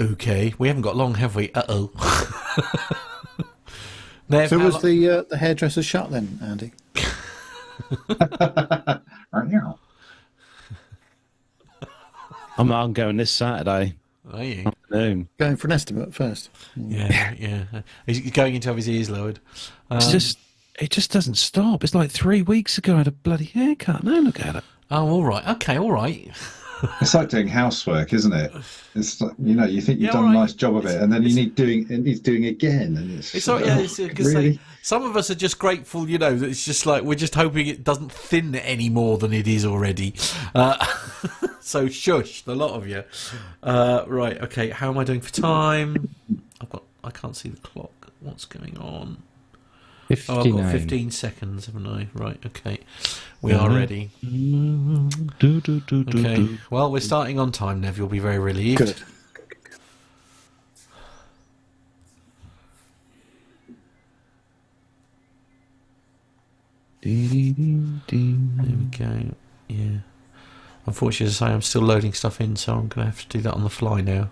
Okay, we haven't got long, have we? Uh-oh. Nev, So was the hairdresser shut then, Andy? I'm going this Saturday Are you? afternoon. Going for an estimate first. Yeah. He's going in to have his ears lowered. It just doesn't stop. It's like 3 weeks ago I had a bloody haircut. Now look at it. Oh, all right. Okay, all right. It's like doing housework, isn't it? It's like, you think you've done all a right. nice job of it, and then it needs doing again, and It's all right, yeah. Because really? some of us are just grateful, that it's just like we're just hoping it doesn't thin any more than it is already. So shush, the lot of you. Right, okay. How am I doing for time? I can't see the clock. What's going on? 59. Oh, I've got 15 seconds, haven't I? Right, okay. We are ready. Okay. Well, we're starting on time, Nev. You'll be very relieved. Good. There we go. Yeah. Unfortunately, as I say, I'm still loading stuff in, so I'm going to have to do that on the fly now.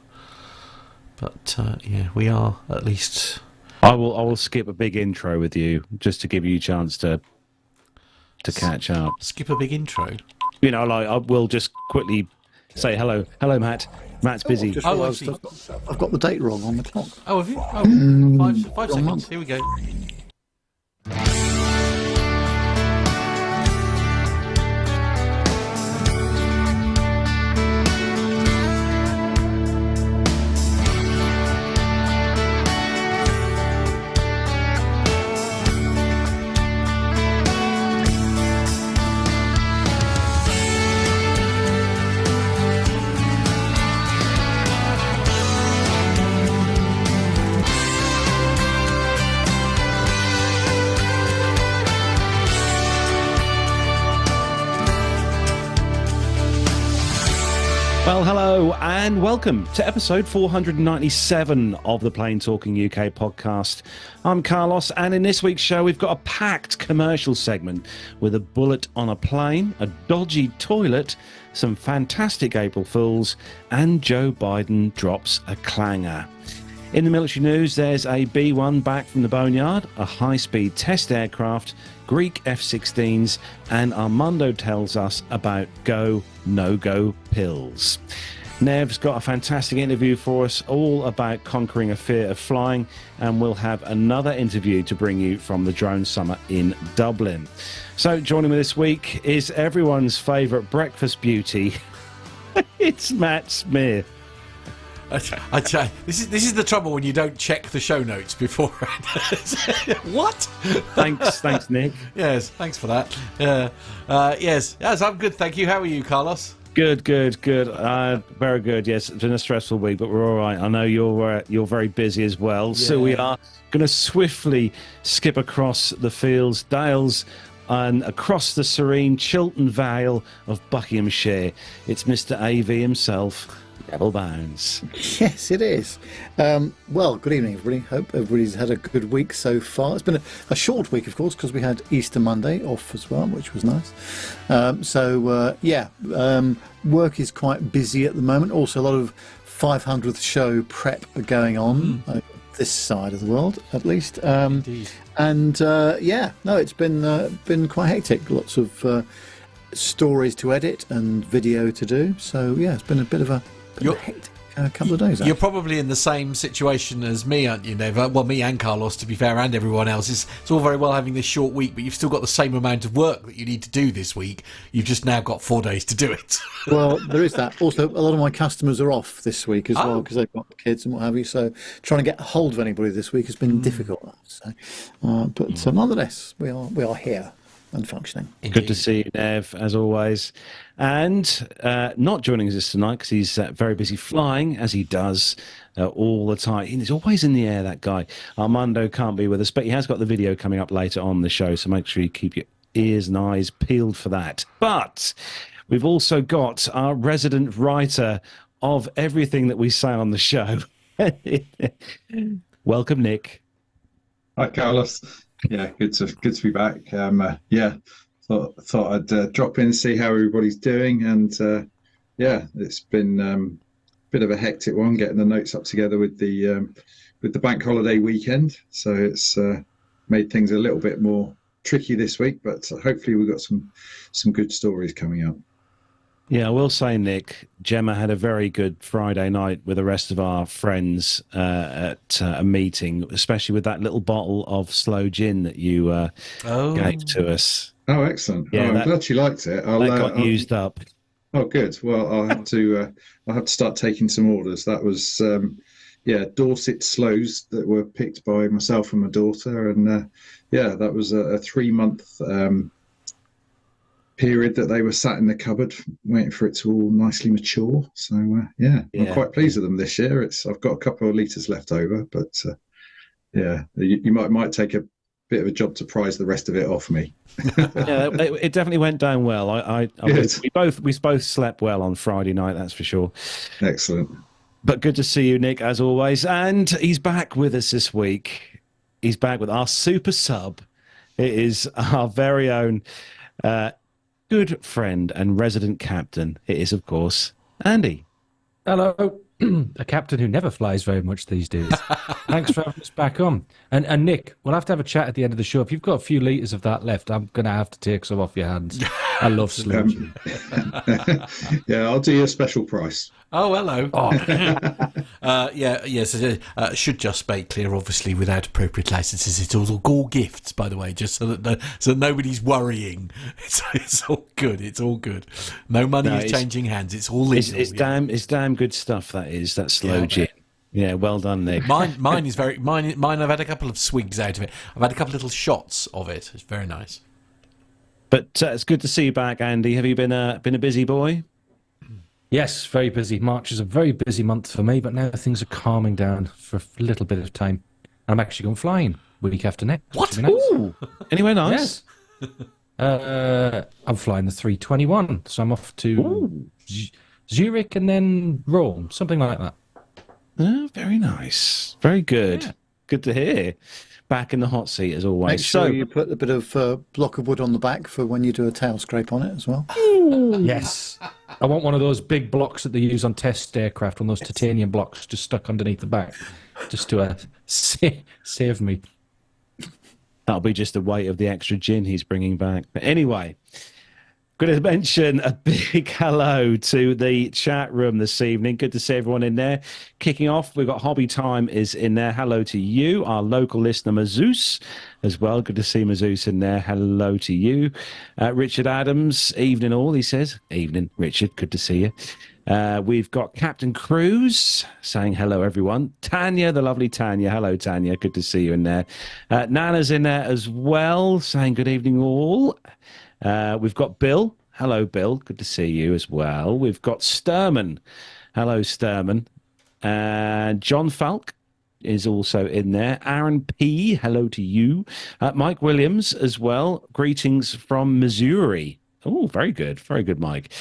But, yeah, we are at least... I will skip a big intro with you just to give you a chance to catch up. Skip a big intro. I will just quickly say hello, Matt. Matt's busy. I've just Oh, realised actually- I've got the date wrong on the clock. Oh, have you? Oh, five wrong seconds. month. Here we go. Well, hello and welcome to episode 497 of the Plain Talking UK podcast. I'm Carlos, and in this week's show we've got a packed commercial segment with a bullet on a plane, a dodgy toilet, some fantastic April Fools, and Joe Biden drops a clanger. In the military news, there's a B-1 back from the boneyard, a high-speed test aircraft, Greek F-16s, and Armando tells us about go, no-go pills. Nev's got a fantastic interview for us, all about conquering a fear of flying, and we'll have another interview to bring you from the Drone Summit in Dublin. So joining me this week is everyone's favourite breakfast beauty. It's Matt Smith. This is the trouble when you don't check the show notes beforehand. What? Thanks, Nick. Yes, thanks for that. Yes, I'm good, thank you. How are you, Carlos? Good. Very good. Yes, it's been a stressful week, but we're all right. I know you're very busy as well, so we are going to swiftly skip across the fields, dales, and across the serene Chiltern Vale of Buckinghamshire. It's Mr. AV himself. Devil Bounds. Yes, it is. Well, good evening, everybody. Hope everybody's had a good week so far. It's been a short week, of course, because we had Easter Monday off as well, which was nice. Work is quite busy at the moment. Also, a lot of 500th show prep going on this side of the world, at least. It's been quite hectic. Lots of stories to edit and video to do. So, yeah, it's been a bit of a hectic couple of days. You're probably in the same situation as me, aren't you, Nev? Well, me and Carlos, to be fair, and everyone else. It's all very well having this short week, but you've still got the same amount of work that you need to do this week. You've just now got 4 days to do it. Well, there is that. Also, a lot of my customers are off this week as well because they've got kids and what have you. So trying to get hold of anybody this week has been difficult. So, nonetheless, we are here and functioning. Indeed. Good to see you, Nev, as always. And not joining us tonight because he's very busy flying, as he does all the time. He's always in the air, that guy. Armando can't be with us, but he has got the video coming up later on the show, so make sure you keep your ears and eyes peeled for that. But we've also got our resident writer of everything that we say on the show. Welcome, Nick. Hi, Carlos. Yeah, good to be back. Thought I'd drop in and see how everybody's doing, and it's been bit of a hectic one, getting the notes up together with the bank holiday weekend. So it's made things a little bit more tricky this week, but hopefully we've got some good stories coming up. Yeah, I will say, Nick, Gemma had a very good Friday night with the rest of our friends at a meeting, especially with that little bottle of slow gin that you gave to us. Oh, excellent! Yeah, I'm glad you liked it. That got used up. Oh, good. Well, I'll have to start taking some orders. That was Dorset slows that were picked by myself and my daughter, and that was a 3-month period that they were sat in the cupboard waiting for it to all nicely mature. So I'm quite pleased with them this year. I've got a couple of litres left over, but you might take a bit of a job to prize the rest of it off me. It definitely went down well. We both slept well on Friday night, that's for sure. Excellent. But good to see you, Nick, as always. And he's back with us this week. He's back with our super sub. It is our very own good friend and resident captain. It is, of course, Andy. Hello. A captain who never flies very much these days. Thanks for having us back on. And Nick, we'll have to have a chat at the end of the show. If you've got a few litres of that left, I'm going to have to take some off your hands. I love slow. I'll do you a special price. Oh, hello. Should just make clear, obviously, without appropriate licenses, it's all gifts, by the way, just so that nobody's worrying. It's all good. It's all good. No money is changing hands. It's all legal. It's damn good stuff. That slow gin. Yeah, well done, Nick. Mine is very mine. I've had a couple of swigs out of it. I've had a couple of little shots of it. It's very nice. But it's good to see you back, Andy. Have you been a busy boy? Yes, very busy. March is a very busy month for me, but now things are calming down for a little bit of time. I'm actually going flying week after next. What? Nice. Ooh, anywhere nice? Yes. I'm flying the 321, so I'm off to Zurich and then Rome, something like that. Oh, very nice. Very good. Yeah. Good to hear. Back in the hot seat as always. Make sure you put a bit of block of wood on the back for when you do a tail scrape on it as well. Yes. I want one of those big blocks that they use on test aircraft, one of those titanium blocks just stuck underneath the back, just to save me. That'll be just the weight of the extra gin he's bringing back. But anyway, going to mention a big hello to the chat room this evening. Good to see everyone in there. Kicking off, we've got Hobby Time is in there. Hello to you, our local listener, Mazoos, as well. Good to see Mazoos in there. Hello to you. Richard Adams, evening all, he says. Evening, Richard. Good to see you. We've got Captain Cruz saying hello, everyone. Tanya, the lovely Tanya. Hello, Tanya. Good to see you in there. Nana's in there as well, saying good evening all. We've got Bill. Hello, Bill. Good to see you as well. We've got Sturman. Hello, Sturman. And John Falk is also in there. Aaron P. Hello to you. Mike Williams as well. Greetings from Missouri. Oh, very good. Very good, Mike.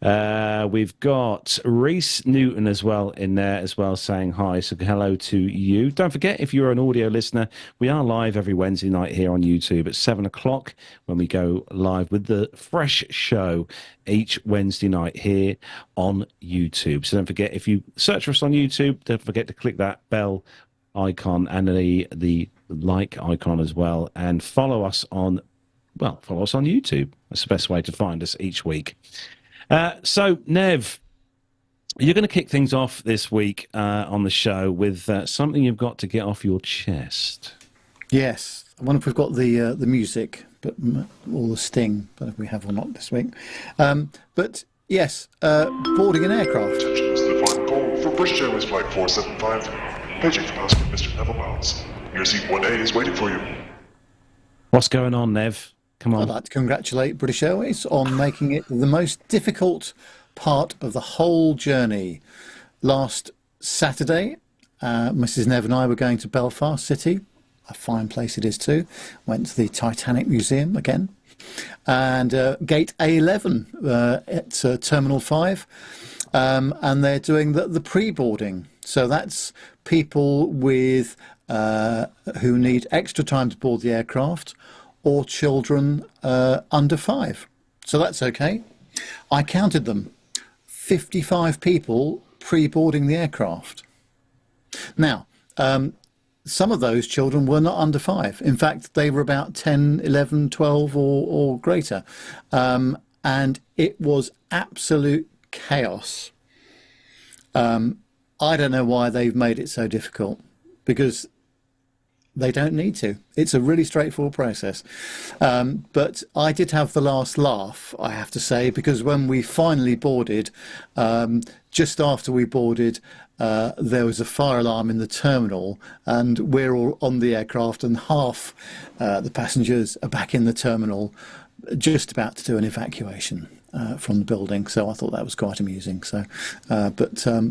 We've got Reese Newton as well in there as well saying hi. So hello to you. Don't forget, if you're an audio listener, we are live every Wednesday night here on YouTube at 7 o'clock when we go live with the fresh show each Wednesday night here on YouTube. So don't forget, if you search for us on YouTube, don't forget to click that bell icon and the like icon as well, and follow us on YouTube. That's the best way to find us each week. So, Nev, you're going to kick things off this week on the show with something you've got to get off your chest. Yes. I wonder if we've got the music, or the sting, but if we have or not this week. But yes, boarding an aircraft. Attention, this is the final call for British Airways Flight 475. Paging for passenger Mr. Neville Miles. Your seat 1A is waiting for you. What's going on, Nev? Come on. I'd like to congratulate British Airways on making it the most difficult part of the whole journey. Last Saturday, Mrs. Nev and I were going to Belfast City. A fine place it is too. Went to the Titanic Museum again. And Gate A11 at Terminal 5. And they're doing the pre-boarding. So that's people with who need extra time to board the aircraft, or children under 5. So that's okay. I counted them. 55 people pre-boarding the aircraft. Now, some of those children were not under 5. In fact, they were about 10, 11, 12 or greater. And it was absolute chaos. I don't know why they've made it so difficult, because they don't need to. It's a really straightforward process. But I did have the last laugh, I have to say, because when we finally boarded, just after we boarded, there was a fire alarm in the terminal, and we're all on the aircraft, and half the passengers are back in the terminal, just about to do an evacuation from the building. So I thought that was quite amusing. So,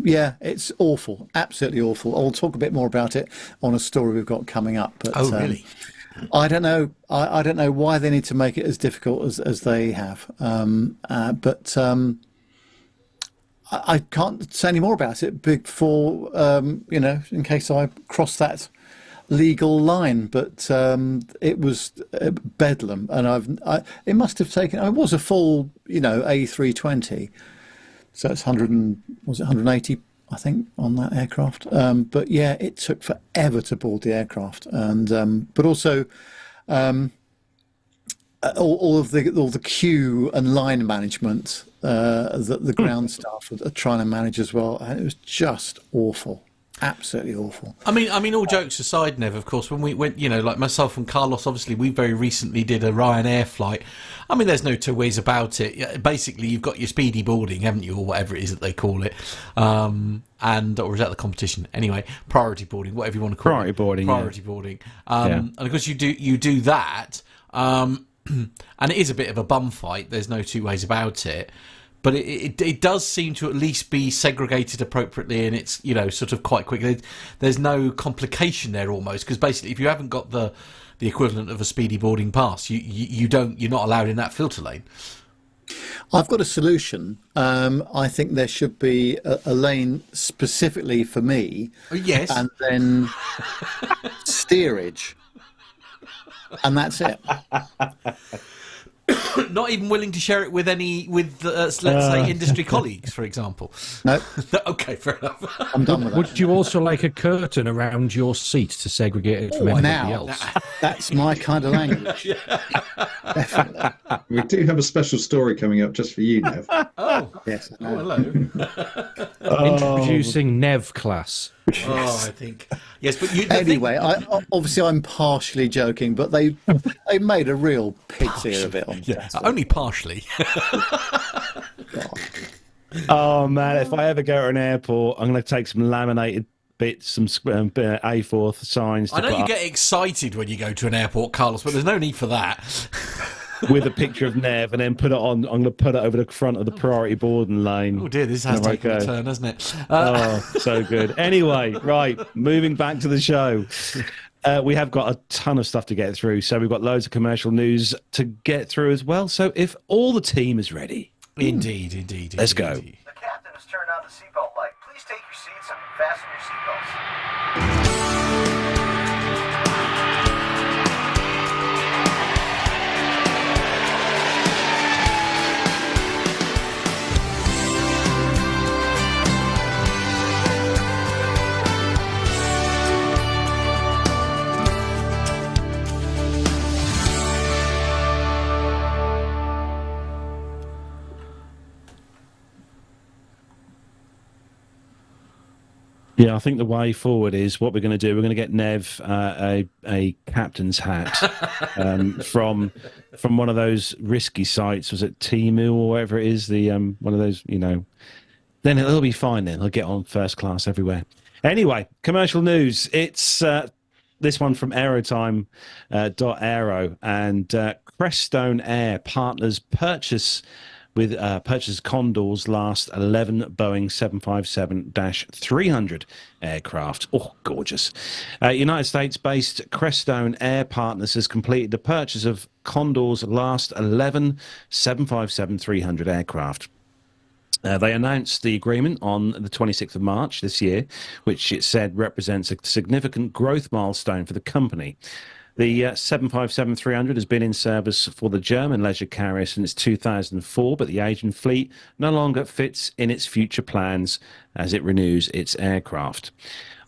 yeah, it's awful, absolutely awful. I'll talk a bit more about it on a story we've got coming up. But, Oh, really? I don't know. I don't know why they need to make it as difficult as they have. I can't say any more about it before, in case I cross that legal line. But it was bedlam, and it must have taken. It was a full, A320, so it's 180, I think, on that aircraft. But yeah, it took forever to board the aircraft, and but also. All the queue and line management that the ground staff are trying to manage as well, and it was just awful, absolutely awful. I mean, all jokes aside, Nev, of course, when we went, like myself and Carlos, obviously, we very recently did a Ryanair flight. I mean, there's no two ways about it. Basically, you've got your speedy boarding, haven't you, or whatever it is that they call it, or is that the competition? Anyway, priority boarding, whatever you want to call it. Priority boarding. And of course, you do that. And it is a bit of a bum fight. There's no two ways about it. But it does seem to at least be segregated appropriately, and it's sort of quite quick. There's no complication there almost, because basically if you haven't got the equivalent of a speedy boarding pass, you're not allowed in that filter lane. I've got a solution. I think there should be a lane specifically for me. Oh, yes. And then steerage. And that's it. Not even willing to share it with let's say, industry colleagues, for example. No. Okay, fair enough. I'm done with that. Would you also like a curtain around your seat to segregate it from everybody else? That's my kind of language. Definitely. We do have a special story coming up just for you, Nev. Oh, Yes. I oh, know. hello. Introducing Nev class. Oh, I think yes, but Anyway, I'm partially joking, but they made a real pig's ear of it. Only partially. Oh man, if I ever go to an airport, I'm going to take some laminated bits, some A4 signs. I know you get excited when you go to an airport, Carlos, but there's no need for that. With a picture of Nev, and then put it on. I'm going to put it over the front of the priority boarding lane. Oh dear, this has taken a turn, hasn't it? Oh, so good. Anyway, right, moving back to the show. We have got a ton of stuff to get through, so we've got loads of commercial news to get through as well. So if all the team is ready, Indeed. Let's go. The captain has turned on the seatbelt light. Please take your seats and fasten your seatbelts. yeah, I think the way forward is what we're going to do. We're going to get Nev a captain's hat from one of those risky sites. Was it Temu or whatever it is? The one of those, Then it'll be fine. Then he'll get on first class everywhere. Anyway, commercial news. It's this one from Aerotime .aero, and Crestone Air partners purchase Condor's last 11 Boeing 757-300 aircraft. Oh, gorgeous. United States-based Crestone Air Partners has completed the purchase of Condor's last 11 757-300 aircraft. They announced the agreement on the 26th of March this year, which it said represents a significant growth milestone for the company. The 757-300 has been in service for the German leisure carrier since 2004, but the Asian fleet no longer fits in its future plans as it renews its aircraft.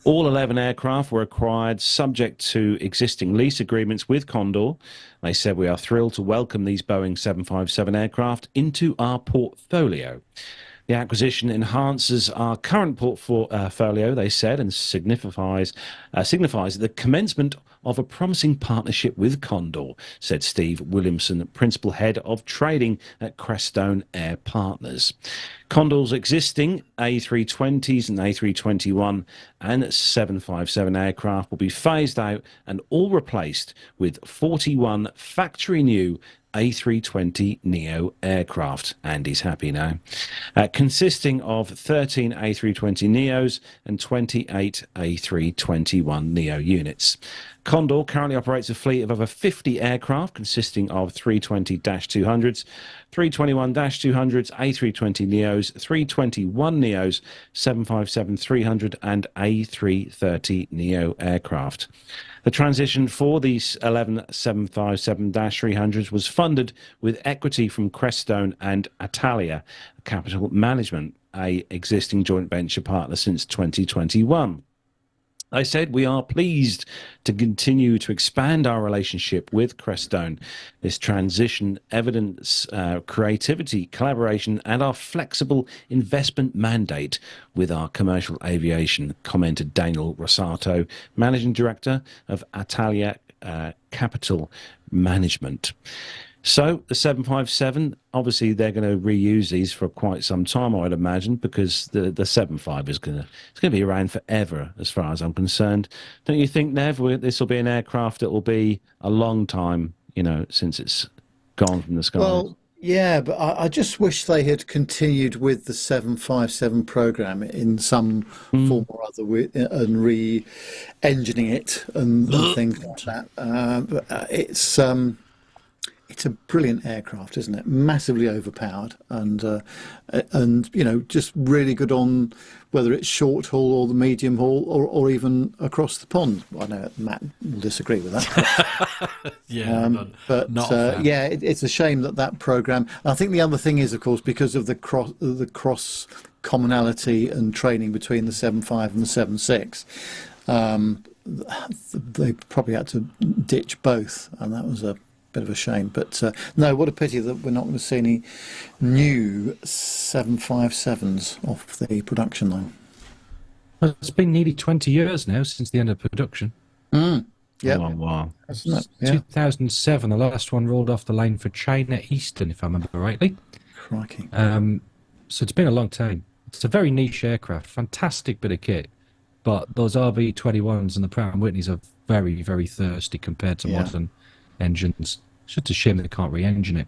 All 11 aircraft were acquired subject to existing lease agreements with Condor. They said, "We are thrilled to welcome these Boeing 757 aircraft into our portfolio." The acquisition enhances our current portfolio, they said, and signifies the commencement of a promising partnership with Condor, said Steve Williamson, Principal Head of Trading at Crestone Air Partners. Condor's existing A320s and A321 and 757 aircraft will be phased out and all replaced with 41 factory new A320neo aircraft. Andy's happy now. Consisting of 13 A320neos and 28 A321neo units. Condor currently operates a fleet of over 50 aircraft consisting of 320-200s, 321-200s, A320neos, 321neos, 757-300 and A330neo aircraft. The transition for these 11 757-300s was funded with equity from Crestone and Atalia Capital Management, a existing joint venture partner since 2021. They said, "We are pleased to continue to expand our relationship with Crestone. This transition evidence creativity, collaboration, and our flexible investment mandate with our commercial aviation," commented Daniel Rosato, Managing Director of Atalia Capital Management. So the 757, obviously they're going to reuse these for quite some time, I'd imagine, because the 75 is going to be around forever, as far as I'm concerned. Don't you think, Nev? This will be an aircraft that will be a long time, since it's gone from the skies. Well, yeah, but I just wish they had continued with the 757 program in some form or other, and re-engineering it and things like that. But it's a brilliant aircraft, isn't it? Massively overpowered, and just really good on whether it's short haul or the medium haul, or even across the pond. I know Matt will disagree with that. Yeah, but it's a shame that program. I think the other thing is, of course, because of the cross commonality and training between the 75 and the 76. They probably had to ditch both, and that was a bit of a shame. But no, what a pity that we're not going to see any new 757s off the production line. Well, it's been nearly 20 years now since the end of production. Yeah, Wow. 2007, the last one rolled off the line for China Eastern, if I remember rightly. Crikey. So it's been a long time. It's a very niche aircraft, fantastic bit of kit, but those RB21s and the Pratt & Whitneys are very, very thirsty compared to modern engines. It's just a shame they can't re-engine it.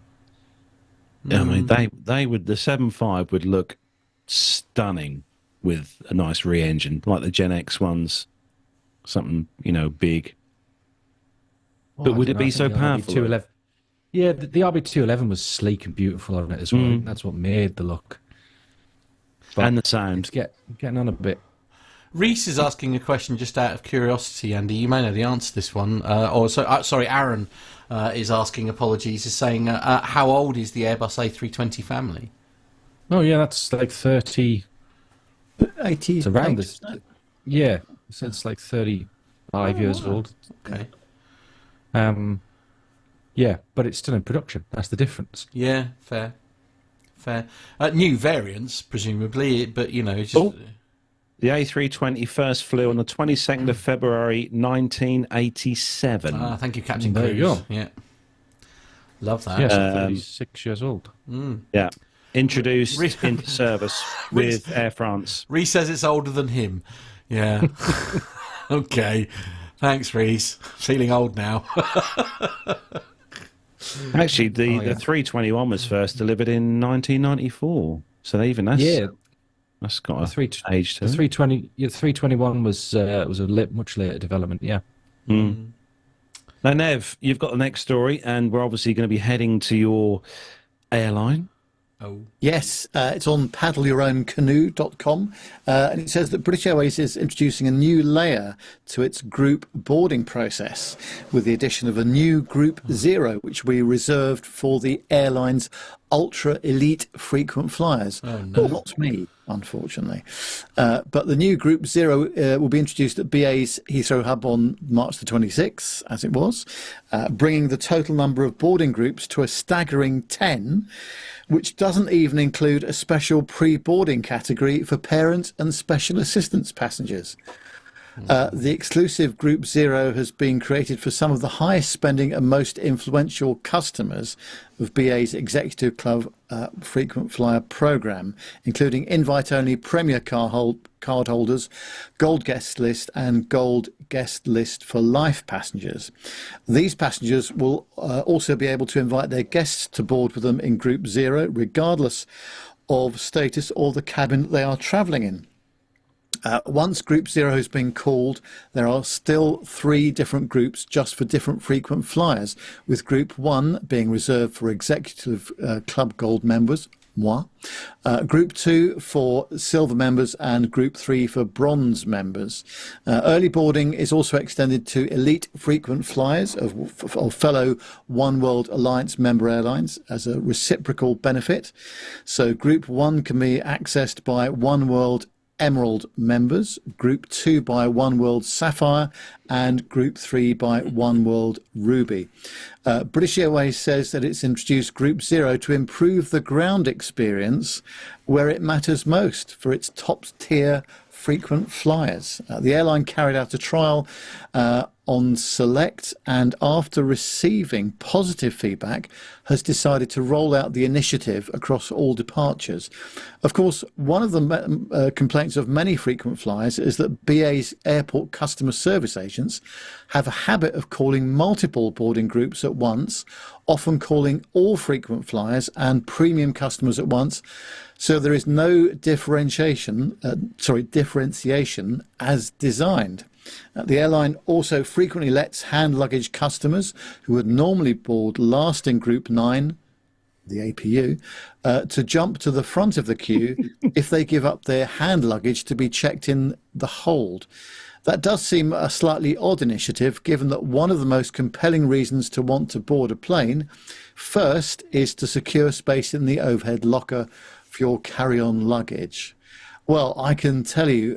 I mean, they would. The 75 would look stunning with a nice re-engine, like the Gen X ones, something big. But would it be so powerful? Yeah, the RB211 was sleek and beautiful on it as well. I think that's what made the look. But and the sound. It's getting on a bit. Reese is asking a question just out of curiosity, Andy. You may know the answer to this one. Aaron is asking, apologies, is saying, how old is the Airbus A320 family? Oh, yeah, that's like 30... 80. It's around this. Yeah, so it's like 35 years old. Okay. Yeah, but it's still in production. That's the difference. Yeah, fair. New variants, presumably, but, just... Oh. The A320 first flew on the 22nd of February 1987. Thank you, Captain There Cruz. you go. Yeah. Love that. Yeah, so 36 years old. Yeah. Introduced into service with Air France. Reese says it's older than him. Yeah. Okay. Thanks, Reese. Feeling old now. Actually, the 321 was first delivered in 1994. So even that's got age to it. The 321 was a much later development. Yeah. Now, Nev, you've got the next story, and we're obviously going to be heading to your airline. Oh. Yes, it's on paddleyourown.canoe.com, and it says that British Airways is introducing a new layer to its group boarding process with the addition of a new Group Zero, which we reserved for the airline's ultra elite frequent flyers. Oh, no. Well, not me, unfortunately. But the new Group Zero will be introduced at BA's Heathrow Hub on March the 26th, as it was, bringing the total number of boarding groups to a staggering 10, which doesn't even include a special pre-boarding category for parent and special assistance passengers. The exclusive Group Zero has been created for some of the highest spending and most influential customers of BA's Executive Club frequent flyer programme, including invite-only Premier card holders, Gold Guest List and Gold Guest List for life passengers. These passengers will also be able to invite their guests to board with them in Group Zero, regardless of status or the cabin that they are travelling in. Once Group Zero has been called, there are still 3 different groups just for different frequent flyers, with Group 1 being reserved for Executive Club Gold members, moi, Group 2 for Silver members, and Group 3 for Bronze members. Early boarding is also extended to elite frequent flyers of fellow One World Alliance member airlines as a reciprocal benefit. So Group 1 can be accessed by One World Emerald members, Group 2 by One World Sapphire, and Group 3 by One World Ruby. British Airways says that it's introduced Group Zero to improve the ground experience where it matters most for its top-tier frequent flyers. The airline carried out a trial on Select, and after receiving positive feedback has decided to roll out the initiative across all departures. Of course, one of the complaints of many frequent flyers is that BA's airport customer service agents have a habit of calling multiple boarding groups at once, often calling all frequent flyers and premium customers at once, so there is no differentiation as designed. The airline also frequently lets hand luggage customers who would normally board last in Group 9, the APU, to jump to the front of the queue if they give up their hand luggage to be checked in the hold. That does seem a slightly odd initiative, given that one of the most compelling reasons to want to board a plane first is to secure space in the overhead locker for your carry-on luggage. Well, I can tell you,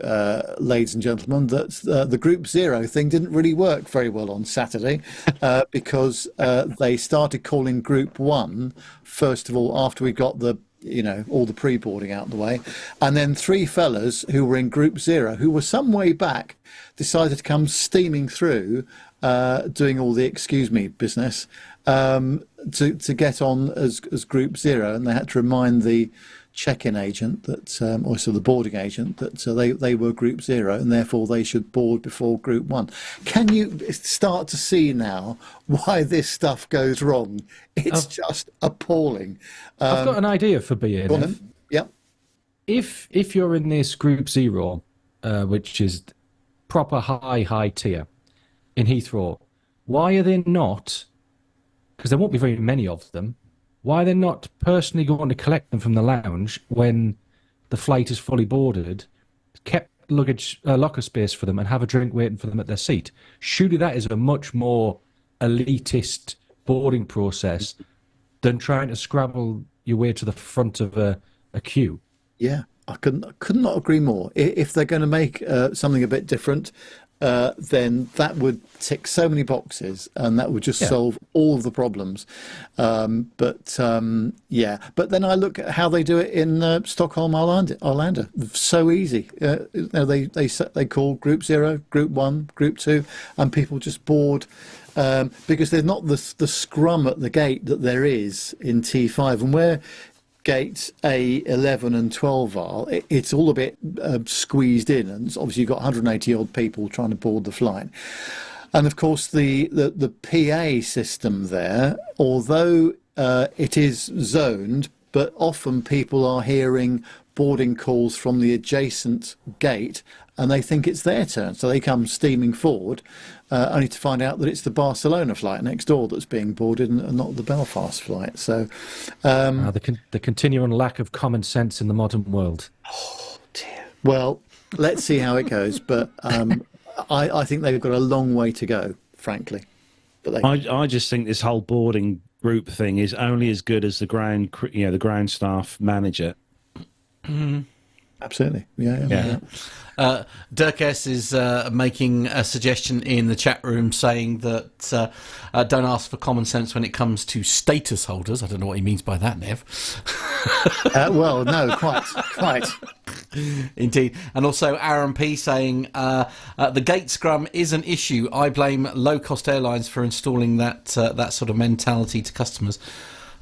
ladies and gentlemen, that the Group Zero thing didn't really work very well on Saturday because they started calling Group 1, first of all, after we got all the pre-boarding out of the way. And then 3 fellas who were in Group Zero, who were some way back, decided to come steaming through, doing all the excuse me business, to get on as Group Zero. And they had to remind the check-in agent that, also the boarding agent, that they were Group Zero and therefore they should board before Group 1. Can you start to see now why this stuff goes wrong? It's just appalling. I've got an idea for BA. Yep. If you're in this Group Zero, which is proper high tier in Heathrow, why are they not, because there won't be very many of them, why they're not personally going to collect them from the lounge when the flight is fully boarded, kept luggage locker space for them, and have a drink waiting for them at their seat? Surely that is a much more elitist boarding process than trying to scrabble your way to the front of a queue. Yeah, I could not agree more. If they're going to make something a bit different, then that would tick so many boxes, and that would just solve all of the problems. But then I look at how they do it in Stockholm, Arlanda. So easy. They call Group 0, Group 1, Group 2, and people just board. Because there's not the scrum at the gate that there is in T5, and where gates A11 and 12 are, it's all a bit squeezed in, and obviously you've got 180 odd people trying to board the flight. And of course the PA system there, although it is zoned but often people are hearing boarding calls from the adjacent gate and they think it's their turn. So they come steaming forward, only to find out that it's the Barcelona flight next door that's being boarded and not the Belfast flight. So the continuing lack of common sense in the modern world. Oh, dear. Well, let's see how it goes. But I think they've got a long way to go, frankly. But I just think this whole boarding group thing is only as good as the ground staff manage it. Absolutely, yeah. Dirk S is making a suggestion in the chat room saying that don't ask for common sense when it comes to status holders. I don't know what he means by that, Nev. Well, no, quite. Indeed. And also Aaron P saying the gate scrum is an issue. I blame low-cost airlines for installing that sort of mentality to customers.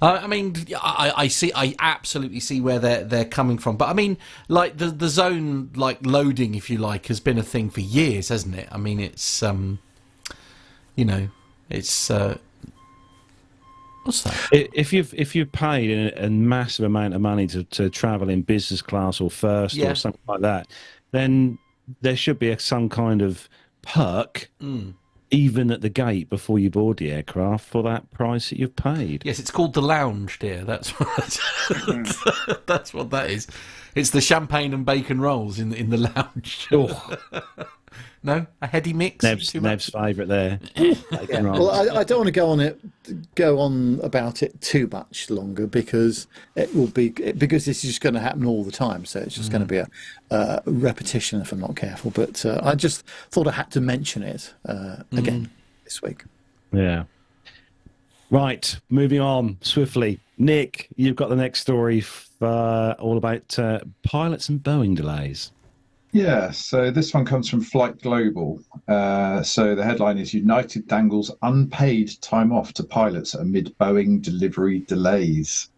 I mean, I absolutely see where they're coming from, but I mean, like the zone, like loading, if you like, has been a thing for years, hasn't it? I mean, it's it's what's that? If you've paid a massive amount of money to travel in business class or first or something like that, then there should be some kind of perk. Even at the gate before you board the aircraft for that price that you've paid. Yes, it's called the lounge, dear. That's what that's what that is. It's the champagne and bacon rolls in the lounge. Oh. No, a heady mix. Neb's favourite there. Well, I don't want to go on about it too much longer because this is just going to happen all the time. So it's just going to be a repetition if I'm not careful. But I just thought I had to mention it again this week. Yeah. Right, moving on swiftly. Nick, you've got the next story all about pilots and Boeing delays. Yeah, so this one comes from Flight Global. So the headline is United dangles unpaid time off to pilots amid Boeing delivery delays.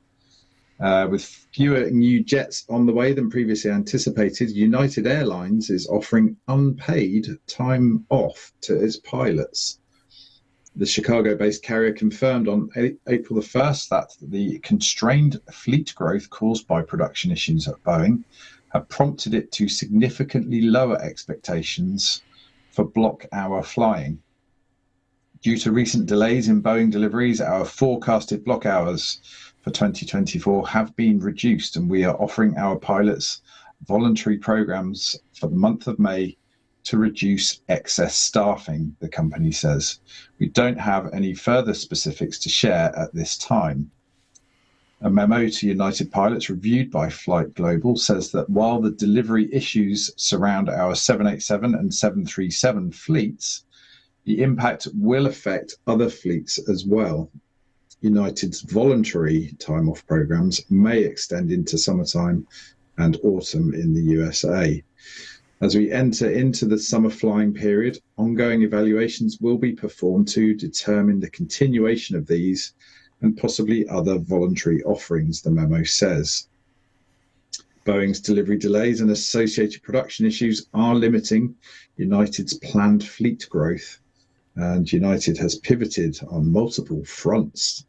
With fewer new jets on the way than previously anticipated, United Airlines is offering unpaid time off to its pilots. The Chicago-based carrier confirmed on April the 1st that the constrained fleet growth caused by production issues at Boeing have prompted it to significantly lower expectations for block hour flying. Due to recent delays in Boeing deliveries, our forecasted block hours for 2024 have been reduced, and we are offering our pilots voluntary programs for the month of May to reduce excess staffing, the company says. We don't have any further specifics to share at this time. A memo to United pilots reviewed by Flight Global says that while the delivery issues surround our 787 and 737 fleets, the impact will affect other fleets as well. United's voluntary time off programs may extend into summertime and autumn in the USA. As we enter into the summer flying period, ongoing evaluations will be performed to determine the continuation of these and possibly other voluntary offerings, the memo says. Boeing's delivery delays and associated production issues are limiting United's planned fleet growth, and United has pivoted on multiple fronts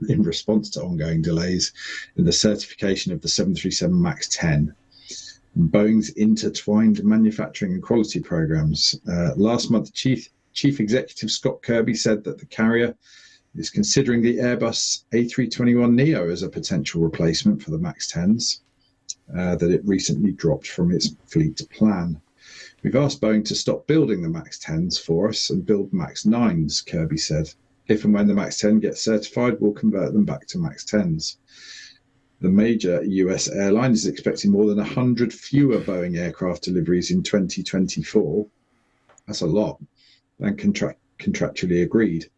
in response to ongoing delays in the certification of the 737 MAX 10. Boeing's intertwined manufacturing and quality programs. Last month, Chief Executive Scott Kirby said that the carrier is considering the Airbus A321neo as a potential replacement for the MAX 10s that it recently dropped from its fleet plan. We've asked Boeing to stop building the MAX 10s for us and build MAX 9s, Kirby said. If and when the MAX 10 gets certified, we'll convert them back to MAX 10s. The major US airline is expecting more than 100 fewer Boeing aircraft deliveries in 2024. That's a lot, and contractually agreed.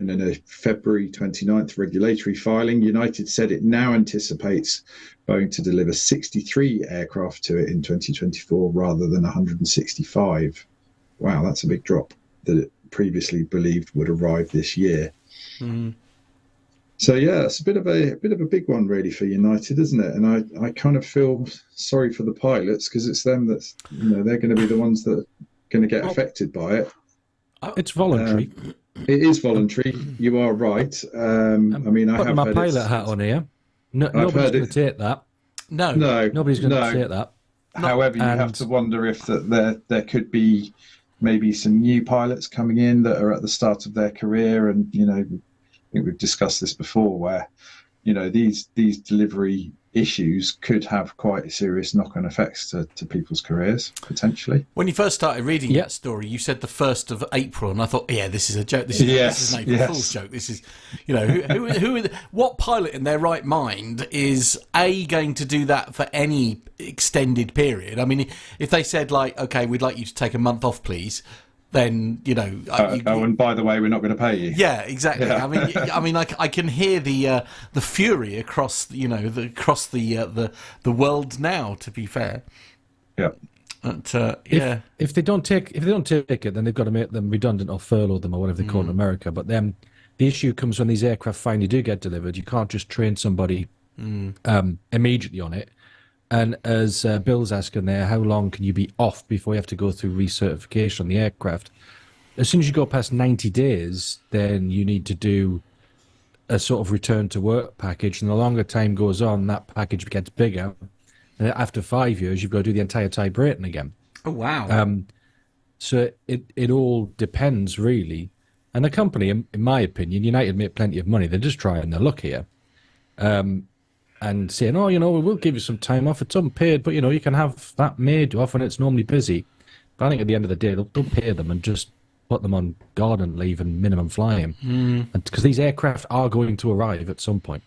And in a February 29th regulatory filing, United said it now anticipates Boeing to deliver 63 aircraft to it in 2024 rather than 165. Wow, that's a big drop that it previously believed would arrive this year. So yeah, it's a bit of a big one really for United, isn't it? And I kind of feel sorry for the pilots because it's them that's they're going to be the ones that are going to get affected by it. It's voluntary. It is voluntary. You are right. I mean, I have my heard pilot hat on here. Nobody's going to take that. No. Nobody's going to take that. However, you have to wonder if there could be maybe some new pilots coming in that are at the start of their career, and I think we've discussed this before, where these delivery issues could have quite serious knock-on effects to people's careers potentially. When you first started reading that story, you said the 1st of April, and I thought, yeah, this is a joke. This is an April Fool's joke. This is, what pilot in their right mind is going to do that for any extended period? I mean, if they said like, okay, we'd like you to take a month off, please. Then and by the way, we're not going to pay you. Yeah, exactly. Yeah. I mean, I can hear the fury across the world now. To be fair, yeah. But, if they don't take it, then they've got to make them redundant or furlough them or whatever they call it in America. But then the issue comes when these aircraft finally do get delivered. You can't just train somebody immediately on it. And as Bill's asking there, how long can you be off before you have to go through recertification on the aircraft? As soon as you go past 90 days, then you need to do a sort of return to work package. And the longer time goes on, that package gets bigger. And after 5 years, you've got to do the entire type rating again. Oh, wow. So it all depends, really. And the company, in my opinion, United make plenty of money. They're just trying their luck here. And saying, we'll give you some time off. It's unpaid, but, you can have that made off when it's normally busy. But I think at the end of the day, they'll pay them and just put them on garden leave and minimum flying. Because these aircraft are going to arrive at some point.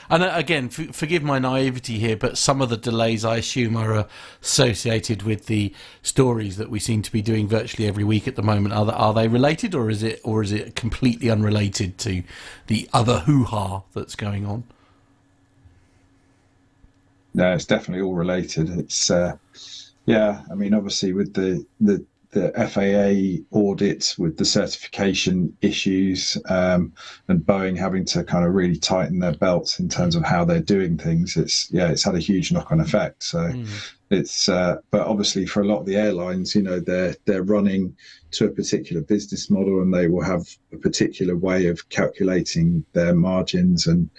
And again, forgive my naivety here, but some of the delays, I assume, are associated with the stories that we seem to be doing virtually every week at the moment. Are they related, or is it completely unrelated to the other hoo-ha that's going on? No, it's definitely all related. It's I mean, obviously with the FAA audit, with the certification issues, and Boeing having to kind of really tighten their belts in terms of how they're doing things, it's had a huge knock-on effect. So it's but obviously for a lot of the airlines, they're running to a particular business model, and they will have a particular way of calculating their margins, and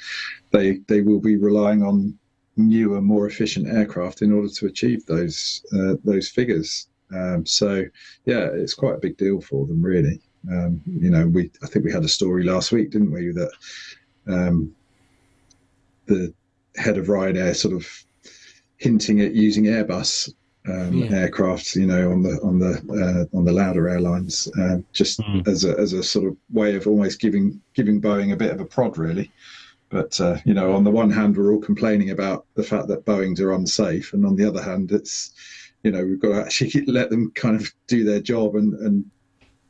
they will be relying on newer, more efficient aircraft in order to achieve those figures. It's quite a big deal for them, really. I think we had a story last week, didn't we, that the head of Ryanair sort of hinting at using Airbus aircraft, on the louder airlines, as a sort of way of almost giving Boeing a bit of a prod, really. But on the one hand, we're all complaining about the fact that Boeings are unsafe, and on the other hand, it's we've got to actually let them kind of do their job and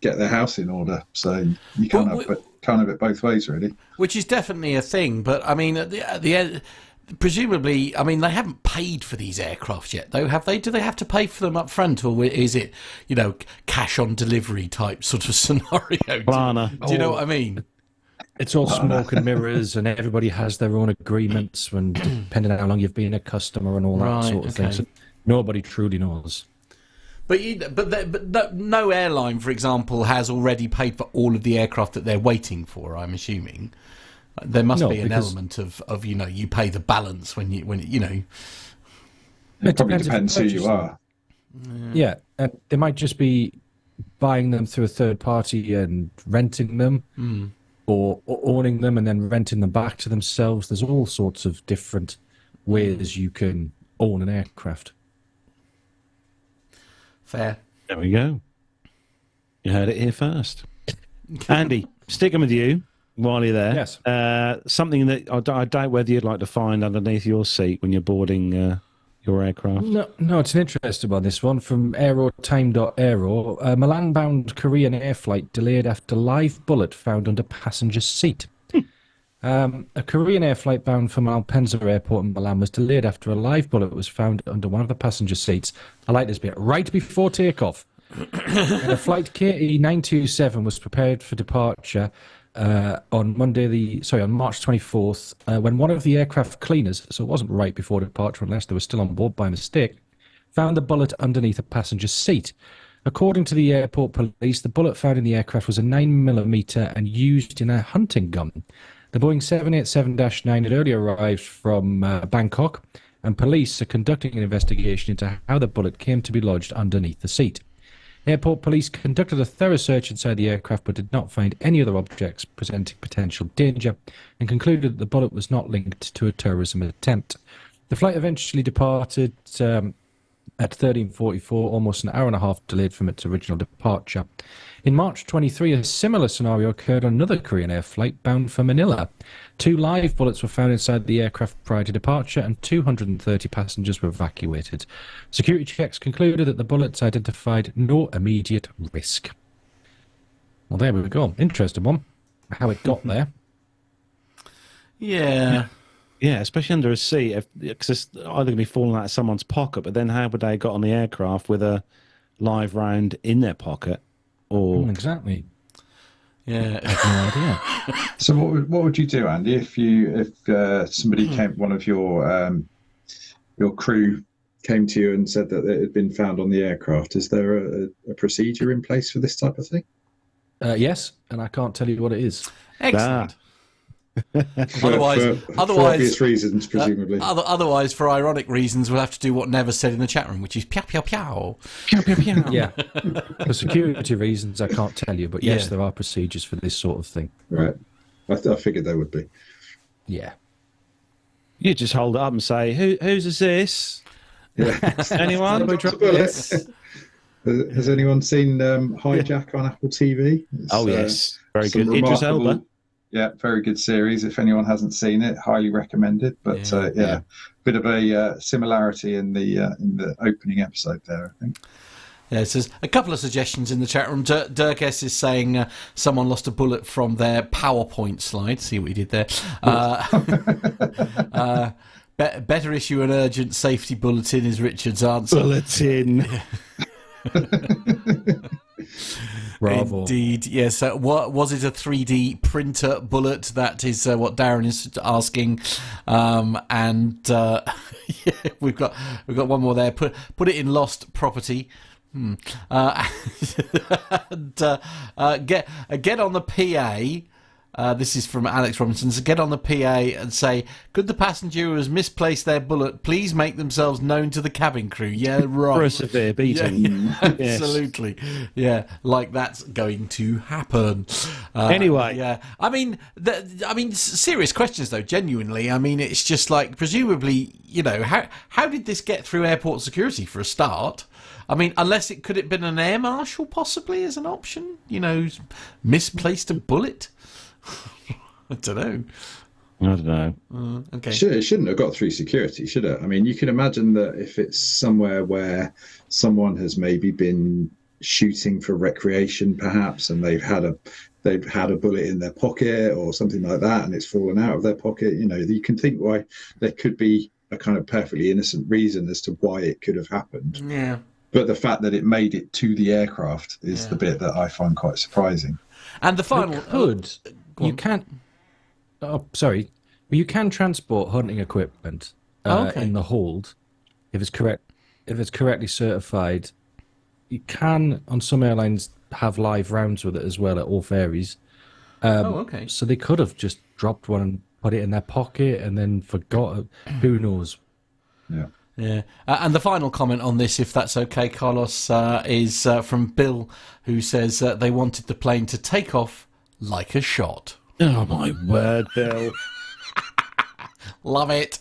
get their house in order. So you can't have it both ways, really. Which is definitely a thing. But I mean, at the end, presumably, I mean, they haven't paid for these aircraft yet, though, have they? Do they have to pay for them up front, or is it, cash on delivery type sort of scenario? Do you know what I mean? It's all smoke and mirrors, and everybody has their own agreements, when depending on how long you've been a customer and all that sort of thing. So nobody truly knows. But no airline, for example, has already paid for all of the aircraft that they're waiting for, I'm assuming. There must be an element of you pay the balance when you. It probably depends who you are. Yeah, they might just be buying them through a third party and renting them, or owning them and then renting them back to themselves. There's all sorts of different ways you can own an aircraft. Fair. There we go. You heard it here first. Andy, sticking with you while you're there. Yes. Something that I doubt whether you'd like to find underneath your seat when you're boarding your aircraft. No, it's an interesting one, this one, from aerotime.aero. A Milan-bound Korean air flight delayed after live bullet found under passenger seat. A Korean air flight bound from Malpensa Airport in Milan was delayed after a live bullet was found under one of the passenger seats. I like this bit. Right before takeoff. And a flight KE927 was prepared for departure on March 24th, when one of the aircraft cleaners, so it wasn't right before departure unless they were still on board by mistake, found the bullet underneath a passenger seat. According to the airport police, the bullet found in the aircraft was a 9mm and used in a hunting gun. The Boeing 787-9 had earlier arrived from Bangkok, and police are conducting an investigation into how the bullet came to be lodged underneath the seat. Airport police conducted a thorough search inside the aircraft but did not find any other objects presenting potential danger, and concluded that the bullet was not linked to a terrorism attempt. The flight eventually departed at 13:44, almost an hour and a half delayed from its original departure. In March 23, a similar scenario occurred on another Korean Air flight bound for Manila. 2 live bullets were found inside the aircraft prior to departure, and 230 passengers were evacuated. Security checks concluded that the bullets identified no immediate risk. Well, there we go. Interesting one. How it got there. Yeah. Yeah, especially under a seat, because it's either going to be falling out of someone's pocket, but then how would they have got on the aircraft with a live round in their pocket? Or Exactly. Yeah. I have no idea. So what would you do, Andy, if somebody came, one of your crew came to you and said that it had been found on the aircraft? Is there a procedure in place for this type of thing? Yes, and I can't tell you what it is. Excellent. For obvious reasons, presumably. Otherwise, for ironic reasons, we'll have to do what Never said in the chat room, which is pow pow pow. Pew, pew, pew. Yeah. For security reasons, I can't tell you, but yes, Yeah. there are procedures for this sort of thing. Right. I figured there would be. Yeah. You just hold it up and say, whose is this? Yeah. Anyone? Bullets. Has anyone seen Hijack on Apple TV? It's, Oh, yes. Very some good. Idris remarkable- Elba. Yeah, very good series. If anyone hasn't seen it, highly recommended. But Yeah. bit of a similarity in the opening episode there, I think. Yeah, so there's a couple of suggestions in the chat room. Dirk S is saying someone lost a bullet from their PowerPoint slide. See what he did there. Better issue an urgent safety bulletin is Richard's answer. Bulletin. Bravo. Indeed, yes. What was it? A 3D printer bullet? That is what Darren is asking. Yeah, we've got one more there. Put it in lost property. And, get on the PA. This is from Alex Robinson. So get on the PA and say, could the passenger who has misplaced their bullet please make themselves known to the cabin crew? Yeah, right. For a severe beating. Yeah, absolutely. Yeah, like that's going to happen. Anyway. Yeah. I mean, serious questions, though, genuinely. I mean, it's just like, presumably, how did this get through airport security for a start? I mean, unless could it have been an air marshal possibly as an option? Misplaced a bullet? I don't know. Okay. It shouldn't have got through security, should it? I mean, you can imagine that if it's somewhere where someone has maybe been shooting for recreation, perhaps, and they've had a bullet in their pocket or something like that, and it's fallen out of their pocket. You can think why there could be a kind of perfectly innocent reason as to why it could have happened. Yeah. But the fact that it made it to the aircraft is the bit that I find quite surprising. And the final You can't. Oh, sorry. You can transport hunting equipment in the hold if it's correct. If it's correctly certified, you can on some airlines have live rounds with it as well at all ferries. okay. So they could have just dropped one and put it in their pocket and then forgot. Who knows? Yeah. Yeah, and the final comment on this, if that's okay, Carlos, is from Bill, who says they wanted the plane to take off like a shot. Oh, my word, Bill. Love it.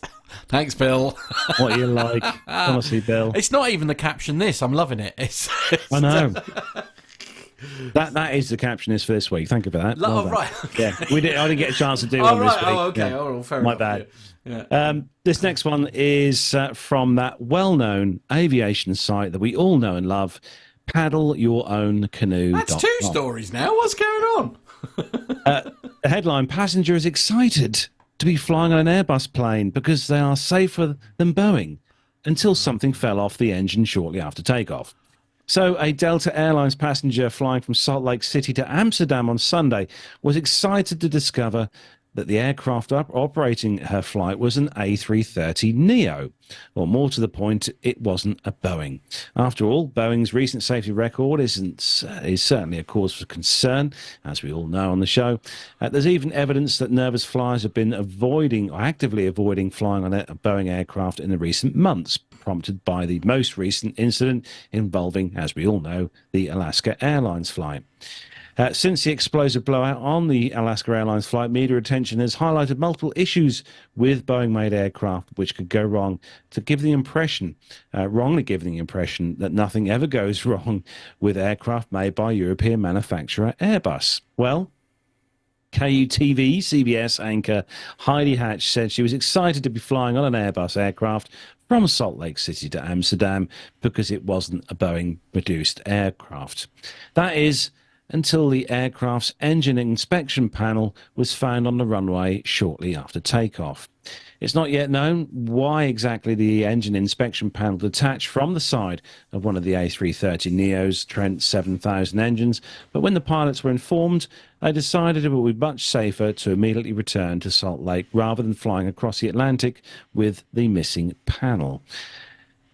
Thanks, Bill. What are you like? Honestly, Bill. It's not even the caption this. I'm loving it. It's I know. That is the caption is for this week. Thank you for that. Well done. Right. Okay. Yeah, I didn't get a chance to do Oh, one this right. week. Oh, okay. Yeah. Oh, fair My enough. bad. Yeah. This next one is from that well-known aviation site that we all know and love, paddleyourown.canoe.com. That's 2 stories now. What's going on? The headline, passenger is excited to be flying on an Airbus plane because they are safer than Boeing until something fell off the engine shortly after takeoff. So a Delta Airlines passenger flying from Salt Lake City to Amsterdam on Sunday was excited to discover that the aircraft operating her flight was an A330neo, or more to the point, it wasn't a Boeing. After all, Boeing's recent safety record is certainly a cause for concern, as we all know on the show. There's even evidence that nervous flyers have been actively avoiding flying on a Boeing aircraft in the recent months, prompted by the most recent incident involving, as we all know, the Alaska Airlines flight. Since the explosive blowout on the Alaska Airlines flight, media attention has highlighted multiple issues with Boeing-made aircraft which could go wrong, to give the impression, wrongly giving the impression that nothing ever goes wrong with aircraft made by European manufacturer Airbus. Well, KUTV CBS anchor Heidi Hatch said she was excited to be flying on an Airbus aircraft from Salt Lake City to Amsterdam because it wasn't a Boeing-produced aircraft. That is, until the aircraft's engine inspection panel was found on the runway shortly after takeoff. It's not yet known why exactly the engine inspection panel detached from the side of one of the A330neo's Trent 7000 engines, but when the pilots were informed, they decided it would be much safer to immediately return to Salt Lake rather than flying across the Atlantic with the missing panel.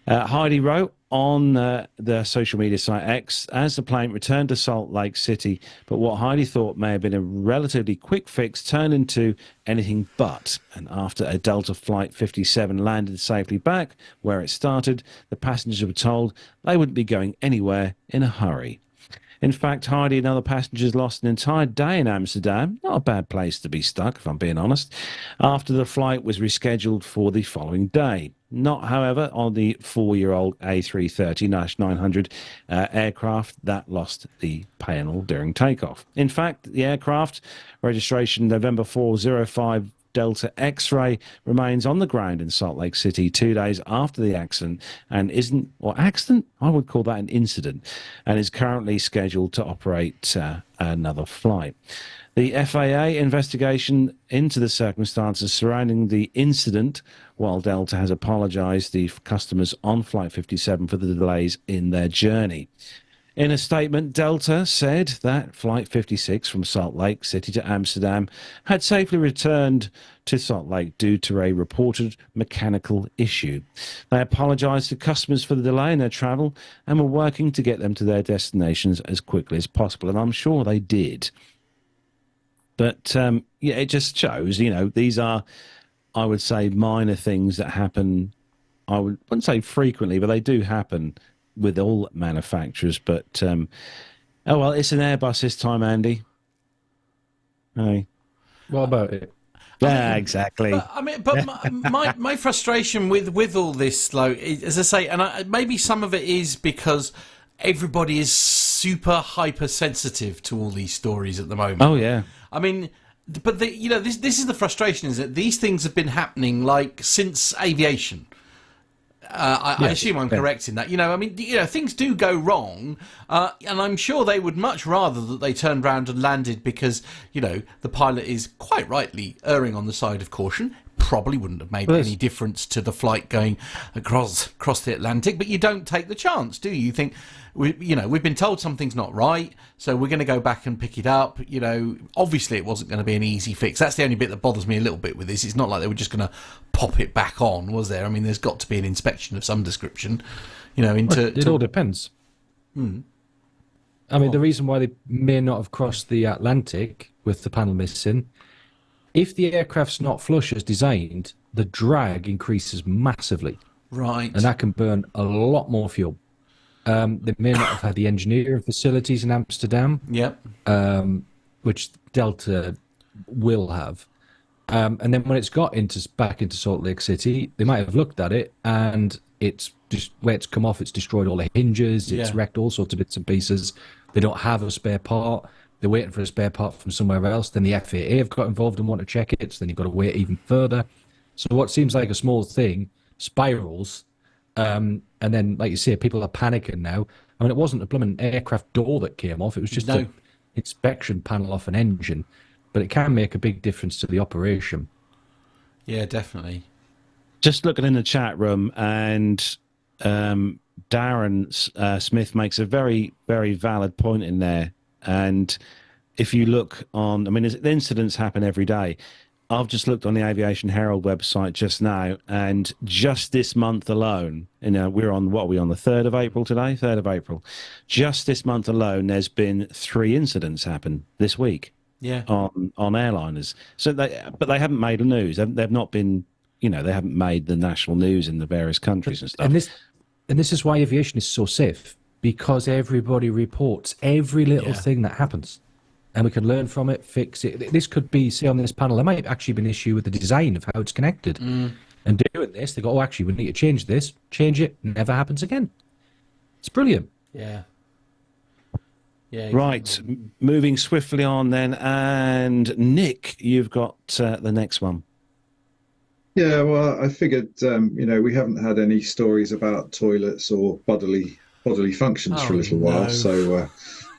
Heidi wrote on the social media site X, as the plane returned to Salt Lake City, but what Heidi thought may have been a relatively quick fix turned into anything but. And after a Delta Flight 57 landed safely back where it started, the passengers were told they wouldn't be going anywhere in a hurry. In fact, Heidi and other passengers lost an entire day in Amsterdam. Not a bad place to be stuck, if I'm being honest, after the flight was rescheduled for the following day. Not, however, on the 4-year-old A330-900 aircraft that lost the panel during takeoff. In fact, the aircraft, registration November 405 Delta X-ray, remains on the ground in Salt Lake City 2 days after the accident accident? I would call that an incident, and is currently scheduled to operate another flight. The FAA investigation into the circumstances surrounding the incident, while Delta has apologised to customers on Flight 57 for the delays in their journey. In a statement, Delta said that Flight 56 from Salt Lake City to Amsterdam had safely returned to Salt Lake due to a reported mechanical issue. They apologised to customers for the delay in their travel and were working to get them to their destinations as quickly as possible, and I'm sure they did. But, it just shows, these are, I would say, minor things that happen. I wouldn't say frequently, but they do happen with all manufacturers. But, it's an Airbus this time, Andy. Hey. What about it? Yeah, exactly. But my frustration with all this, as I say, and maybe some of it is because everybody is super hypersensitive to all these stories at the moment. Oh yeah. I mean, but this is the frustration, is that these things have been happening since aviation. I assume I'm correct in that. Things do go wrong, and I'm sure they would much rather that they turned round and landed because, the pilot is quite rightly erring on the side of caution. Probably wouldn't have made any difference to the flight going across the Atlantic, but you don't take the chance, do you? You think, we've been told something's not right, so we're going to go back and pick it up. Obviously it wasn't going to be an easy fix. That's the only bit that bothers me a little bit with this. It's not like they were just going to pop it back on, was there? I mean, there's got to be an inspection of some description, It all depends. I mean, the reason why they may not have crossed the Atlantic with the panel missing, if the aircraft's not flush as designed, the drag increases massively. Right. And that can burn a lot more fuel. They may not have had the engineering facilities in Amsterdam. Yep. Which Delta will have. And then when it's got back into Salt Lake City, they might have looked at it and it's just where it's come off, it's destroyed all the hinges, it's wrecked all sorts of bits and pieces. They don't have a spare part. They're waiting for a spare part from somewhere else. Then the FAA have got involved and want to check it. So then you've got to wait even further. So what seems like a small thing spirals. And then, like you say, people are panicking now. I mean, it wasn't a blooming aircraft door that came off. It was just an inspection panel off an engine. But it can make a big difference to the operation. Yeah, definitely. Just looking in the chat room, and Darren Smith makes a very, very valid point in there. And if you look on, I mean, the incidents happen every day. I've just looked on the Aviation Herald website just now, and just this month alone, we're on, what are we on, the 3rd of April today? 3rd of April. Just this month alone, there's been 3 incidents happen this week. Yeah. On airliners. So but they haven't made the news. They've not been, they haven't made the national news in the various countries and stuff. And this is why aviation is so safe, because everybody reports every little thing that happens. And we can learn from it, fix it. This could be, say on this panel, there might actually be an issue with the design of how it's connected. And doing this, they go, oh, actually, we need to change this. Change it. Never happens again. It's brilliant. Yeah. Yeah. Right. Moving swiftly on then. And Nick, you've got the next one. Yeah, well, I figured, we haven't had any stories about toilets or bodily functions for a little while. So,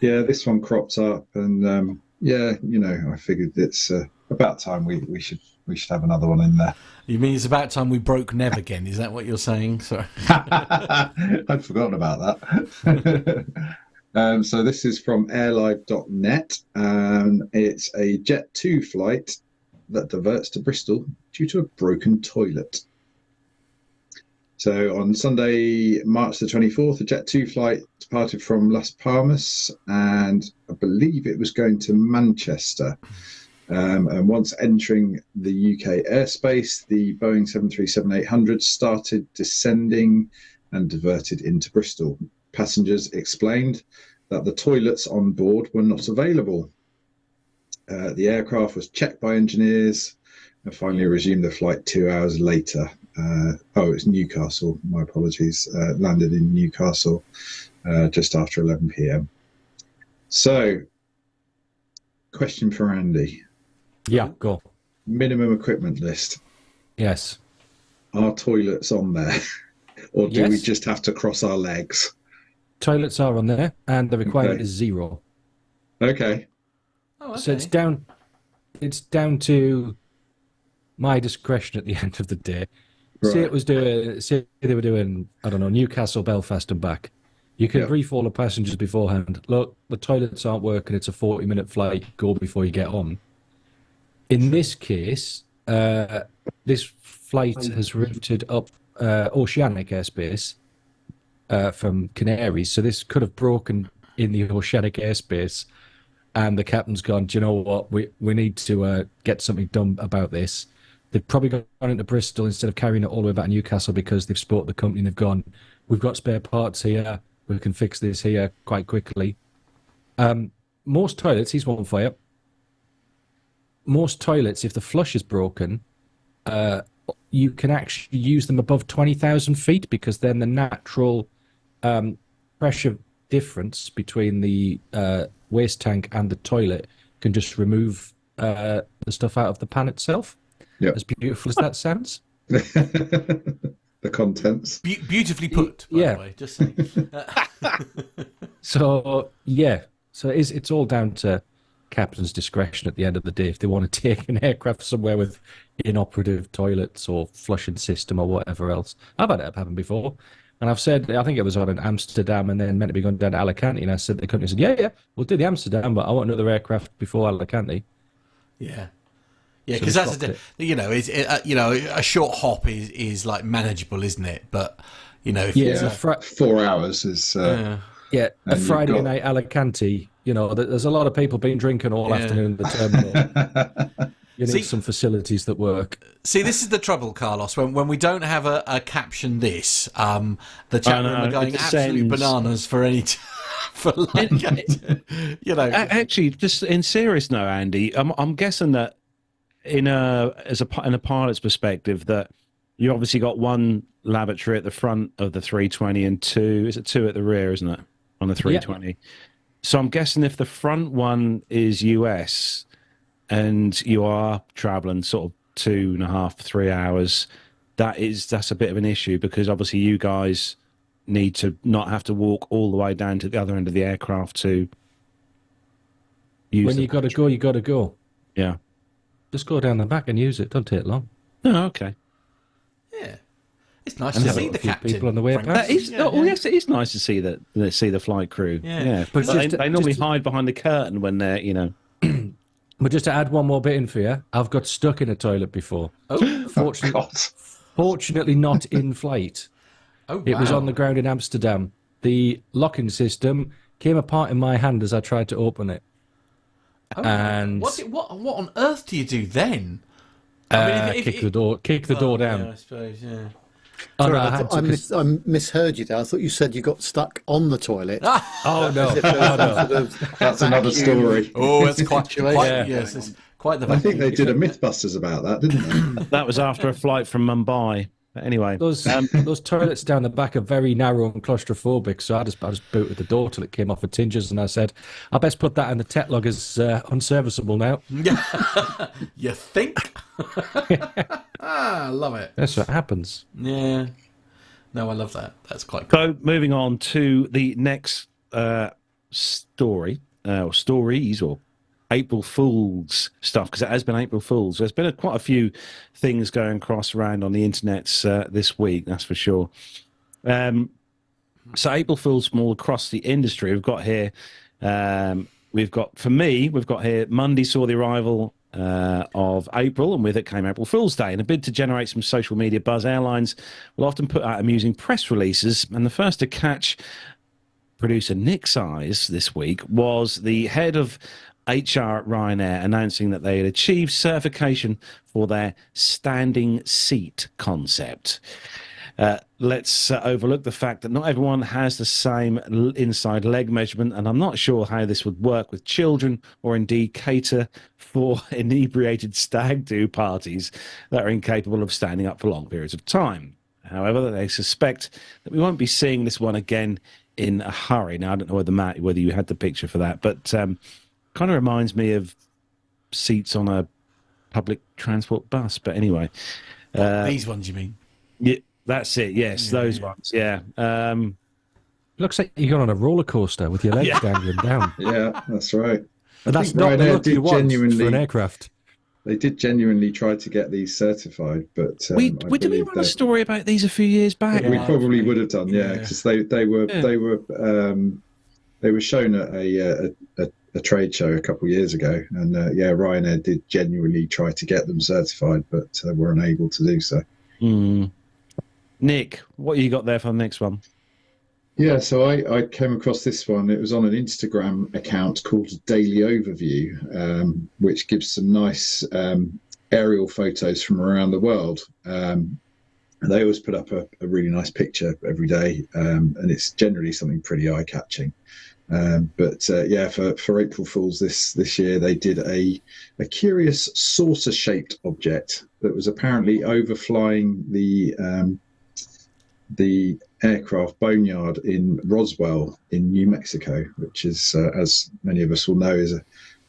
this one cropped up, and I figured it's about time we should have another one in there. You mean it's about time we broke Nev again? Is that what you're saying? Sorry. I'd forgotten about that. So this is from airlive.net, and it's a Jet 2 flight that diverts to Bristol due to a broken toilet. So on Sunday, March the 24th, a Jet 2 flight departed from Las Palmas, and I believe it was going to Manchester. And once entering the UK airspace, the Boeing 737-800 started descending and diverted into Bristol. Passengers explained that the toilets on board were not available. The aircraft was checked by engineers and finally resumed the flight 2 hours later. It's Newcastle, my apologies. Landed in Newcastle just after 11 p.m. So, question for Andy. Yeah, go. Minimum equipment list. Yes. Are toilets on there? Or do we just have to cross our legs? Toilets are on there, and the requirement is 0. Okay. Oh, okay. So it's down to my discretion at the end of the day. Right. Say they were doing, I don't know, Newcastle, Belfast and back. You could brief all the passengers beforehand. Look, the toilets aren't working. It's a 40-minute flight. Go before you get on. In this case, this flight has routed up oceanic airspace from Canaries. So this could have broken in the oceanic airspace. And the captain's gone, do you know what? We need to get something done about this. They've probably gone into Bristol instead of carrying it all the way back to Newcastle because they've spoke to the company and they've gone, we've got spare parts here. We can fix this here quite quickly. Most toilets, here's one for you. Most toilets, if the flush is broken, you can actually use them above 20,000 feet because then the natural pressure difference between the waste tank and the toilet can just remove the stuff out of the pan itself. Yep. As beautiful as that sounds. The contents. Beautifully put, by the way. Just saying. So it's all down to captain's discretion at the end of the day if they want to take an aircraft somewhere with inoperative toilets or flushing system or whatever else. I've had it happen before. And I've said, I think it was on in Amsterdam and then meant to be going down to Alicante. And I said, the company said, yeah, we'll do the Amsterdam, but I want another aircraft before Alicante. Yeah. Yeah, because that's a short hop is like manageable, isn't it? But if it's 4 hours is a Friday night Alicante. There's a lot of people been drinking all afternoon in the terminal. You need some facilities that work. See, this is the trouble, Carlos. When we don't have a caption, the chat room are going absolutely bananas for any. Actually, just in serious note, Andy, I'm guessing that in a pilot's perspective, that you obviously got one lavatory at the front of the 320 and two at the rear, isn't it, on the 320? Yeah. So I'm guessing if the front one is US and you are traveling sort of 2.5, 3 hours, that's a bit of an issue because obviously you guys need to not have to walk all the way down to the other end of the aircraft to use. When you got to go, you got to go. Yeah. Just go down the back and use it. Don't take long. Oh, okay. Yeah. It's nice to see the captain. People on the way past. Yes, it is nice to see the flight crew. Yeah. But they normally hide behind the curtain when they're, But just to add one more bit in for you, I've got stuck in a toilet before. Oh, Fortunately, not in flight. oh, wow. It was on the ground in Amsterdam. The locking system came apart in my hand as I tried to open it. Oh, And what on earth do you do then? I mean, kick the door down. Yeah, I suppose. Yeah. Oh, Sorry, no, I misheard you there. I thought you said you got stuck on the toilet. Oh no! As if there was some sort of That's another vacuum story. Oh, it's situation yes, going it's on. quite the. I think they did a Mythbusters about that, didn't they? That was after a flight from Mumbai. But anyway, Those toilets down the back are very narrow and claustrophobic, so I just booted the door till it came off with tinges, and I said, "I best put that in the tech log as unserviceable now." You think? I love it. That's what happens. Yeah. No, I love that. That's quite cool. so moving on to the next story, or stories, or April Fool's stuff, because it has been April Fool's. There's been quite a few things going across around on the internet this week, that's for sure. So April Fool's from all across the industry. We've got here, we've got here Monday saw the arrival of April, and with it came April Fool's Day. In a bid to generate some social media buzz, airlines will often put out amusing press releases, and the first to catch producer Nick's eyes this week was the head of HR at Ryanair announcing that they had achieved certification for their standing seat concept. Let's overlook the fact that not everyone has the same inside leg measurement, and I'm not sure how this would work with children or indeed cater for inebriated stag do parties that are incapable of standing up for long periods of time. However, they suspect that we won't be seeing this one again in a hurry. Now, I don't know whether, Matt, whether you had the picture for that, but kind of reminds me of seats on a public transport bus. But anyway. These ones, you mean? Yeah, that's it. Yes, those ones. Yeah. Looks like you're on a roller coaster with your legs dangling down. Yeah, that's right. But that's think not the Ryanair look you did want genuinely- for an aircraft. They did genuinely try to get these certified, but we I did we believe run a that- story about these a few years back? We probably would have done, yeah, because they were shown at a trade show a couple of years ago, and Ryanair did genuinely try to get them certified, but were unable to do so. Nick, what you got there for the next one? Yeah, so I came across this one. It was on an Instagram account called Daily Overview, which gives some nice aerial photos from around the world. And they always put up a really nice picture every day, and it's generally something pretty eye-catching. For April Fool's this year, they did a curious saucer-shaped object that was apparently overflying the aircraft boneyard in Roswell in New Mexico, which is, as many of us will know, is a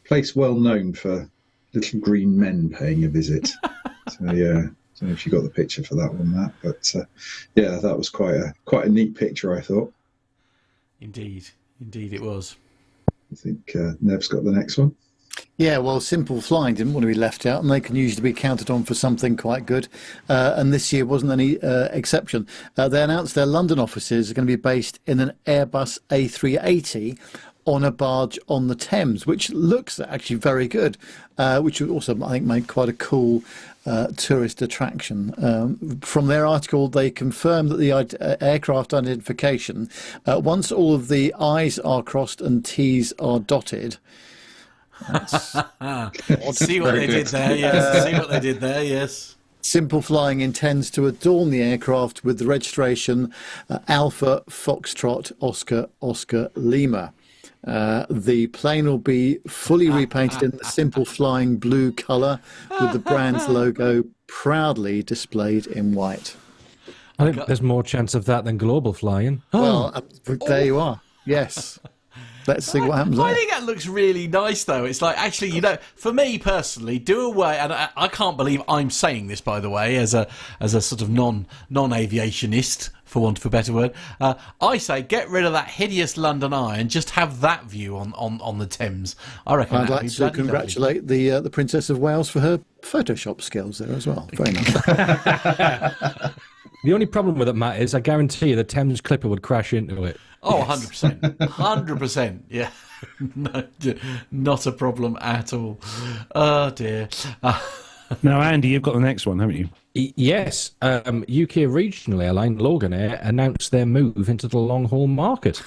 place well known for little green men paying a visit. So yeah, I don't know if you got the picture for that one, Matt, but that was quite a neat picture, I thought. Indeed it was. I think Nev's got the next one. Yeah, well, Simple Flying didn't want to be left out, and they can usually be counted on for something quite good. And this year wasn't any exception. They announced their London offices are going to be based in an Airbus A380 on a barge on the Thames, which looks actually very good, which would also, I think, make quite a cool tourist attraction. From their article, they confirmed that the aircraft identification, once all of the I's are crossed and T's are dotted, See what they did there, yes. See what they did there, yes. Simple Flying intends to adorn the aircraft with the registration Alpha Foxtrot Oscar Oscar Lima. The plane will be fully repainted in the Simple Flying blue colour with the brand's logo proudly displayed in white. I think there's more chance of that than global flying. Well, there you are. Yes. Let's see what happens I there. think that looks really nice, though. It's like, actually, for me personally, do away, and I can't believe I'm saying this, by the way, as a sort of non-aviationist, for want of a better word. I say get rid of that hideous London Eye and just have that view on the Thames. I reckon. I'd like to congratulate the Princess of Wales for her Photoshop skills there as well. Very nice. The only problem with it, Matt, is I guarantee you the Thames Clipper would crash into it. Oh, 100%. 100%, yeah. No, not a problem at all. Oh dear. Now, Andy, you've got the next one, haven't you? Yes, UK regional airline Loganair announced their move into the long-haul market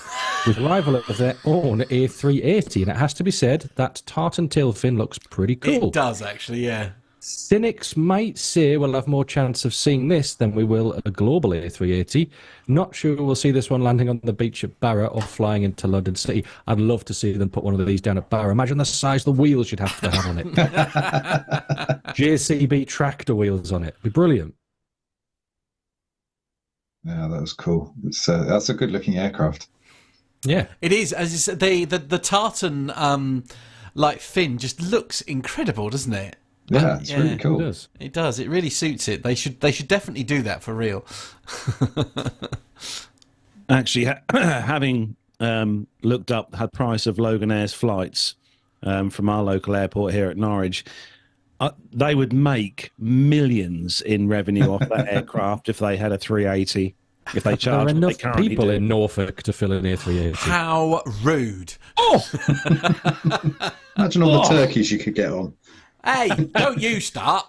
with arrival of their own A380, and it has to be said that tartan tail fin looks pretty cool. It does actually, yeah. Cynics might say we'll have more chance of seeing this than we will a global A380. Not sure we'll see this one landing on the beach at Barra or flying into London City. I'd love to see them put one of these down at Barra. Imagine the size of the wheels you'd have to have on it. JCB tractor wheels on it. It'd be brilliant. Yeah, that was cool. That's a good-looking aircraft. Yeah, It is, as you said, the tartan like fin just looks incredible, doesn't it? Yeah, it's really it cool. does. It does. It really suits it. They should definitely do that for real. Actually, having looked up the price of Loganair's flights from our local airport here at Norwich, they would make millions in revenue off that aircraft if they had a 380. If they There charge are what they enough currently people do. in Norfolk to fill an A380. How rude! Imagine all the turkeys you could get on. Hey, don't you start.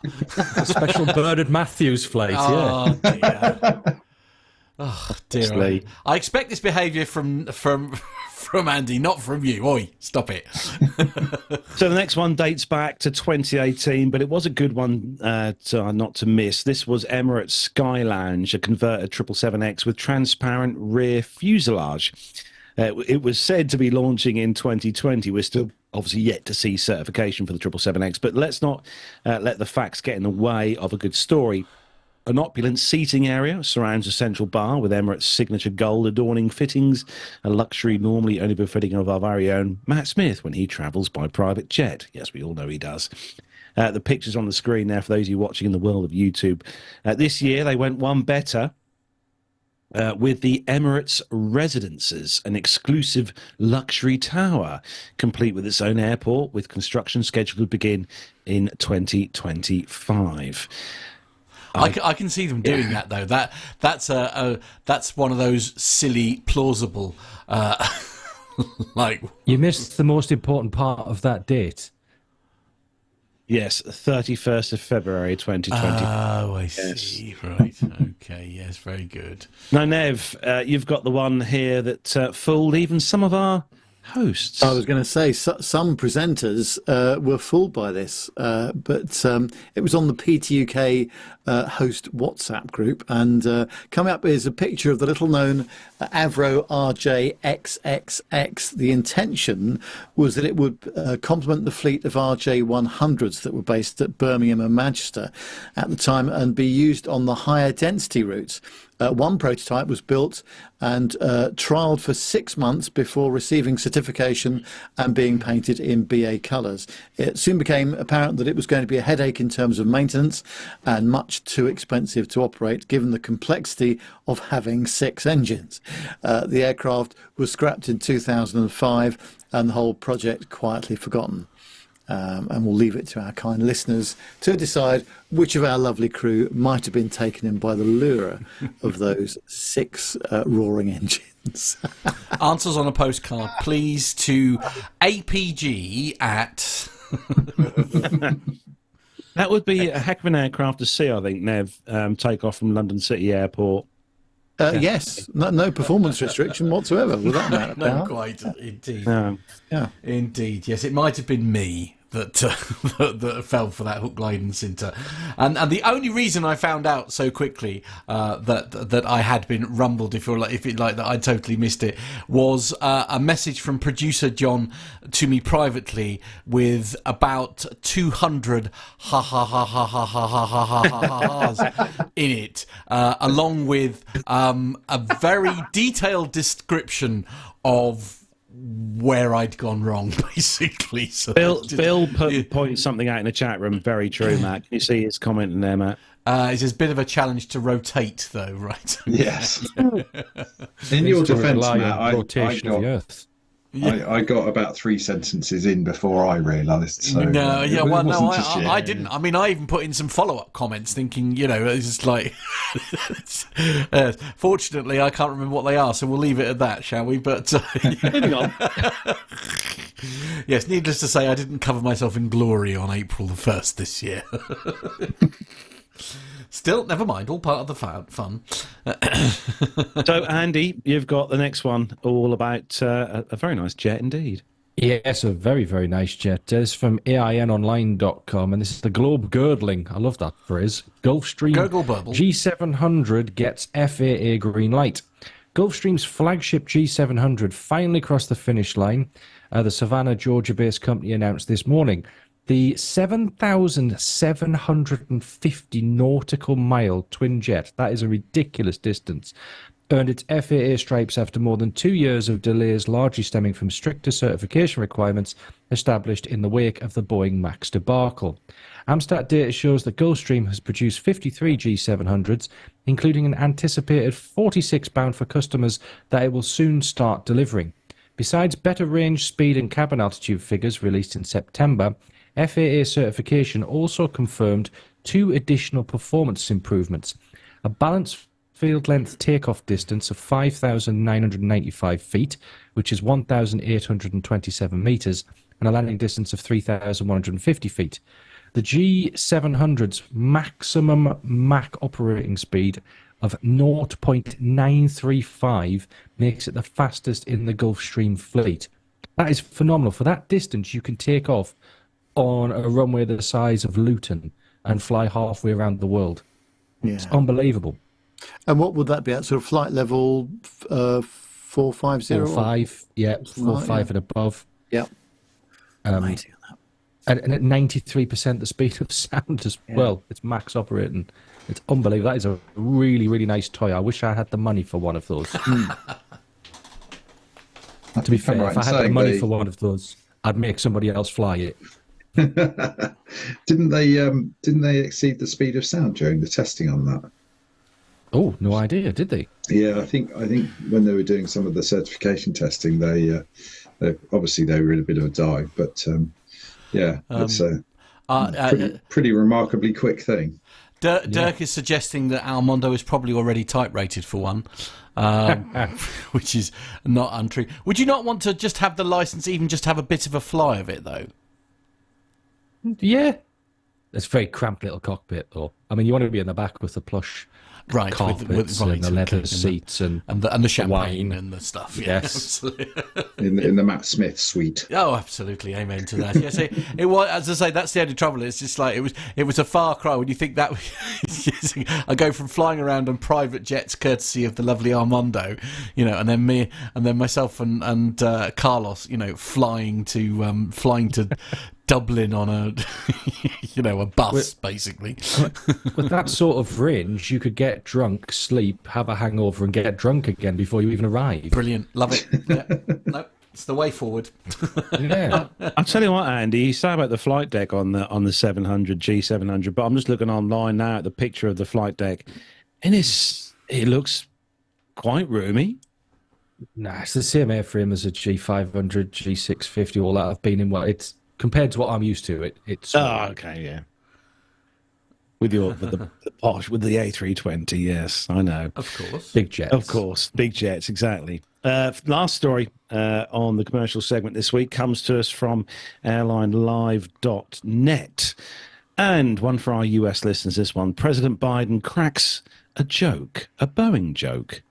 A special Bernard Matthews flight, yeah. Oh dear. Oh dear. Honestly. I expect this behaviour from Andy, not from you. Oi, stop it. So the next one dates back to 2018, but it was a good one not to miss. This was Emirates Sky Lounge, a converted 777X with transparent rear fuselage. It was said to be launching in 2020. We're still obviously yet to see certification for the 777X, but let's not let the facts get in the way of a good story. An opulent seating area surrounds a central bar with Emirates' signature gold adorning fittings, a luxury normally only befitting of our very own Matt Smith when he travels by private jet. Yes, we all know he does. The pictures on the screen there for those of you watching in the world of YouTube. This year they went one better with the Emirates Residences, an exclusive luxury tower, complete with its own airport, with construction scheduled to begin in 2025. I can see them doing that though. That's one of those silly, plausible, like. You missed the most important part of that date. Yes, 31st of February 2020. Oh, I see. Right. Okay. Yes. Very good. Now, Nev, you've got the one here that fooled even some of our hosts. I was going to say some presenters were fooled by this, but it was on the PTUK host WhatsApp group, and coming up is a picture of the little-known Avro RJ-XXX. The intention was that it would complement the fleet of RJ-100s that were based at Birmingham and Manchester at the time and be used on the higher density routes. One prototype was built and trialled for 6 months before receiving certification and being painted in BA colours. It soon became apparent that it was going to be a headache in terms of maintenance and much too expensive to operate given the complexity of having 6 engines. The aircraft was scrapped in 2005 and the whole project quietly forgotten. And we'll leave it to our kind listeners to decide which of our lovely crew might have been taken in by the lure of those 6 roaring engines. Answers on a postcard, please, to APG at. That would be a heck of an aircraft to see, I think, Nev, take off from London City Airport. Yes, no performance restriction whatsoever with that amount of power. No, quite. Indeed. Yeah. Indeed. Yes, it might have been me that that fell for that hook, line, and sinter, and the only reason I found out so quickly that I had been rumbled, if that I totally missed it, was a message from producer John to me privately with about 200 ha ha ha ha ha ha ha ha ha ha ha's in it, along with a very detailed description of where I'd gone wrong, basically. So Bill pointed something out in the chat room. Very true, Matt. Can you see his comment in there, Matt? It's a bit of a challenge to rotate, though, right? Yes. In your defence, Matt, rotation of the Earth. I got about 3 sentences in before I realised. So No, it yeah, well, no, wasn't just yet. I didn't. I mean, I even put in some follow-up comments, thinking, it's just like. Fortunately, I can't remember what they are, so we'll leave it at that, shall we? But Moving on. yes, needless to say, I didn't cover myself in glory on April the 1st this year. Still, never mind. All part of the fun. So, Andy, you've got the next one all about a very nice jet indeed. Yes, a very, very nice jet. This is from AINonline.com, and this is the Globe Girdling. I love that phrase. Gulfstream Gurgle burble. G700 gets FAA green light. Gulfstream's flagship G700 finally crossed the finish line. The Savannah, Georgia-based company announced this morning. The 7,750 nautical mile twin jet, that is a ridiculous distance, earned its FAA stripes after more than 2 years of delays, largely stemming from stricter certification requirements established in the wake of the Boeing MAX debacle. Amstat data shows that Gulfstream has produced 53 G700s, including an anticipated 46 bound for customers that it will soon start delivering. Besides better range, speed and cabin altitude figures released in September, FAA certification also confirmed 2 additional performance improvements: a balanced field length takeoff distance of 5,995 feet, which is 1,827 meters, and a landing distance of 3,150 feet. The G700's maximum Mach operating speed of 0.935 makes it the fastest in the Gulfstream fleet. That is phenomenal. For that distance, you can take off on a runway the size of Luton and fly halfway around the world. Yeah. It's unbelievable. And what would that be at? Sort of flight level 450? 4.5, yeah, Something 4.5 like, and above. Yeah. Amazing. And at 93% the speed of sound as well. It's max operating. It's unbelievable. That is a really, really nice toy. I wish I had the money for one of those. To be fair, if I had the money for one of those, I'd make somebody else fly it. Didn't they exceed the speed of sound during the testing on that? Oh, no idea, did they? Yeah, I think when they were doing some of the certification testing, they obviously they were in a bit of a dive, but it's a pretty remarkably quick thing. Dirk is suggesting that Almondo is probably already type rated for one, which is not untrue. Would you not want to just have the license, even just have a bit of a fly of it, though? Yeah. It's a very cramped little cockpit, though. I mean, you want to be in the back with the plush carpets and the leather seats and the champagne wine and the stuff. Yes. in the Matt Smith suite. Oh, absolutely, amen to that. Yes, it was. As I say, that's the only trouble. It's just like it was a far cry when you think that. I go from flying around on private jets, courtesy of the lovely Armando, and then myself and Carlos, flying to Dublin on a a bus, basically. With that sort of range, you could get drunk, sleep, have a hangover, and get drunk again before you even arrive. Brilliant, love it. Yeah. No, it's the way forward. Yeah, I'll tell you what, Andy. You say about the flight deck on the 700 G700, but I'm just looking online now at the picture of the flight deck, and it looks quite roomy. Nah, it's the same airframe as a G500, G650, all that I've been in. Well, it's compared to what I'm used to. It's okay, yeah. With the posh, with the A320, yes, I know. Of course. Big jets. Of course, big jets, exactly. Last story on the commercial segment this week comes to us from airlinelive.net. And one for our US listeners, this one. President Biden cracks a joke, a Boeing joke,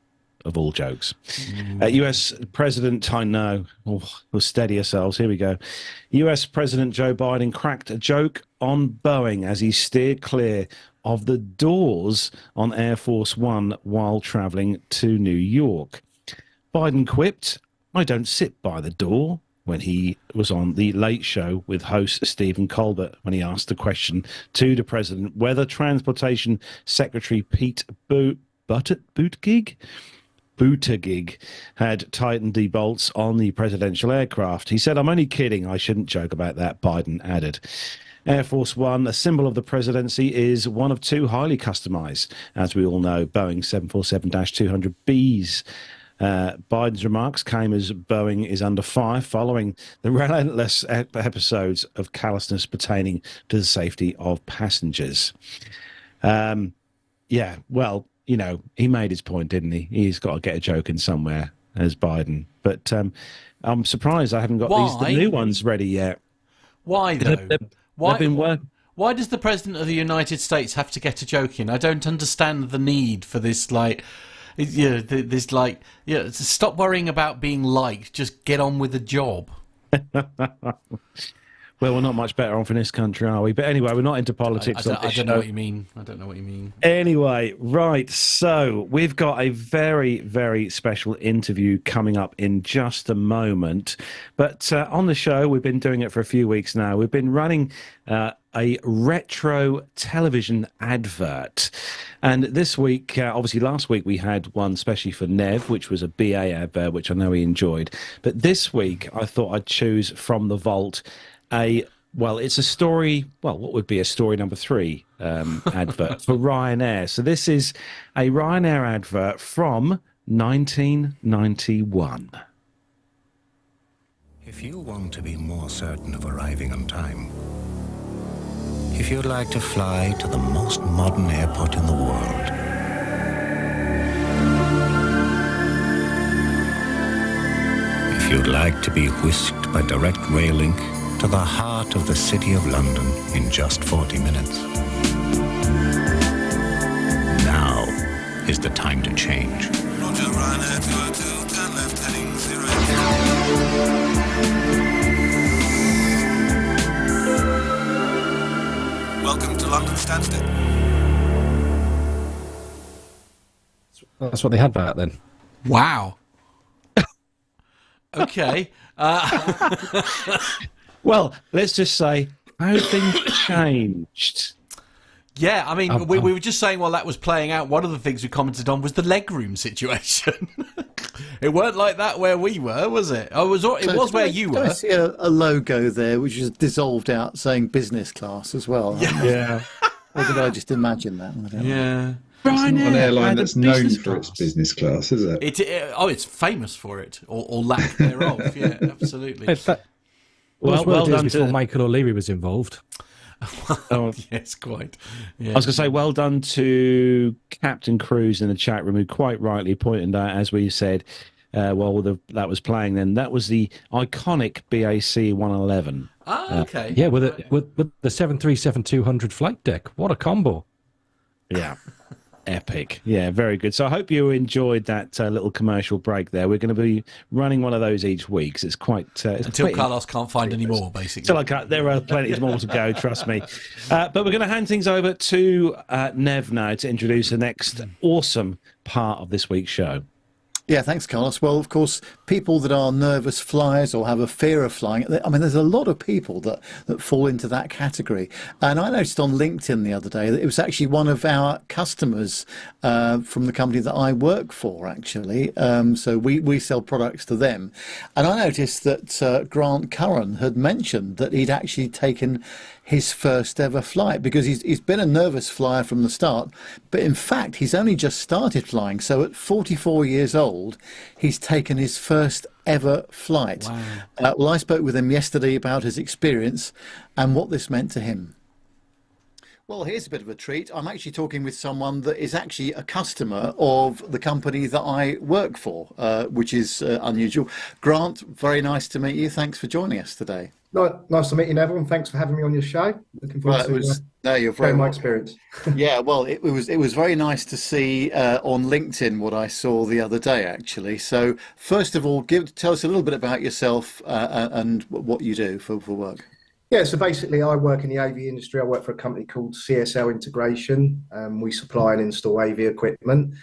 of all jokes. US President, I know, we'll steady ourselves, here we go. US President Joe Biden cracked a joke on Boeing as he steered clear of the doors on Air Force One while traveling to New York. Biden quipped, "I don't sit by the door," when he was on The Late Show with host Stephen Colbert, when he asked the question to the president whether Transportation Secretary Pete Buttigieg had tightened the bolts on the presidential aircraft. He said, "I'm only kidding. I shouldn't joke about that," Biden added. Air Force One, a symbol of the presidency, is one of two highly customized, as we all know, Boeing 747-200Bs. Biden's remarks came as Boeing is under fire following the relentless episodes of callousness pertaining to the safety of passengers. Yeah, well, he made his point, didn't he? He's got to get a joke in somewhere as Biden. But I'm surprised I haven't got the new ones ready yet. Why, though? Why does the President of the United States have to get a joke in? I don't understand the need for this, stop worrying about being liked, just get on with the job. Well, we're not much better off in this country, are we? But anyway, we're not into politics. I don't know what you mean. I don't know what you mean. Anyway, right. So we've got a very, very special interview coming up in just a moment. But on the show, we've been doing it for a few weeks now. We've been running a retro television advert. And this week, obviously last week, we had one especially for Nev, which was a BA advert, which I know he enjoyed. But this week, I thought I'd choose from the vault it's a story, what would be a story number 3 advert for Ryanair. So this is a Ryanair advert from 1991. If you want to be more certain of arriving on time, if you'd like to fly to the most modern airport in the world, if you'd like to be whisked by direct rail link to the heart of the City of London in just 40 minutes. Now is the time to change. Roger, Ryanair 202, turn left, heading 0. Welcome to London Stansted. That's what they had back then. Wow. Okay. Well, let's just say how things changed. Yeah, I mean, we were just saying while that was playing out, one of the things we commented on was the legroom situation. It weren't like that where we were, was it? It was where you were. I see a logo there which is dissolved out saying business class as well. Yeah. Or did I just imagine that? I don't know. It's not an airline that's known for its business class, is it? It's famous for it, or lack thereof. Yeah, absolutely. Well done before Michael O'Leary was involved. Yes, quite. Yeah. I was going to say, well done to Captain Cruz in the chat room, who quite rightly pointed out, as we said, that was playing then, that was the iconic BAC 111. Ah, okay. Yeah, with the 737-200 flight deck. What a combo. Yeah. Epic. Yeah, very good. So I hope you enjoyed that little commercial break there. We're going to be running one of those each week. So it's quite... Until Carlos can't find any more, basically. There are plenty more to go, trust me. But we're going to hand things over to Nev now to introduce the next awesome part of this week's show. Yeah, thanks, Carlos. Well, of course, people that are nervous flyers or have a fear of flying, I mean, there's a lot of people that fall into that category. And I noticed on LinkedIn the other day that it was actually one of our customers from the company that I work for, actually. So we sell products to them. And I noticed that Grant Curran had mentioned that he'd actually taken his first ever flight, because he's been a nervous flyer from the start, but in fact he's only just started flying. So at 44 years old, he's taken his first ever flight. Wow. Well, I spoke with him yesterday about his experience and what this meant to him. Well, here's a bit of a treat. I'm actually talking with someone that is actually a customer of the company that I work for, which is unusual. Grant, very nice to meet you. Thanks for joining us today. Nice to meet you, Neville, and thanks for having me on your show. Looking forward to you're very my experience. Yeah, well, it was very nice to see on LinkedIn what I saw the other day, actually. So, first of all, tell us a little bit about yourself and what you do for work. Yeah, so basically I work in the AV industry. I work for a company called CSL Integration. We supply and install AV equipment.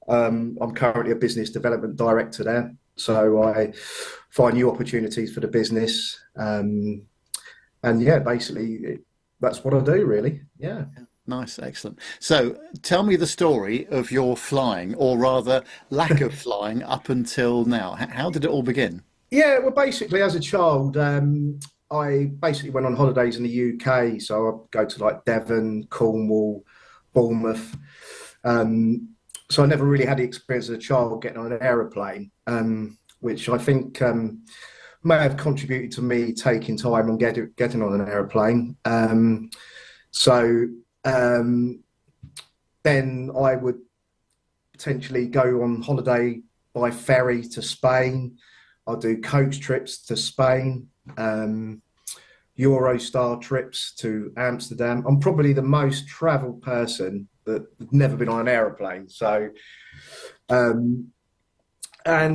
I'm currently a business development director there. So I find new opportunities for the business. And yeah, basically that's what I do, really. Yeah. Nice, excellent. So tell me the story of your flying, or rather lack of flying up until now. How did it all begin? Yeah, well, basically as a child, I basically went on holidays in the UK. So I'd go to like Devon, Cornwall, Bournemouth. so I never really had the experience as a child getting on an aeroplane, which I think may have contributed to me taking time and getting on an aeroplane. So then I would potentially go on holiday by ferry to Spain. I'll do coach trips to Spain, Eurostar trips to Amsterdam. I'm probably the most travelled person that's never been on an aeroplane. So, and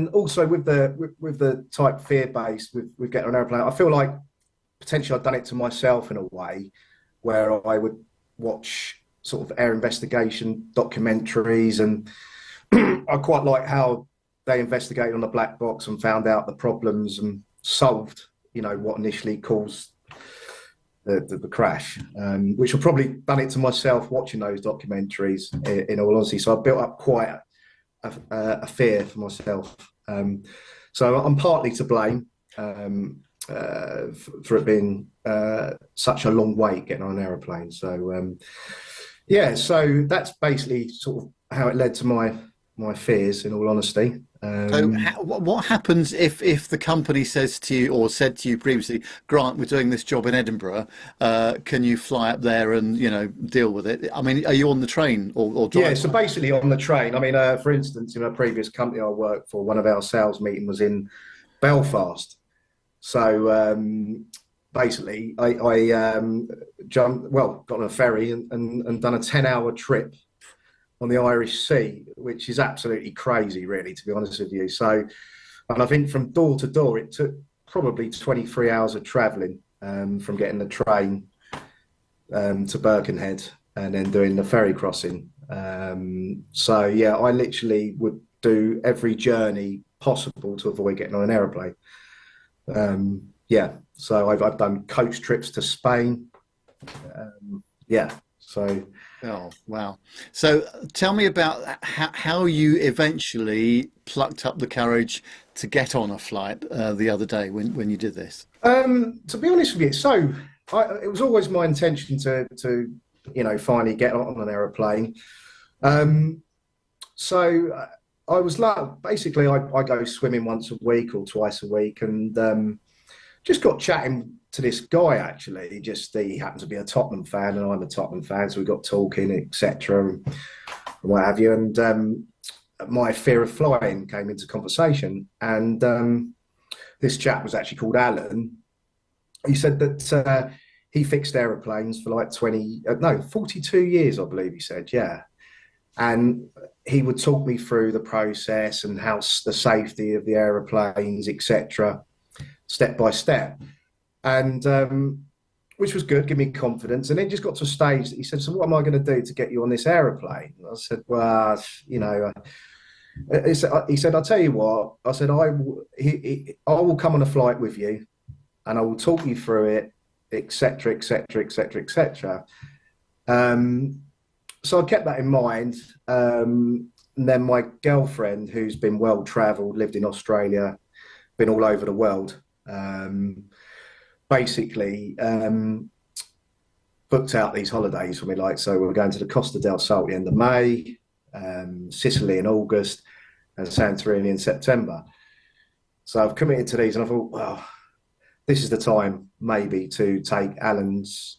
also with the type fear base with getting on an aeroplane, I feel like potentially I've done it to myself in a way where I would watch sort of air investigation documentaries, and I quite like how they investigated on the black box and found out the problems and solved, what initially caused the crash, which I've probably done it to myself watching those documentaries, in all honesty. So I built up quite a fear for myself. So I'm partly to blame for it being such a long wait getting on an aeroplane. So so that's basically sort of how it led to my fears, in all honesty. So what happens if the company says to you, or said to you previously, Grant, we're doing this job in Edinburgh, can you fly up there and deal with it? I mean, are you on the train or drive? Yeah, so basically on the train. I mean, for instance, in a previous company I worked for, one of our sales meeting was in Belfast. So basically I got on a ferry and done a 10-hour trip on the Irish Sea, which is absolutely crazy, really, to be honest with you. So, and I think from door to door, it took probably 23 hours of travelling, from getting the train to Birkenhead and then doing the ferry crossing. So, yeah, I literally would do every journey possible to avoid getting on an aeroplane. So I've done coach trips to Spain. So. Oh, wow. So tell me about how you eventually plucked up the courage to get on a flight the other day when you did this. To be honest with you, it was always my intention to finally get on an aeroplane. So I was like, basically I go swimming once a week or twice a week, and just got chatting to this guy. Actually, he happened to be a Tottenham fan, and I'm a Tottenham fan, so we got talking, etc., and what have you. And my fear of flying came into conversation, and this chap was actually called Alan. He said that he fixed aeroplanes for like 42 years, I believe he said, yeah. And he would talk me through the process and how the safety of the aeroplanes, etc., step by step. And which was good, give me confidence. And then just got to a stage that he said, so what am I going to do to get you on this aeroplane? And I said, well, he said, I'll tell you what. I said, I will come on a flight with you and I will talk you through it, etc., etc., etc., etc. So I kept that in mind. And then my girlfriend, who's been well-travelled, lived in Australia, been all over the world, basically booked out these holidays for me. Like, so we're going to the Costa del Sol at the end of May, Sicily in August, and Santorini in September. So I've committed to these, and I thought, well, this is the time maybe to take Alan's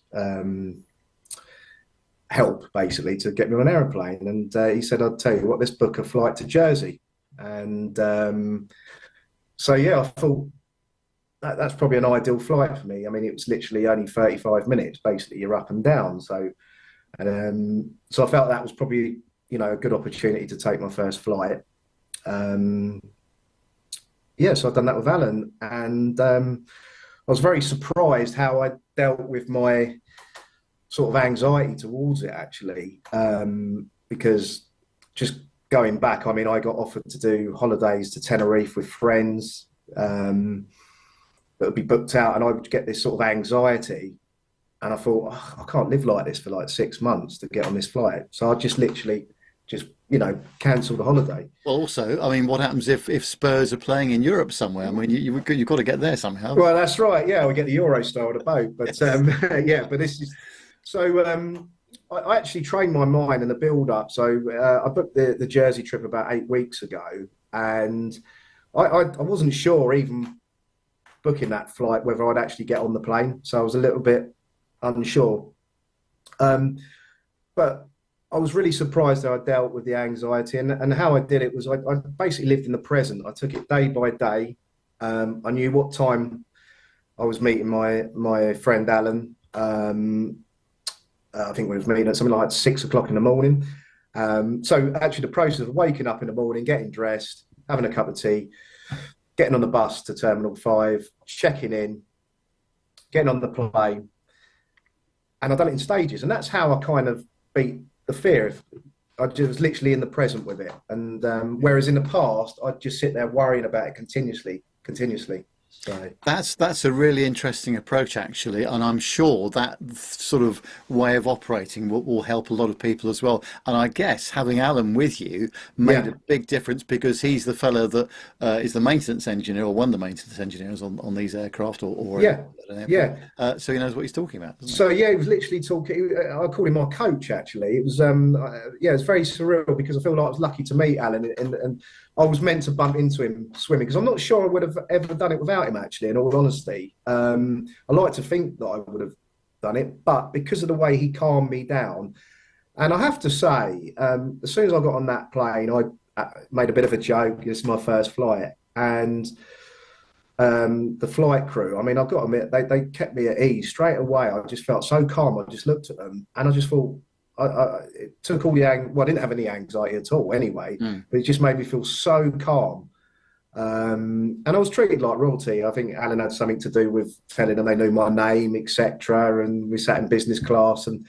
help, basically, to get me on an aeroplane. And he said, I'll tell you what, let's book a flight to Jersey. And so, yeah, I thought that's probably an ideal flight for me. I mean, it was literally only 35 minutes. Basically, you're up and down. So I felt that was probably, a good opportunity to take my first flight. So I've done that with Alan. And I was very surprised how I dealt with my sort of anxiety towards it, actually, because just going back, I mean, I got offered to do holidays to Tenerife with friends that would be booked out, and I would get this sort of anxiety, and I thought, I can't live like this for like 6 months to get on this flight. So I just literally cancel the holiday. Well, also, I mean, what happens if Spurs are playing in Europe somewhere? I mean, you've got to get there somehow. Well, that's right. Yeah, we get the Eurostar on a boat, but but this is so. I actually trained my mind in the build up. So I booked the Jersey trip about 8 weeks ago, and I wasn't sure even booking that flight whether I'd actually get on the plane. So I was a little bit unsure. But I was really surprised how I dealt with the anxiety, and how I did it was I basically lived in the present. I took it day by day. I knew what time I was meeting my friend Alan. I think we was meeting at something like 6 o'clock in the morning. So actually the process of waking up in the morning, getting dressed, having a cup of tea, getting on the bus to Terminal 5, checking in, getting on the plane, and I've done it in stages. And that's how I kind of beat the fear. I just was literally in the present with it. And whereas in the past, I'd just sit there worrying about it continuously. So that's a really interesting approach, actually, and I'm sure that sort of way of operating will help a lot of people as well. And I guess having Alan with you made a big difference, because he's the fellow that is the maintenance engineer, or one of the maintenance engineers on these aircraft, or so he knows what he's talking about. So he was literally talking. I called him my coach. Actually, it was it's very surreal, because I feel like I was lucky to meet Alan, and I was meant to bump into him swimming, because I'm not sure I would have ever done it without him, actually, in all honesty. I like to think that I would have done it, but because of the way he calmed me down, and I have to say, as soon as I got on that plane, I made a bit of a joke. This is my first flight, and the flight crew, I mean, I've got to admit, they kept me at ease straight away. I just felt so calm. I just looked at them, and I just thought, it took all the well, I didn't have any anxiety at all anyway, but it just made me feel so calm. And I was treated like royalty. I think Alan had something to do with telling them they knew my name, etc. And we sat in business class, and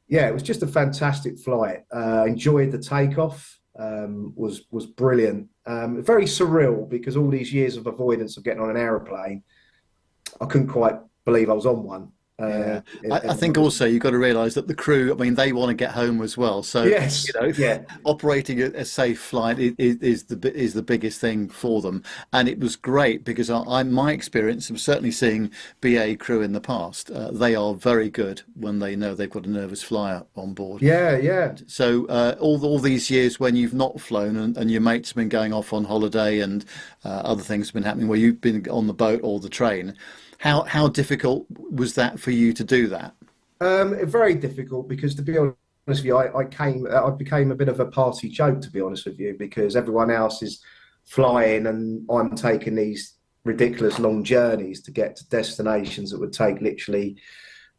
yeah, it was just a fantastic flight. Enjoyed the takeoff. Was brilliant. Very surreal, because all these years of avoidance of getting on an aeroplane, I couldn't quite believe I was on one. I think also you've got to realise that the crew, I mean, they want to get home as well. So yes, operating a safe flight is the biggest thing for them. And it was great, because my experience of certainly seeing BA crew in the past, they are very good when they know they've got a nervous flyer on board. Yeah. So all these years when you've not flown, and your mates have been going off on holiday, and other things have been happening where you've been on the boat or the train, how difficult was that for you to do that? Very difficult, because to be honest with you, I became a bit of a party joke, to be honest with you, because everyone else is flying and I'm taking these ridiculous long journeys to get to destinations that would take literally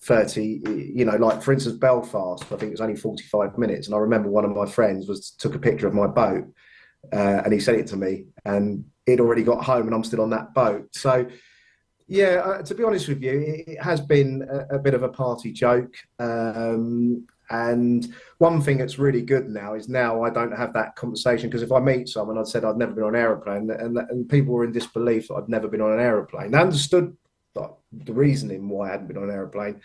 30, like for instance, Belfast, I think it was only 45 minutes. And I remember one of my friends took a picture of my boat, and he sent it to me, and he'd already got home and I'm still on that boat. So yeah, to be honest with you, it has been a bit of a party joke. And one thing that's really good now is I don't have that conversation, because if I meet someone, I'd said I'd never been on an aeroplane, and people were in disbelief that I'd never been on an aeroplane. They understood the reasoning why I hadn't been on an aeroplane,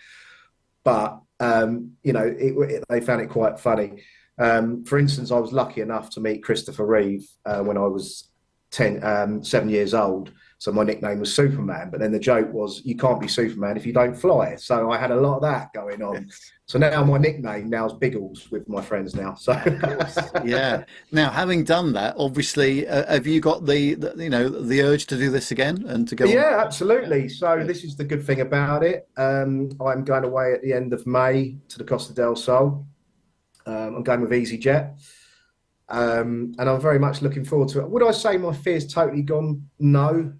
but they found it quite funny. For instance, I was lucky enough to meet Christopher Reeve when I was 7 years old. So my nickname was Superman, but then the joke was, you can't be Superman if you don't fly. So I had a lot of that going on. Yes. So now my nickname now is Biggles with my friends now. So yeah. Now, having done that, obviously, have you got the urge to do this again and to go? Yeah, on? Absolutely. So this is the good thing about it. I'm going away at the end of May to the Costa del Sol. I'm going with EasyJet. And I'm very much looking forward to it. Would I say my fear's totally gone? No.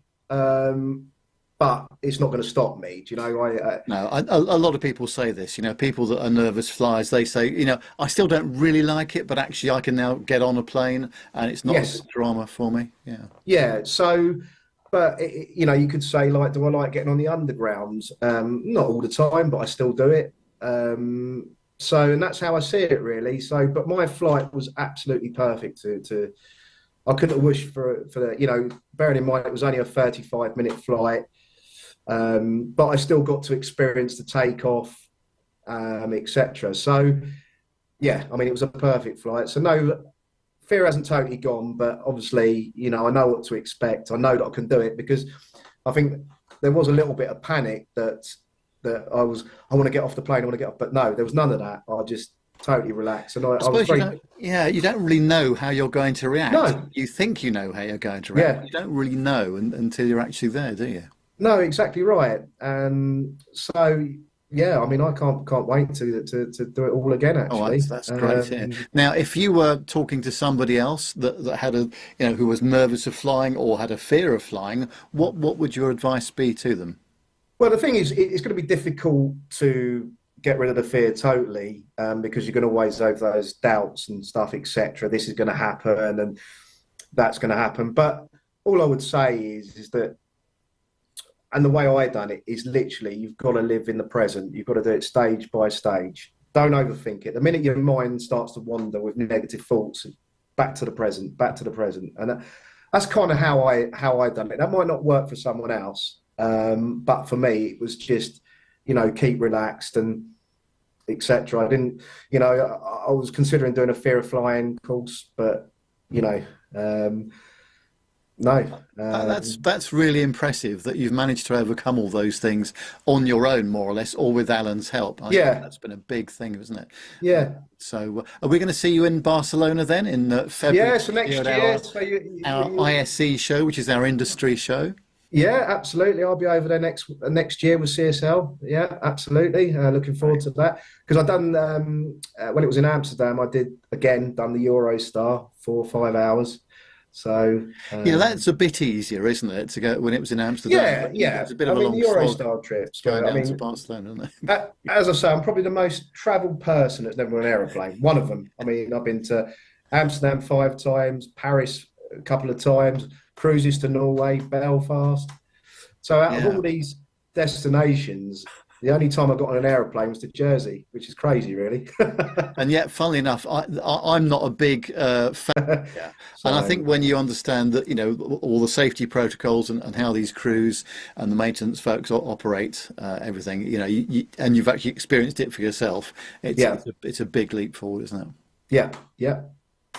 But it's not going to stop me. Do you know? No, a lot of people say this. People that are nervous flyers, they say, I still don't really like it, but actually I can now get on a plane and it's not a big drama for me. Yeah. Yeah. So, but you could say, like, do I like getting on the underground? Not all the time, but I still do it. So, and that's how I see it, really. So, but my flight was absolutely perfect. I couldn't have wished for that. Bearing in mind it was only a 35-minute flight, but I still got to experience the takeoff, etc. So, yeah, I mean, it was a perfect flight. So, no, fear hasn't totally gone, but obviously, I know what to expect. I know that I can do it, because I think there was a little bit of panic that that I want to get off the plane, I want to get off. But no, there was none of that. I just totally relaxed. And I was suppose very... you don't really know how you're going to react. No. You think you know how you're going to react. Yeah. You don't really know until you're actually there, do you? No, exactly right. And so, yeah, I mean, I can't wait to do it all again, actually. Oh, that's great. Yeah. Now, if you were talking to somebody else that had who was nervous of flying or had a fear of flying, what would your advice be to them? Well, the thing is, it's going to be difficult to get rid of the fear totally, because you're going to always have those doubts and stuff, etc. This is going to happen and that's going to happen. But all I would say is that, and the way I done it is literally, you've got to live in the present. You've got to do it stage by stage. Don't overthink it. The minute your mind starts to wander with negative thoughts, back to the present, back to the present. And that's kind of how I done it. That might not work for someone else, but for me, it was just, keep relaxed and etc. I didn't, I was considering doing a fear of flying course, but no. That's really impressive that you've managed to overcome all those things on your own, more or less, or with Alan's help. I think that's been a big thing, isn't it? Yeah. So are we going to see you in Barcelona then in February? Yeah, so next year. Our ISE show, which is our industry show. Yeah, absolutely. I'll be over there next year with CSL. Yeah, absolutely. Looking forward to that. Because I've done, when it was in Amsterdam, I done the Eurostar 4 or 5 hours. So that's a bit easier, isn't it, to go when it was in Amsterdam? Yeah. It's a bit of a long the Eurostar trips. Going down to Barcelona, isn't it? As I say, I'm probably the most travelled person that's never been on an aeroplane. One of them. I mean, I've been to Amsterdam 5 times, Paris a couple of times, cruises to Norway, Belfast. So out of all these destinations, the only time I got on an aeroplane was to Jersey, which is crazy, really. And yet, funnily enough, I'm not a big fan. And I think when you understand that, all the safety protocols and how these crews and the maintenance folks operate, everything, and you've actually experienced it for yourself, it's a big leap forward, isn't it? Yeah.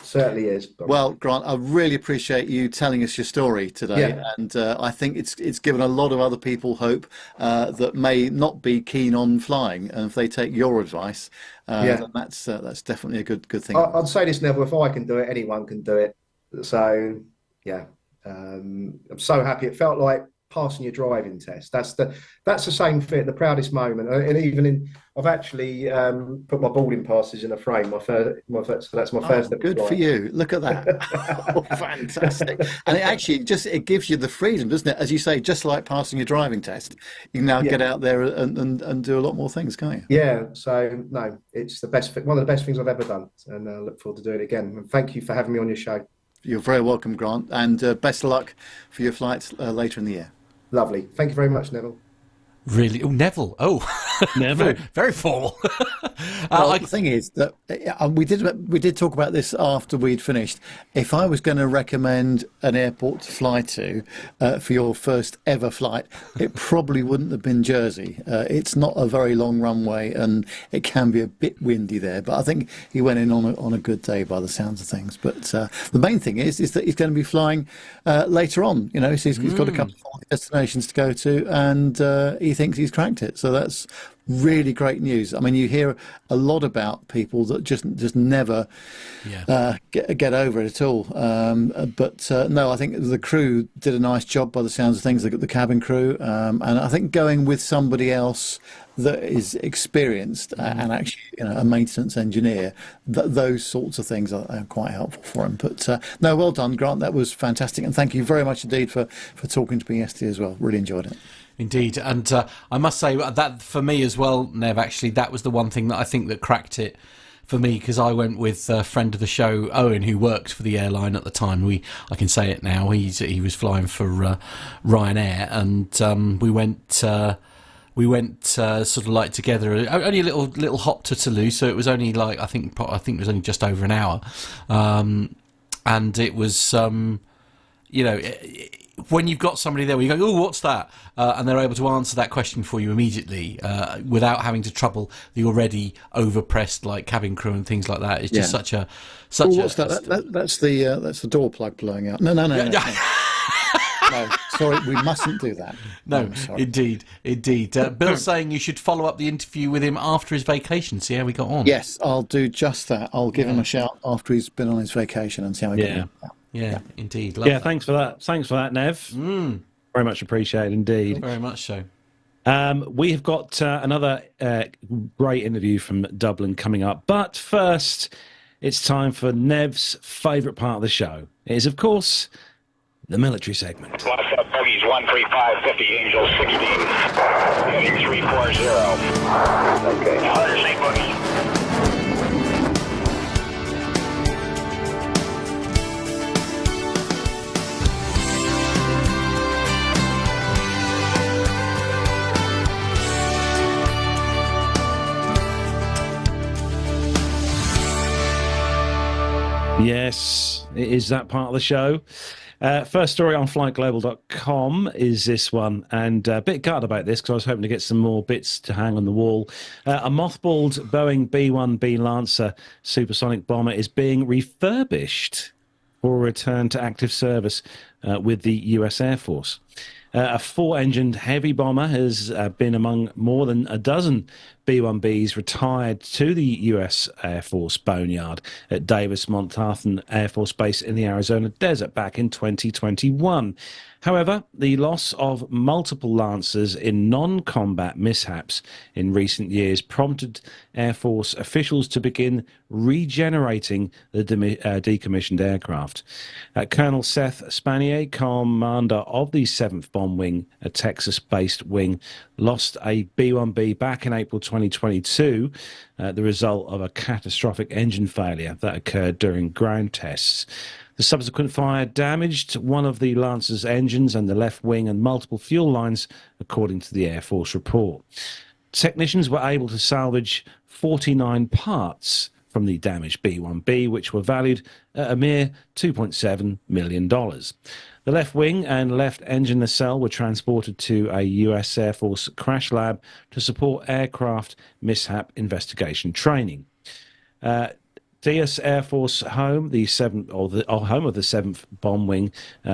Certainly is. Well, Grant, I really appreciate you telling us your story today, and I think it's given a lot of other people hope that may not be keen on flying, and if they take your advice, then that's definitely a good thing. I'd say this, Neville: if I can do it, anyone can do it. So, I'm so happy. It felt like passing your driving test. That's the same fit, the proudest moment. And even I've actually put my boarding passes in a frame. So that's my first. Good for you. Look at that. Fantastic. And it actually it gives you the freedom, doesn't it? As you say, just like passing your driving test, you can now get out there and do a lot more things, can't you? Yeah. So no, it's the best. One of the best things I've ever done, and I look forward to doing it again. And thank you for having me on your show. You're very welcome, Grant, and best of luck for your flights later in the year. Lovely. Thank you very much, Neville. Really? Oh, Neville. Oh, Neville. very formal. The thing is that we did talk about this after we'd finished. If I was going to recommend an airport to fly to for your first ever flight, it probably wouldn't have been Jersey. It's not a very long runway, and it can be a bit windy there. But I think he went in on a good day by the sounds of things. But the main thing is that he's going to be flying later on. So he's got a couple of destinations to go to, and he thinks he's cracked it. So that's really great news. I mean, you hear a lot about people that just never get over it at all. But no, I think the crew did a nice job by the sounds of things. The cabin crew, and I think going with somebody else that is experienced and actually a maintenance engineer, those sorts of things are quite helpful for him. But no, well done, Grant. That was fantastic, and thank you very much indeed for talking to me yesterday as well. Really enjoyed it. Indeed, and I must say that for me as well, Nev, actually, that was the one thing that I think that cracked it for me, because I went with a friend of the show, Owen, who worked for the airline at the time. I can say it now, he was flying for Ryanair, and we went sort of like together, only a little hop to Toulouse, so it was only like I think it was only just over an hour, and it was when you've got somebody there where you go, oh, what's that? And they're able to answer that question for you immediately without having to trouble the already overpressed like cabin crew and things like that. It's just such a. What's that? That's the door plug blowing out. No. No, sorry, we mustn't do that. No, I'm sorry. indeed. Bill's saying you should follow up the interview with him after his vacation, see how he got on. Yes, I'll do just that. I'll give him a shout after he's been on his vacation and see how he got on. Yeah, indeed. Love that. Thanks for that. Thanks for that, Nev. Very much appreciated indeed. Very much so. We have got another great interview from Dublin coming up. But first, it's time for Nev's favourite part of the show. It is, of course, the military segment. What's up, bogeys? 135, 50, Angel 16, heading 340. Okay. Undersea boogie. Yes, it is that part of the show. First story on flightglobal.com is this one, and a bit gutted about this because I was hoping to get some more bits to hang on the wall. A mothballed Boeing B-1B Lancer supersonic bomber is being refurbished for a return to active service with the US Air Force. A four-engined heavy bomber has been among more than a dozen B-1Bs retired to the US Air Force boneyard at Davis-Monthan Air Force Base in the Arizona desert back in 2021. However, the loss of multiple Lancers in non-combat mishaps in recent years prompted Air Force officials to begin regenerating the decommissioned aircraft. Colonel Seth Spanier, commander of the 7th Bomb Wing, a Texas-based wing, lost a B-1B back in April 2022, the result of a catastrophic engine failure that occurred during ground tests. The subsequent fire damaged one of the Lancer's engines and the left wing and multiple fuel lines, according to the Air Force report. Technicians were able to salvage 49 parts from the damaged B-1B, which were valued at a mere $2.7 million. The left wing and left engine nacelle were transported to a US Air Force crash lab to support aircraft mishap investigation training. Diaz Air Force Home, the home of the 7th Bomb Wing,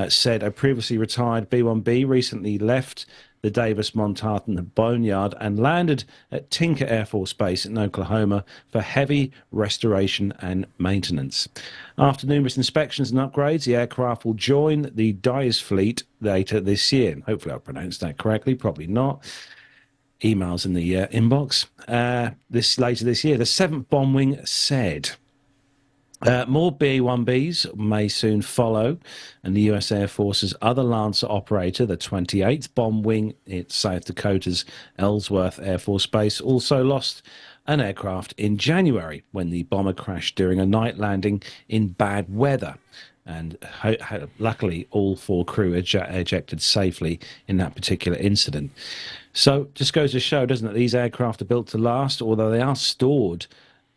said a previously retired B-1B recently left the Davis-Monthan boneyard and landed at Tinker Air Force Base in Oklahoma for heavy restoration and maintenance. After numerous inspections and upgrades, the aircraft will join the Diaz fleet later this year. Hopefully I pronounced that correctly, probably not. Emails in the inbox. Later this year, the 7th Bomb Wing said... more B-1Bs may soon follow, and the US Air Force's other Lancer operator, the 28th Bomb Wing at South Dakota's Ellsworth Air Force Base, also lost an aircraft in January when the bomber crashed during a night landing in bad weather. And luckily, all 4 crew ejected safely in that particular incident. So just goes to show, doesn't it, these aircraft are built to last, although they are stored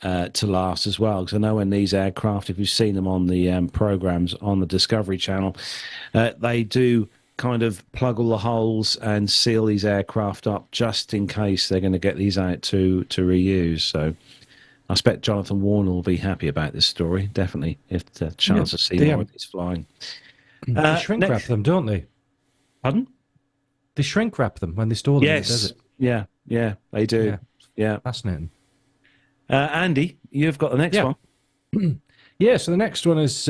to last as well, because I know when these aircraft, if you've seen them on the programs on the Discovery Channel, they do kind of plug all the holes and seal these aircraft up just in case they're going to get these out to reuse. So I expect Jonathan Warner will be happy about this story, definitely, if the chance to see more of these flying. They shrink wrap them, don't they? Pardon? They shrink wrap them when they store them in the desert. Yeah, they do. Yeah. Fascinating. Andy, you've got the next one. Yeah, so the next one is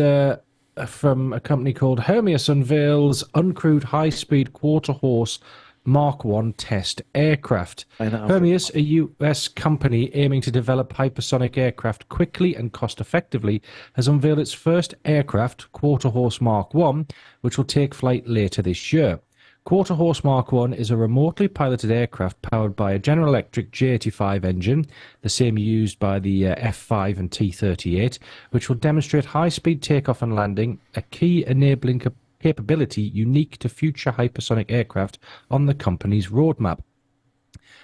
from a company called Hermeus unveils uncrewed high-speed quarter-horse Mark I test aircraft. Hermeus, a US company aiming to develop hypersonic aircraft quickly and cost-effectively, has unveiled its first aircraft, quarter-horse Mark I, which will take flight later this year. Quarter Horse Mark I is a remotely piloted aircraft powered by a General Electric J85 engine, the same used by the F5 and T-38, which will demonstrate high-speed takeoff and landing, a key enabling capability unique to future hypersonic aircraft on the company's roadmap.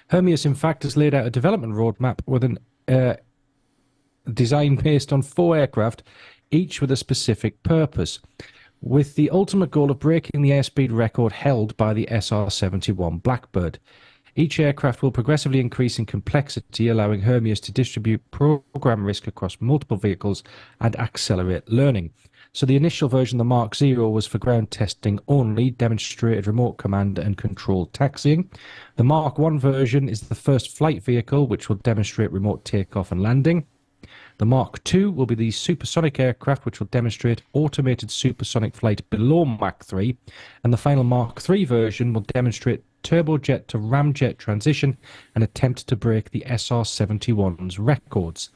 Hermeus, in fact, has laid out a development roadmap with an design based on 4 aircraft, each with a specific purpose, with the ultimate goal of breaking the airspeed record held by the SR-71 Blackbird. Each aircraft will progressively increase in complexity, allowing Hermeus to distribute program risk across multiple vehicles and accelerate learning. So the initial version, the Mark 0, was for ground testing only, demonstrated remote command and control taxiing. The Mark 1 version is the first flight vehicle, which will demonstrate remote takeoff and landing. The Mark II will be the supersonic aircraft, which will demonstrate automated supersonic flight below Mach 3. And the final Mark III version will demonstrate turbojet to ramjet transition and attempt to break the SR-71's records.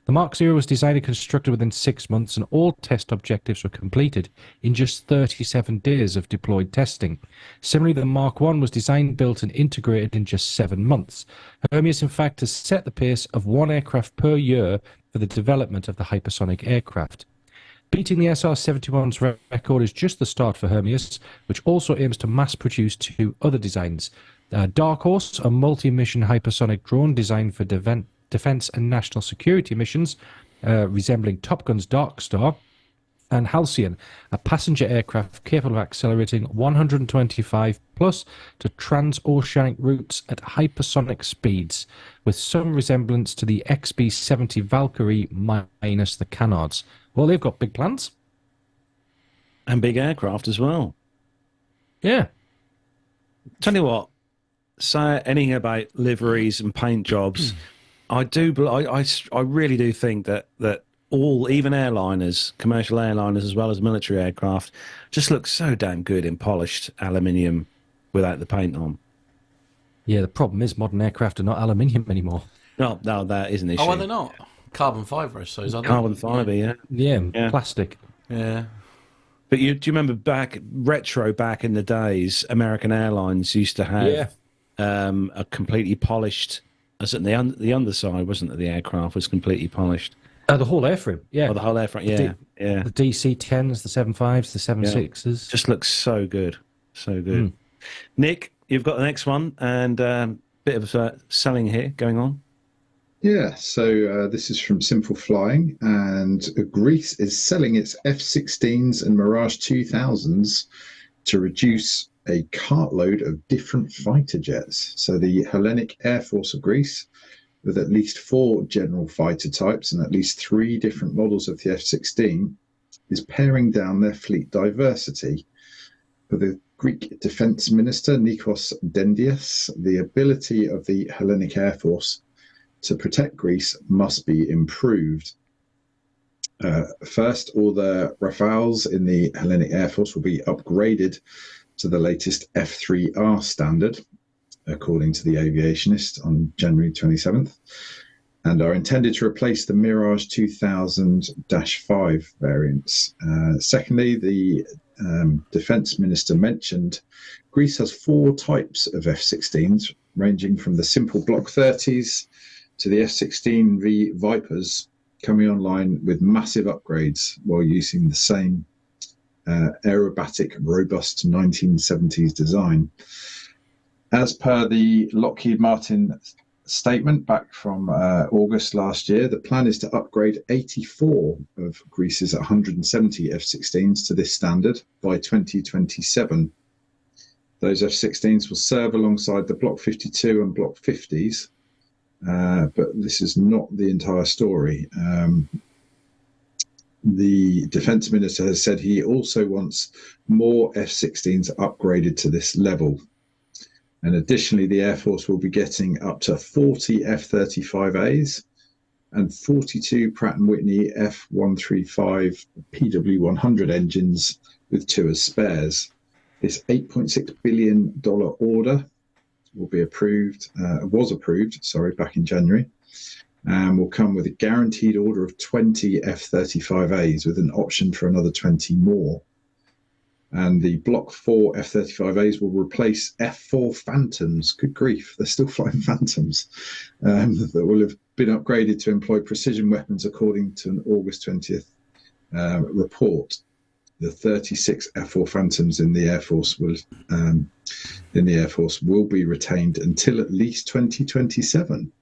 The Mark 0 was designed and constructed within 6 months, and all test objectives were completed in just 37 days of deployed testing. Similarly, the Mark 1 was designed, built, and integrated in just 7 months. Hermes, in fact, has set the pace of 1 aircraft per year for the development of the hypersonic aircraft. Beating the SR-71's record is just the start for Hermes, which also aims to mass-produce 2 other designs. Dark Horse, a multi-mission hypersonic drone designed for defense and national security missions, resembling Top Gun's Dark Star, and Halcyon, a passenger aircraft capable of accelerating 125 plus to transoceanic routes at hypersonic speeds, with some resemblance to the XB-70 Valkyrie minus the canards. Well, they've got big plans. And big aircraft as well. Yeah. Tell you what, say anything about liveries and paint jobs, I really do think that all, even airliners, commercial airliners as well as military aircraft, just look so damn good in polished aluminium without the paint on. Yeah, the problem is modern aircraft are not aluminium anymore. No, that isn't an issue. Oh, are they not? Carbon fiber, I suppose, are they? Carbon fiber, yeah. Yeah, plastic. Yeah. But do you remember back in the days, American Airlines used to have a completely polished, the underside, wasn't it? The aircraft was completely polished. The whole airframe, yeah. Oh, the whole airframe, yeah. The DC-10s, the 7.5s, the 7.6s. Just looks so good. So good. Nick, you've got the next one, and bit of selling here going on. Yeah, so this is from Simple Flying, and Greece is selling its F-16s and Mirage 2000s to reduce a cartload of different fighter jets. So the Hellenic Air Force of Greece, with at least 4 general fighter types and at least 3 different models of the F-16, is paring down their fleet diversity. For the Greek Defence Minister, Nikos Dendias, the ability of the Hellenic Air Force to protect Greece must be improved. First, all the Rafales in the Hellenic Air Force will be upgraded to the latest F3R standard, according to the Aviationist on January 27th, and are intended to replace the Mirage 2000-5 variants. Secondly, the Defence Minister mentioned Greece has 4 types of F-16s, ranging from the simple Block 30s to the F-16V Vipers, coming online with massive upgrades while using the same aerobatic, robust 1970s design. As per the Lockheed Martin statement back from August last year, the plan is to upgrade 84 of Greece's 170 F-16s to this standard by 2027. Those F-16s will serve alongside the Block 52 and Block 50s, but this is not the entire story. The Defence Minister has said he also wants more F-16s upgraded to this level. And additionally, the Air Force will be getting up to 40 F-35As and 42 Pratt & Whitney F-135 PW100 engines with 2 as spares. This $8.6 billion order will be was approved back in January, and will come with a guaranteed order of 20 F-35As with an option for another 20 more. And the Block 4 F-35As will replace F-4 Phantoms. Good grief, they're still flying Phantoms that will have been upgraded to employ precision weapons, according to an August 20th report. The 36 F-4 Phantoms in the Air Force will be retained until at least 2027,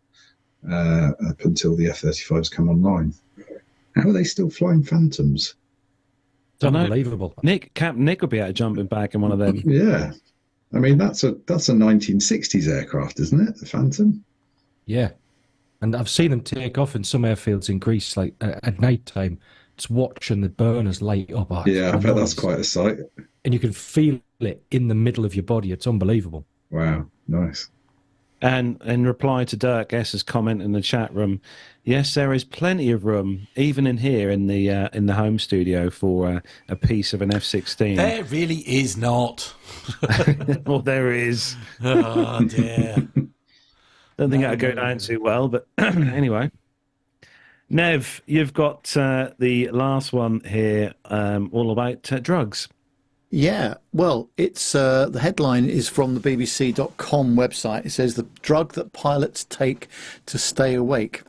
up until the F-35s come online. How are they still flying Phantoms? It's unbelievable. Nick will be able to jump back in one of them. Yeah, I mean that's a 1960s aircraft, isn't it? The Phantom. Yeah, and I've seen them take off in some airfields in Greece, like at night time, watch and the burners light up. Yeah, I bet that's quite a sight. And you can feel it in the middle of your body. It's unbelievable. Wow, nice. And in reply to Dirk S's comment in the chat room, yes, there is plenty of room, even in here in the home studio, for a piece of an F-16. There really is not. Well, there is. Oh dear. Don't think that'd go down too well, but anyway. Nev, you've got the last one here, all about drugs. Yeah, well, it's the headline is from the BBC.com website. It says the drug that pilots take to stay awake.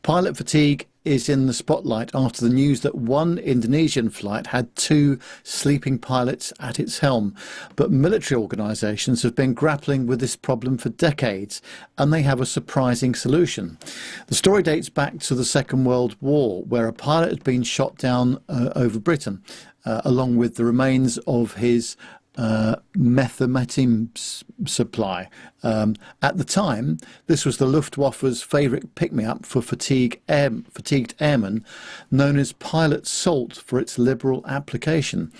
Pilot fatigue is in the spotlight after the news that one Indonesian flight had 2 sleeping pilots at its helm. But military organisations have been grappling with this problem for decades, and they have a surprising solution. The story dates back to the Second World War, where a pilot had been shot down over Britain, along with the remains of his methamphetamine supply. At the time, this was the Luftwaffe's favourite pick-me-up for fatigued airmen, known as pilot salt for its liberal application.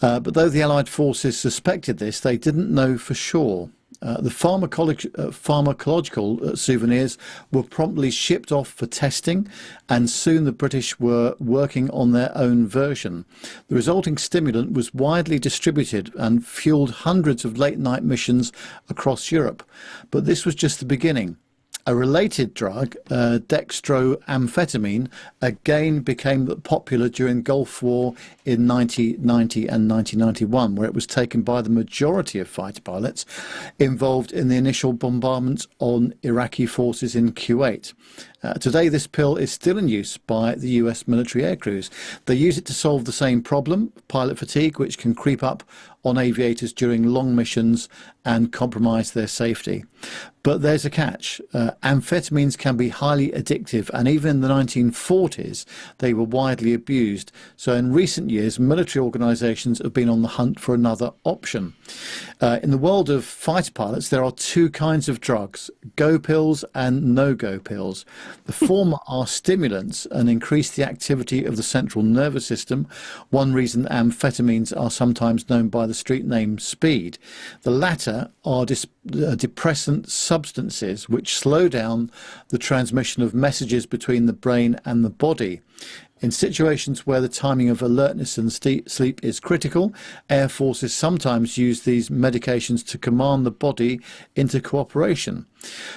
But though the Allied forces suspected this, they didn't know for sure. The pharmacological souvenirs were promptly shipped off for testing, and soon the British were working on their own version. The resulting stimulant was widely distributed and fueled hundreds of late-night missions across Europe. But this was just the beginning. A related drug, dextroamphetamine, again became popular during Gulf War in 1990 and 1991, where it was taken by the majority of fighter pilots involved in the initial bombardment on Iraqi forces in Kuwait. Today, this pill is still in use by the US military aircrews. They use it to solve the same problem, pilot fatigue, which can creep up on aviators during long missions and compromise their safety. But there's a catch. Amphetamines can be highly addictive, and even in the 1940s, they were widely abused. So in recent years, military organisations have been on the hunt for another option. In the world of fighter pilots, there are 2 kinds of drugs, go pills and no-go pills. The former are stimulants and increase the activity of the central nervous system. One reason amphetamines are sometimes known by the street name speed. The latter are depressant substances which slow down the transmission of messages between the brain and the body. In situations where the timing of alertness and sleep is critical, air forces sometimes use these medications to command the body into cooperation.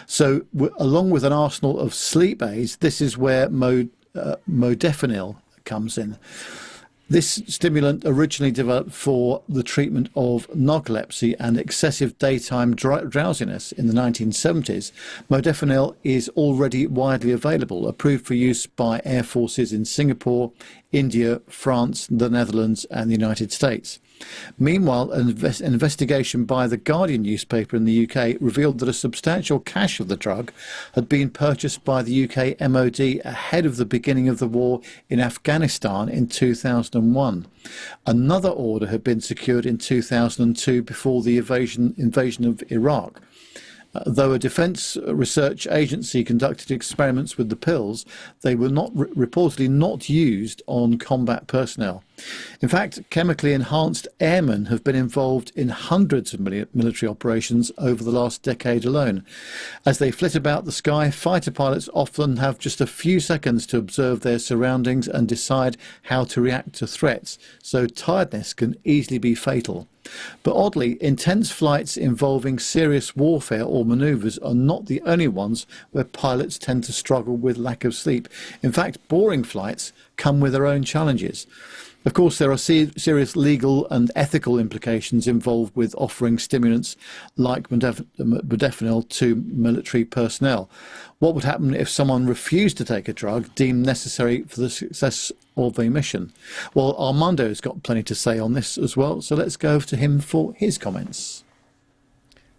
So, along with an arsenal of sleep aids, this is where modafinil comes in. This stimulant originally developed for the treatment of narcolepsy and excessive daytime drowsiness in the 1970s. Modafinil is already widely available, approved for use by air forces in Singapore, India, France, the Netherlands and the United States. Meanwhile, an investigation by the Guardian newspaper in the UK revealed that a substantial cache of the drug had been purchased by the UK MOD ahead of the beginning of the war in Afghanistan in 2001. Another order had been secured in 2002 before the invasion of Iraq. Though a defence research agency conducted experiments with the pills, they were reportedly not used on combat personnel. In fact, chemically enhanced airmen have been involved in hundreds of military operations over the last decade alone. As they flit about the sky, fighter pilots often have just a few seconds to observe their surroundings and decide how to react to threats, so tiredness can easily be fatal. But oddly, intense flights involving serious warfare or manoeuvres are not the only ones where pilots tend to struggle with lack of sleep. In fact, boring flights come with their own challenges. Of course, there are serious legal and ethical implications involved with offering stimulants like modafinil to military personnel. What would happen if someone refused to take a drug deemed necessary for the success of a mission? Well, Armando's got plenty to say on this as well, so let's go over to him for his comments.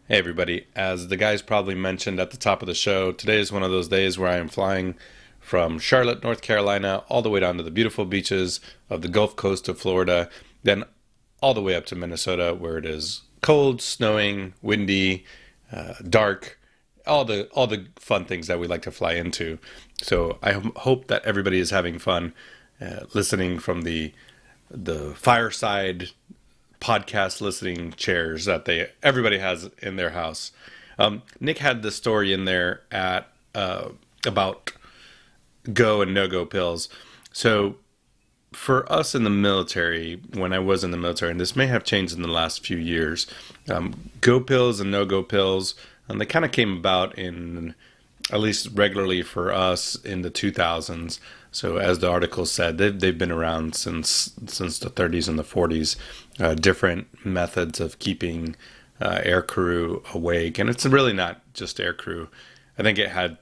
Hey everybody, as the guys probably mentioned at the top of the show, today is one of those days where I am flying from Charlotte, North Carolina, all the way down to the beautiful beaches of the Gulf Coast of Florida, then all the way up to Minnesota, where it is cold, snowing, windy, dark, all the fun things that we like to fly into. So I hope that everybody is having fun listening from the fireside podcast listening chairs that everybody has in their house. Nick had the story in there about go and no-go pills. So for us in the military, when I was in the military, and this may have changed in the last few years, go pills and no-go pills, they kind of came about in, at least regularly for us, in the 2000s. So as the article said, they've been around since the 30s and the 40s, different methods of keeping air crew awake. And it's really not just air crew. I think it had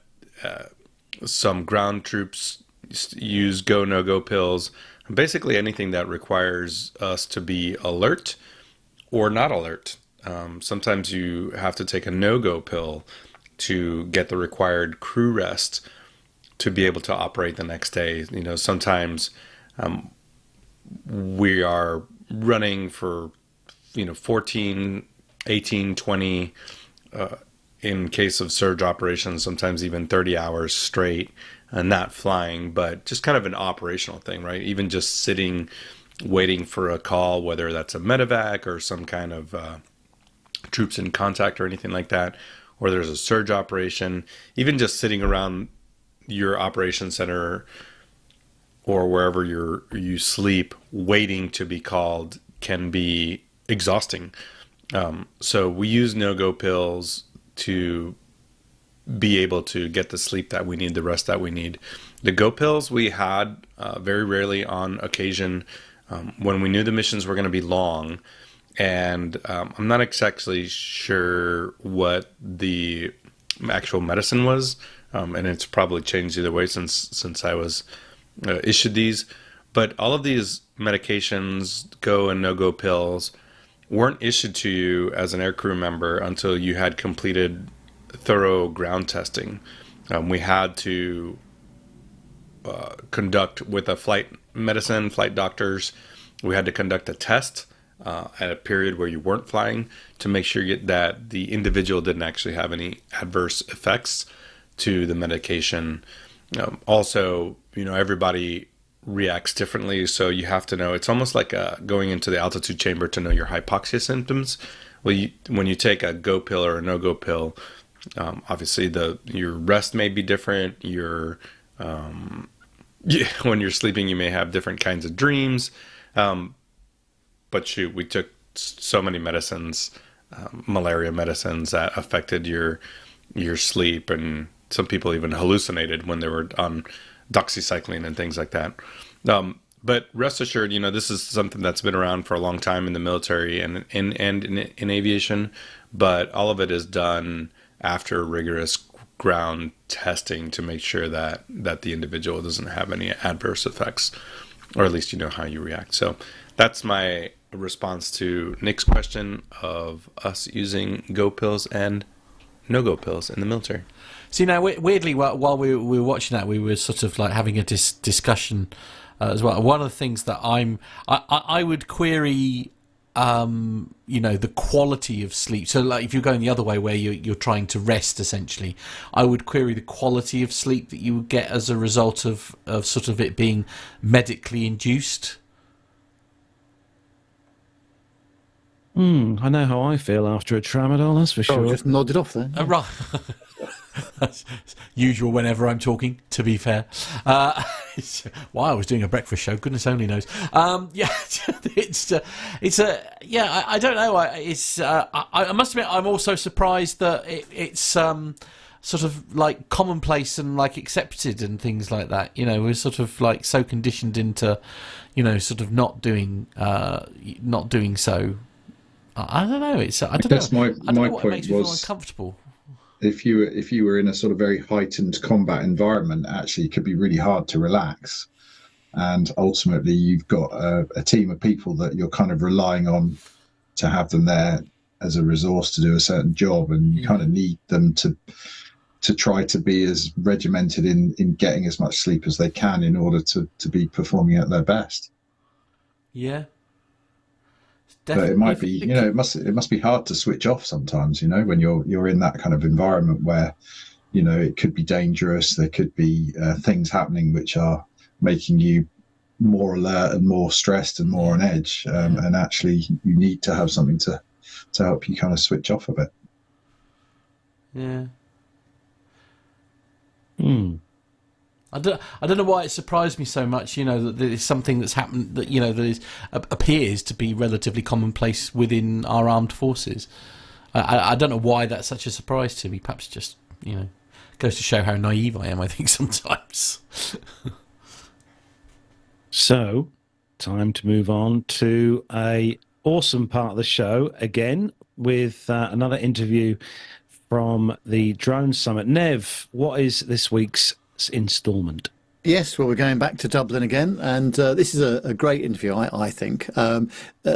some ground troops use go, no-go pills. Basically anything that requires us to be alert or not alert. Sometimes you have to take a no-go pill to get the required crew rest to be able to operate the next day. You know, sometimes we are running for, 14, 18, 20, in case of surge operations, sometimes even 30 hours straight, not flying, but just kind of an operational thing, right? Even just sitting, waiting for a call, whether that's a medevac or some kind of troops in contact or anything like that, or there's a surge operation, even just sitting around your operation center or wherever you sleep, waiting to be called, can be exhausting. So we use no-go pills to be able to get the sleep that we need, the rest that we need. The go pills we had very rarely on occasion when we knew the missions were going to be long. And I'm not exactly sure what the actual medicine was, and it's probably changed either way since I was issued these. But all of these medications, go and no-go pills, weren't issued to you as an aircrew member until you had completed thorough ground testing. We had to conduct with a flight doctors. We had to conduct a test at a period where you weren't flying to make sure that the individual didn't actually have any adverse effects to the medication. Also, everybody reacts differently, so you have to know. It's almost like going into the altitude chamber to know your hypoxia symptoms. Well, when you take a go pill or a no-go pill, obviously your rest may be different. When you're sleeping, you may have different kinds of dreams. But shoot, we took so many medicines, malaria medicines, that affected your sleep, and some people even hallucinated when they were on doxycycline and things like that. But rest assured, this is something that's been around for a long time in the military and in aviation, but all of it is done after rigorous ground testing to make sure that the individual doesn't have any adverse effects, or at least you know how you react. So that's my response to Nick's question of us using go pills and no-go pills in the military. See, now, weirdly, while we were watching that, we were sort of like having a discussion as well. One of the things that I would query, the quality of sleep. So, like, if you're going the other way, where you're trying to rest, essentially, I would query the quality of sleep that you would get as a result of sort of it being medically induced. I know how I feel after a tramadol, that's for sure. Just nodded off there. Right. That's usual whenever I'm talking, to be fair. Why I was doing a breakfast show, goodness only knows. I don't know. I must admit, I'm also surprised that it's sort of like commonplace and like accepted and things like that. We're sort of like so conditioned into, sort of not doing so. I don't know. I don't know what makes me feel uncomfortable. If you were in a sort of very heightened combat environment, actually, it could be really hard to relax. And ultimately, you've got a team of people that you're kind of relying on to have them there as a resource to do a certain job, and you kind of need them to try to be as regimented in getting as much sleep as they can in order to be performing at their best. Yeah. But it might be, it must be hard to switch off sometimes, when you're in that kind of environment where, it could be dangerous. There could be things happening which are making you more alert and more stressed and more on edge. And actually, you need to have something to help you kind of switch off a bit. Yeah. Hmm. I don't know why it surprised me so much, that there's something that's happened that, that appears to be relatively commonplace within our armed forces. I don't know why that's such a surprise to me. Perhaps just, goes to show how naive I am, I think, sometimes. So, time to move on to a awesome part of the show again with another interview from the Drone Summit. Nev, what is this week's instalment? Yes, well, we're going back to Dublin again, and this is a great interview, I think.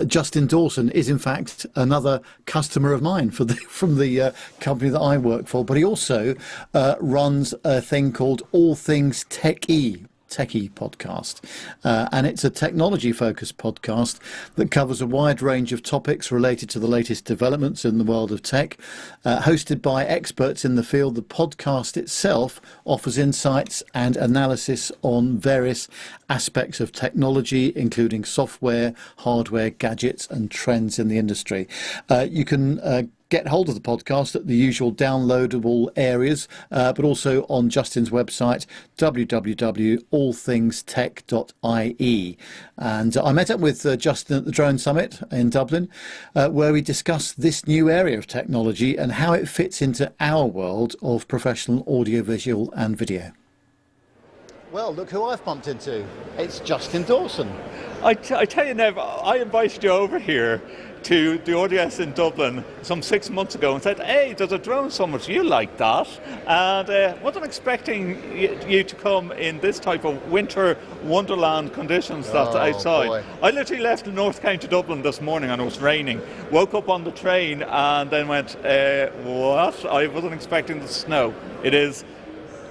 Justin Dawson is, in fact, another customer of mine from the company that I work for, but he also runs a thing called All Things Techie podcast, and it's a technology-focused podcast that covers a wide range of topics related to the latest developments in the world of tech. Hosted by experts in the field, the podcast itself offers insights and analysis on various aspects of technology, including software, hardware, gadgets, and trends in the industry. You can get hold of the podcast at the usual downloadable areas, but also on Justin's website, www.allthingstech.ie. And I met up with Justin at the Drone Summit in Dublin, where we discussed this new area of technology and how it fits into our world of professional audiovisual and video. Well, look who I've bumped into. It's Justin Dawson. I tell you, Nev, I invited you over here to the ODS in Dublin some 6 months ago and said, hey, there's a drone summit, you like that? And wasn't expecting you to come in this type of winter wonderland conditions that's outside. Boy. I literally left North County Dublin this morning and it was raining. Woke up on the train and then went, what? I wasn't expecting the snow. It is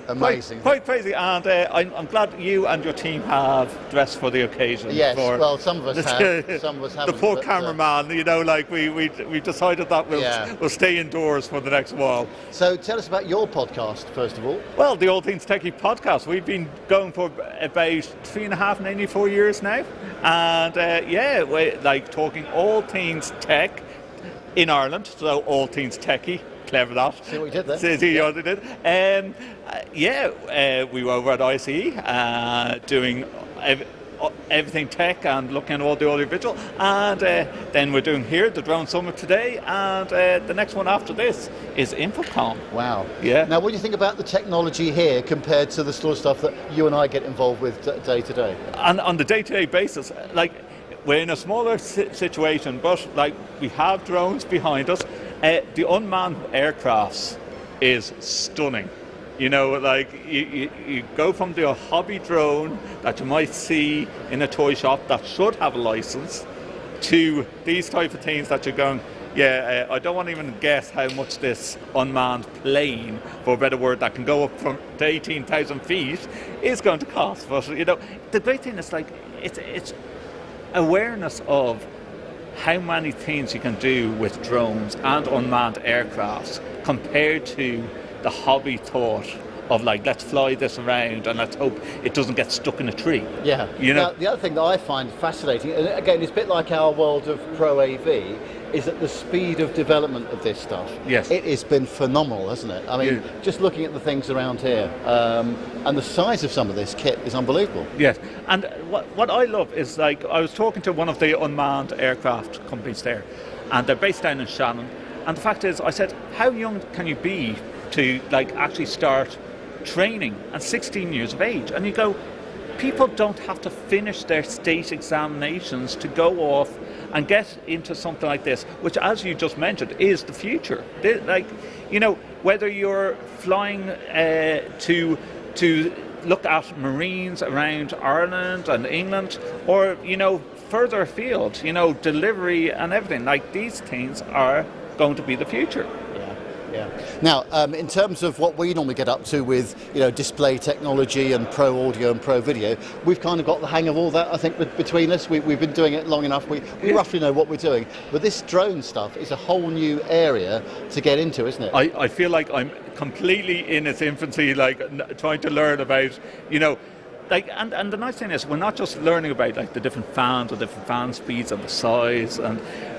amazing, quite crazy, and I'm glad you and your team have dressed for the occasion. Yes, well, some of us have, some of us haven't. The poor cameraman, we decided that we'll stay indoors for the next while. So tell us about your podcast, first of all. Well, the All Things Techie podcast, we've been going for about 3.5, nearly 4 years now, and we're talking all things tech in Ireland, so All Things Techie. Clever that. See what we did there. See what we did. We were over at ICE doing everything tech and looking at all the audiovisual, and then we're doing here the Drone Summit today, and the next one after this is Infocom. Wow. Yeah. Now, what do you think about the technology here compared to the sort of stuff that you and I get involved with day to day? And on the day-to-day basis, we're in a smaller situation, but we have drones behind us. The unmanned aircrafts is stunning. You go from the hobby drone that you might see in a toy shop that should have a license to these type of things that you're going, I don't want to even guess how much this unmanned plane, for a better word, that can go up from 18,000 feet is going to cost. But, the great thing is it's awareness of how many things you can do with drones and unmanned aircrafts compared to the hobby thought of let's fly this around and let's hope it doesn't get stuck in a tree. Yeah. Now, the other thing that I find fascinating, and again, it's a bit like our world of Pro AV, is that the speed of development of this stuff. Yes. It has been phenomenal, hasn't it? I mean, just looking at the things around here, and the size of some of this kit is unbelievable. Yes, and what I love is I was talking to one of the unmanned aircraft companies there, and they're based down in Shannon, and the fact is, I said, how young can you be to actually start training? And 16 years of age, and you go, people don't have to finish their state examinations to go off and get into something like this, which, as you just mentioned, is the future. Whether you're flying to look at Marines around Ireland and England, or further afield, delivery and everything, these things are going to be the future. Yeah. Now, in terms of what we normally get up to with, display technology and pro audio and pro video, we've kind of got the hang of all that, I think, between us. We've been doing it long enough. We roughly know what we're doing. But this drone stuff is a whole new area to get into, isn't it? I feel like I'm completely in its infancy, trying to learn about, like, and the nice thing is we're not just learning about like the different fans or different fan speeds and the size,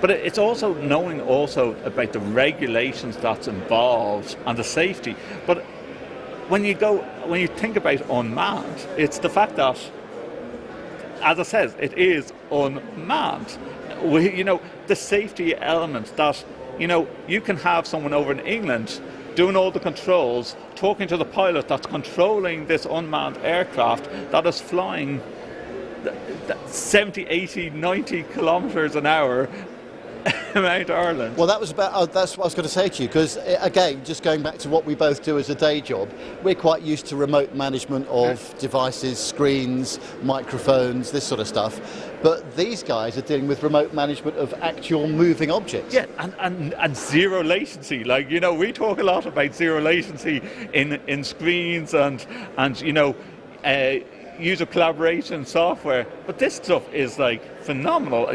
but it's also knowing also about the regulations that's involved and the safety. But when you think about unmanned, it's the fact that, as I said, it is unmanned. The safety element that, you can have someone over in England doing all the controls, talking to the pilot that's controlling this unmanned aircraft that is flying 70, 80, 90 kilometres an hour around Ireland. Well, that's what I was going to say to you, because again, just going back to what we both do as a day job, we're quite used to remote management of devices, screens, microphones, this sort of stuff. But these guys are dealing with remote management of actual moving objects. Yeah, and zero latency. Like, we talk a lot about zero latency in screens and user collaboration software, but this stuff is like phenomenal.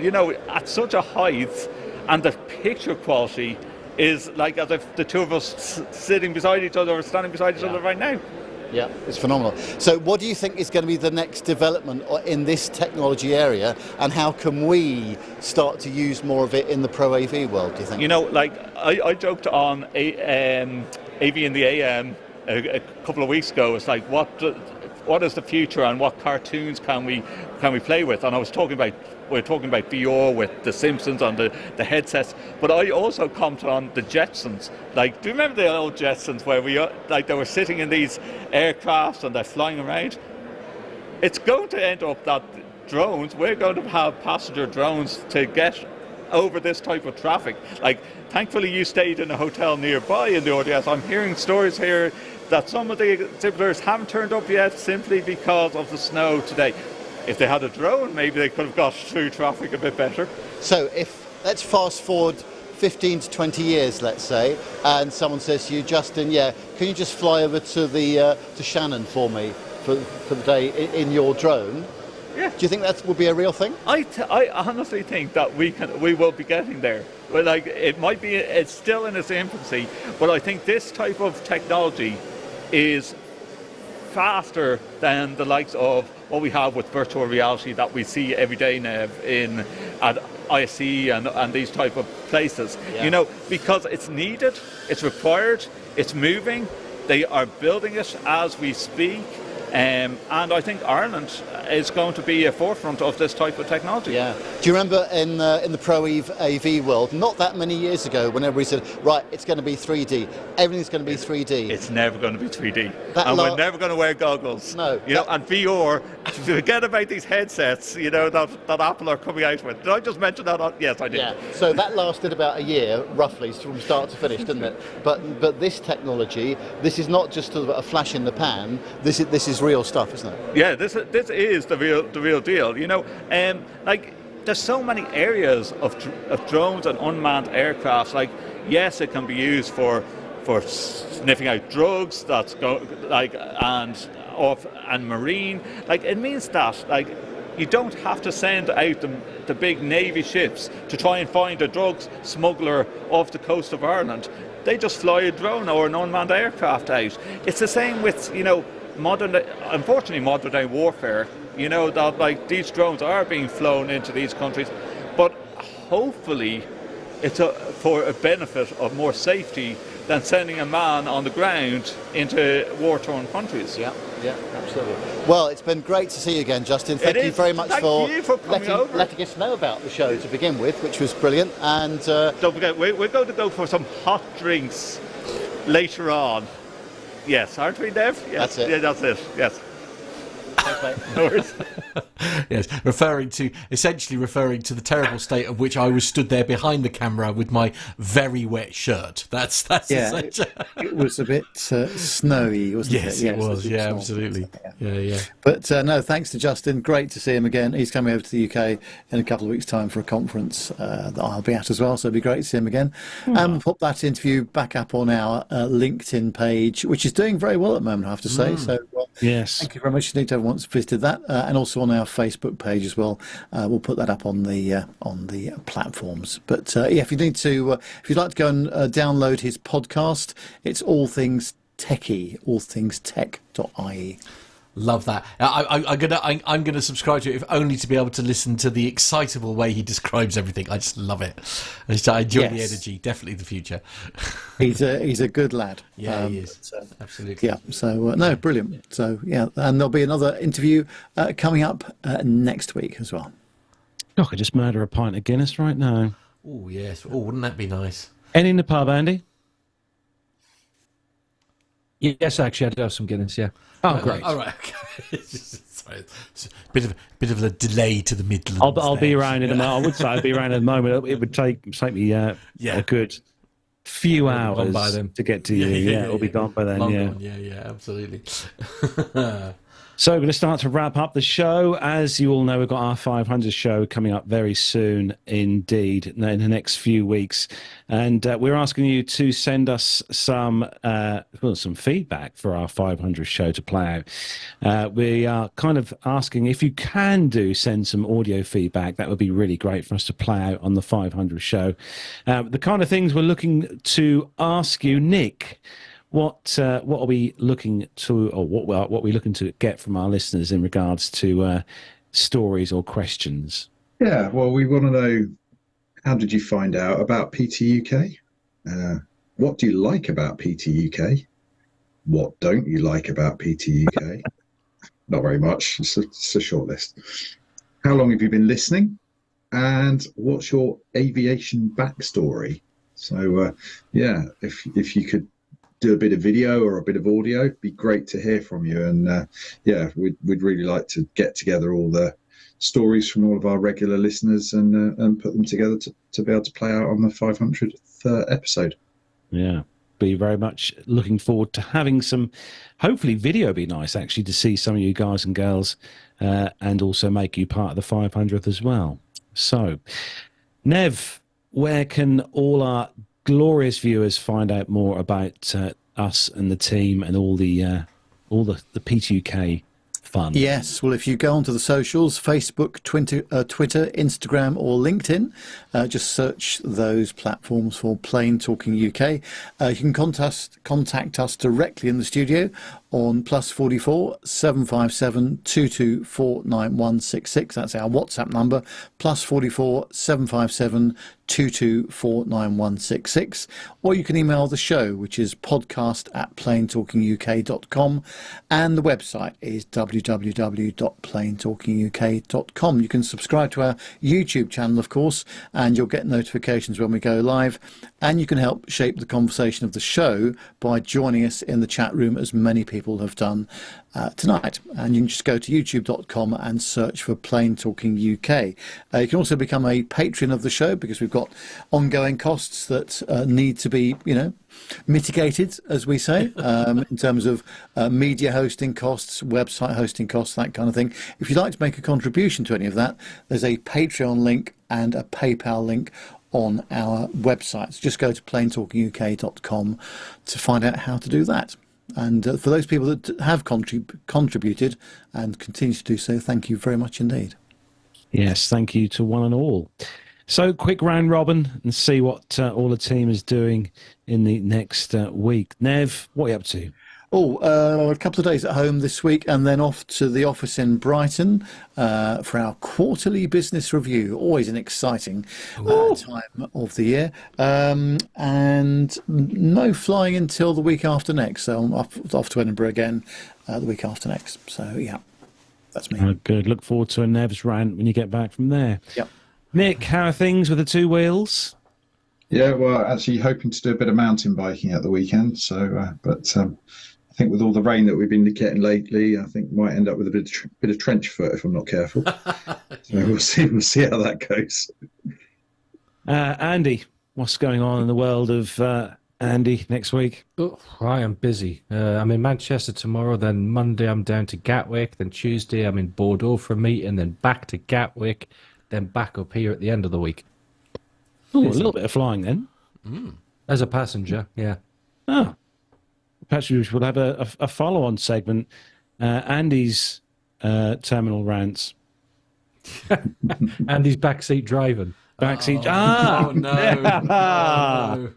At such a height, and the picture quality is like as if the two of us sitting beside each other or standing beside each other right now. Yeah, it's phenomenal. So what do you think is going to be the next development in this technology area, and how can we start to use more of it in the Pro AV world, do you think? I joked on AV in the AM a couple of weeks ago. It's like, what is the future and what cartoons can we play with? And we're talking about VR with The Simpsons and the headsets, but I also commented on the Jetsons. Like, do you remember the old Jetsons where they were sitting in these aircrafts and they're flying around? It's going to end up that we're going to have passenger drones to get over this type of traffic. Like, thankfully you stayed in a hotel nearby in the audience. I'm hearing stories here that some of the exhibitors haven't turned up yet simply because of the snow today. If they had a drone, maybe they could have got through traffic a bit better. So let's fast forward 15 to 20 years, let's say, and someone says to you, Justin, can you just fly over to Shannon for me for the day in your drone? Yeah. Do you think that would be a real thing? I honestly think that we will be getting there. But it's still in its infancy, but I think this type of technology is faster than the likes of what we have with virtual reality that we see every day now at ISE and these type of places. Yeah. Because it's needed, it's required, it's moving. They are building it as we speak. And I think Ireland is going to be a forefront of this type of technology. Yeah. Do you remember in the Pro AV world, not that many years ago, when everybody said, right, it's going to be 3D, everything's going to be 3D. It's never going to be 3D. We're never going to wear goggles. No. And VR, forget about these headsets, that Apple are coming out with. Did I just mention that? Yes, I did. Yeah. So that lasted about a year, roughly, from start to finish, didn't it? But this technology, this is not just a flash in the pan. This is real stuff, isn't it? Yeah, this is the real deal. There's so many areas of drones and unmanned aircrafts. Like, yes, it can be used for sniffing out drugs. And marine. Like, it means that you don't have to send out the big Navy ships to try and find a drugs smuggler off the coast of Ireland. They just fly a drone or an unmanned aircraft out. It's the same with modern day warfare. That these drones are being flown into these countries, but hopefully it's for a benefit of more safety than sending a man on the ground into war-torn countries. Yeah, absolutely. Well, it's been great to see you again, Justin. Thank you very much for letting us know about the show to begin with, which was brilliant. And don't forget, we're going to go for some hot drinks later on. Yes, aren't we, Dev? Yes. That's it. Yeah, that's it. Yes. Thanks, mate. No worries. Yes, essentially referring to the terrible state of which I was stood there behind the camera with my very wet shirt. That's it was a bit snowy, wasn't it? Yes, it was. Yeah, absolutely. Yeah. But no, thanks to Justin. Great to see him again. He's coming over to the UK in a couple of weeks' time for a conference that I'll be at as well. So it'll be great to see him again. And we'll put that interview back up on our LinkedIn page, which is doing very well at the moment, I have to say. So yes, thank you very much indeed to everyone that's visited that, and also on our Facebook page as well. We'll put that up on the platforms. But if you need to, if you'd like to go and download his podcast, it's All Things Techie, allthingstech.ie. Love that. I'm gonna subscribe to it, if only to be able to listen to the excitable way he describes everything. I just love it. I enjoy the energy. Definitely the future. He's a good lad. Yeah, he is. Absolutely. Yeah. So no, brilliant. So yeah, and there'll be another interview coming up next week as well. I could just murder a pint of Guinness right now. Oh yes. Oh, wouldn't that be nice? Any in the pub, Andy? Yes, actually, I do have some Guinness. Yeah. Oh, great. All right. Okay. Sorry, it's a bit of a delay to the Midlands. I'll be around in a moment. I would say I'll be around in a moment. It would take me a good few hours by then. to get to you. Yeah, it'll be gone by then. Long yeah. gone. Yeah, absolutely. So we're going to start to wrap up the show. As you all know, we've got our 500 show coming up very soon indeed, in the next few weeks. And we're asking you to send us some feedback for our 500 show to play out. We are kind of asking if you can send some audio feedback. That would be really great for us to play out on the 500 show. The kind of things we're looking to ask you, Nick. What are we looking to, or what are we looking to get from our listeners in regards to stories or questions? Yeah, well, we want to know, how did you find out about PTUK? What do you like about PTUK? What don't you like about PTUK? Not very much. It's a short list. How long have you been listening? And what's your aviation backstory? So, if you could do a bit of video or a bit of audio, it'd be great to hear from you. And we'd really like to get together all the stories from all of our regular listeners and put them together to be able to play out on the 500th episode. Yeah, be very much looking forward to having some, hopefully video be nice actually to see some of you guys and girls and also make you part of the 500th as well. So, Nev, where can all our glorious viewers find out more about us and the team and all the P2K fun? Yes, well, if you go onto the socials, Facebook, Twitter, Instagram or LinkedIn, just search those platforms for Plain Talking UK. You can contact us directly in the studio on +44 757 224 9166. That's our WhatsApp number, +44 757 224 9166. Or you can email the show, which is podcast@plaintalkinguk.com, and the website is www.plaintalkinguk.com. You can subscribe to our YouTube channel, of course, and you'll get notifications when we go live. And you can help shape the conversation of the show by joining us in the chat room, as many people have done tonight. And you can just go to youtube.com and search for Plain Talking UK. You can also become a patron of the show, because we've got ongoing costs that need to be, mitigated, as we say, in terms of media hosting costs, website hosting costs, that kind of thing. If you'd like to make a contribution to any of that, there's a Patreon link and a PayPal link on our website. So just go to plaintalkinguk.com to find out how to do that. And for those people that have contributed and continue to do so, thank you very much indeed. Yes, thank you to one and all. So, quick round robin and see what all the team is doing in the next week. Nev, what are you up to? A couple of days at home this week, and then off to the office in Brighton for our quarterly business review. Always an exciting time of the year. And no flying until the week after next. So I'm off to Edinburgh again the week after next. So, yeah, that's me. Oh, good. Look forward to a Nev's rant when you get back from there. Yep. Nick, how are things with the two wheels? Yeah, well, actually hoping to do a bit of mountain biking at the weekend. So, I think with all the rain that we've been getting lately, I think might end up with a bit of trench foot if I'm not careful. So we'll see how that goes. Andy, what's going on in the world of Andy next week? Oh, I am busy. I'm in Manchester tomorrow, then Monday I'm down to Gatwick, then Tuesday I'm in Bordeaux for a meeting, then back to Gatwick, then back up here at the end of the week. Oh, a little bit of flying then. As a passenger, yeah. Oh. Perhaps we should have a follow-on segment, Andy's terminal rants. Andy's backseat driving. Backseat. Oh no! Oh,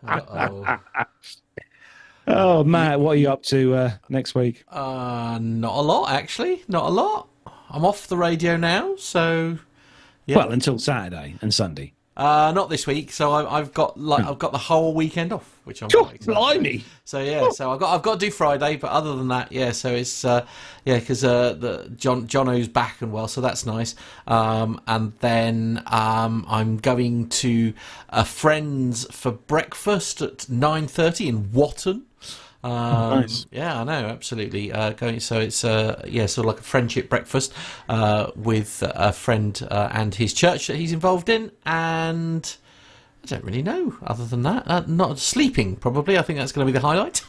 no. Oh, Matt, what are you up to next week? Not a lot, actually. Not a lot. I'm off the radio now, so yeah. Well, until Saturday and Sunday. Not this week. So I've got the whole weekend off, which I'm quite excited about. Blimey! So yeah, so I've got to do Friday, but other than that, yeah. So it's because the Jono's back and well, so that's nice. And then I'm going to a friend's for breakfast at 9:30 in Watton. Nice. Yeah, I know, absolutely. Going, so it's sort of like a friendship breakfast with a friend and his church that he's involved in, and I don't really know other than that. Not sleeping, probably. I think that's going to be the highlight.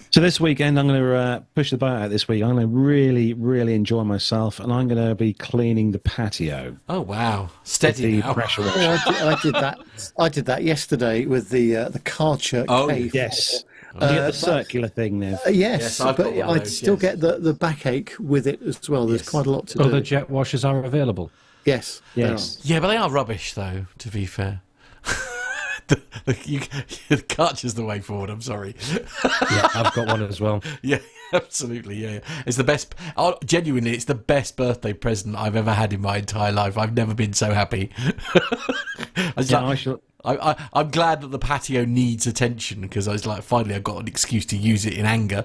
So this weekend, I'm going to push the boat out this week. I'm going to really, really enjoy myself, and I'm going to be cleaning the patio. Oh wow, steady the now. pressure wash. I did that. I did that yesterday with the Cardchurch cave. Yes. You get the circular thing there. Yes, I've but got one of I those, still yes. get the backache with it as well. There's quite a lot to do. Other jet washers are available. Yes. Yes. Yeah, but they are rubbish, though. To be fair. The Karcher's the way forward. I'm sorry. Yeah, I've got one as well. Yeah, absolutely. Yeah, it's the best. Genuinely, it's the best birthday present I've ever had in my entire life. I've never been so happy. I'm glad that the patio needs attention because I was like, finally, I've got an excuse to use it in anger.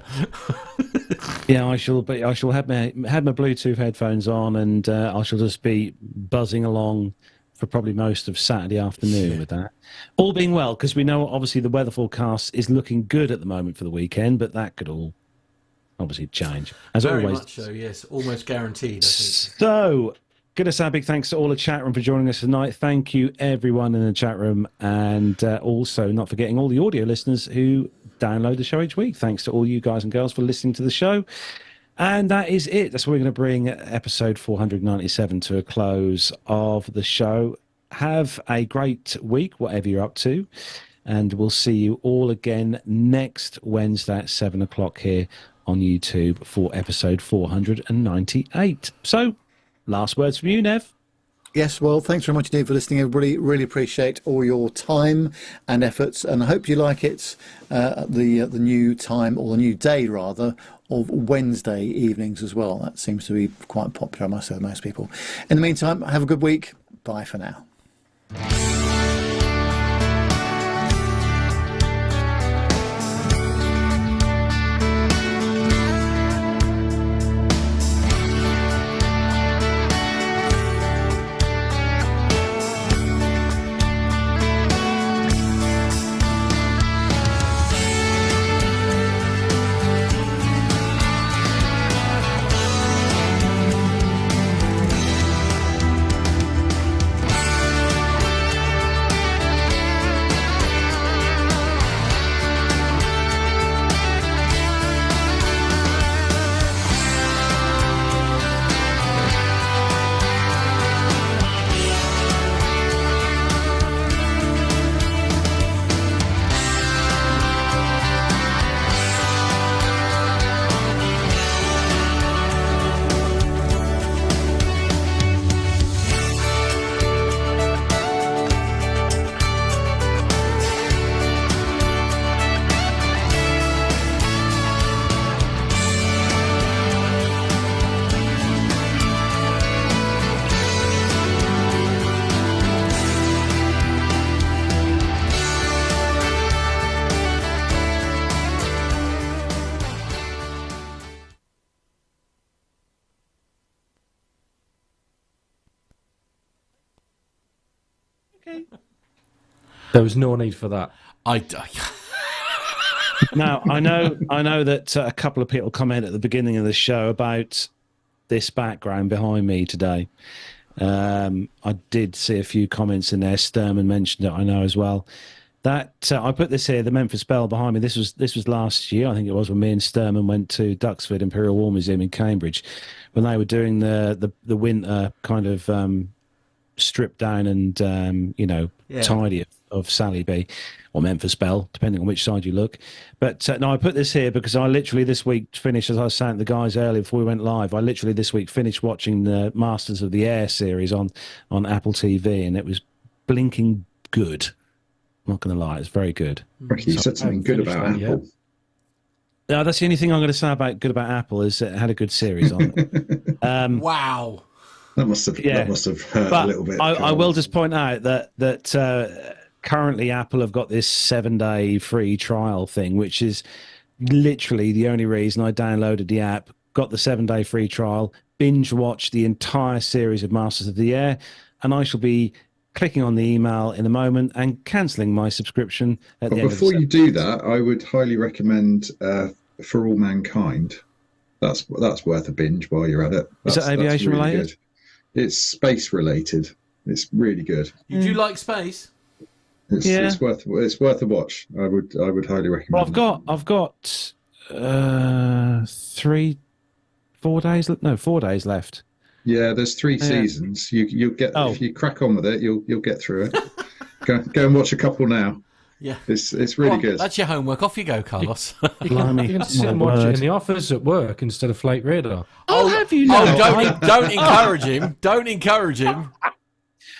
Yeah, I shall have my Bluetooth headphones on, and I shall just be buzzing along for probably most of Saturday afternoon with that. All being well, because we know obviously the weather forecast is looking good at the moment for the weekend, but that could all obviously change. As Very always. much so, yes. Almost guaranteed, I think. So, going to say a big thanks to all the chat room for joining us tonight. Thank you, everyone in the chat room, and also not forgetting all the audio listeners who download the show each week. Thanks to all you guys and girls for listening to the show. And that is it. That's where we're going to bring episode 497 to a close of the show. Have a great week, whatever you're up to. And we'll see you all again next Wednesday at 7 o'clock here on YouTube for episode 498. So, last words from you, Nev. Yes, well, thanks very much indeed for listening, everybody. Really appreciate all your time and efforts, and I hope you like it, the new time, or the new day, rather, of Wednesday evenings as well. That seems to be quite popular, I must say, with most people. In the meantime, have a good week. Bye for now. There was no need for that. Now, I know that a couple of people comment at the beginning of the show about this background behind me today. I did see a few comments in there. Sturman mentioned it, I know as well. That I put this here, the Memphis Belle behind me. This was last year, I think it was, when me and Sturman went to Duxford Imperial War Museum in Cambridge, when they were doing the winter kind of strip down and tidy of Sally B or Memphis Belle, depending on which side you look. But no, I put this here because I literally this week finished, as I was saying to the guys earlier before we went live, I literally this week finished watching the Masters of the Air series on Apple TV, and it was blinking good. I'm not going to lie, it's very good. Ricky, you said something good about Apple. No, that's the only thing I'm going to say good about Apple is it had a good series on it. Wow. That must have hurt a little bit. I will just point out that currently Apple have got this 7-day free trial thing, which is literally the only reason I downloaded the app, got the 7-day free trial, binge watched the entire series of Masters of the Air, and I shall be clicking on the email in a moment and cancelling my subscription at the end of the Before you do that, I would highly recommend For All Mankind. That's worth a binge while you're at it. Is it aviation really related? Good. It's space related. It's really good. You do like space? It's worth a watch. I would highly recommend. Well, I've got 4 days left. Yeah, there's 3 seasons. You'll get if you crack on with it, you'll get through it. go and watch a couple now. Yeah, it's really good. That's your homework. Off you go, Carlos. You can sit and watch it in the office at work instead of Flight Radar. Have you now? Don't encourage him. Don't encourage him.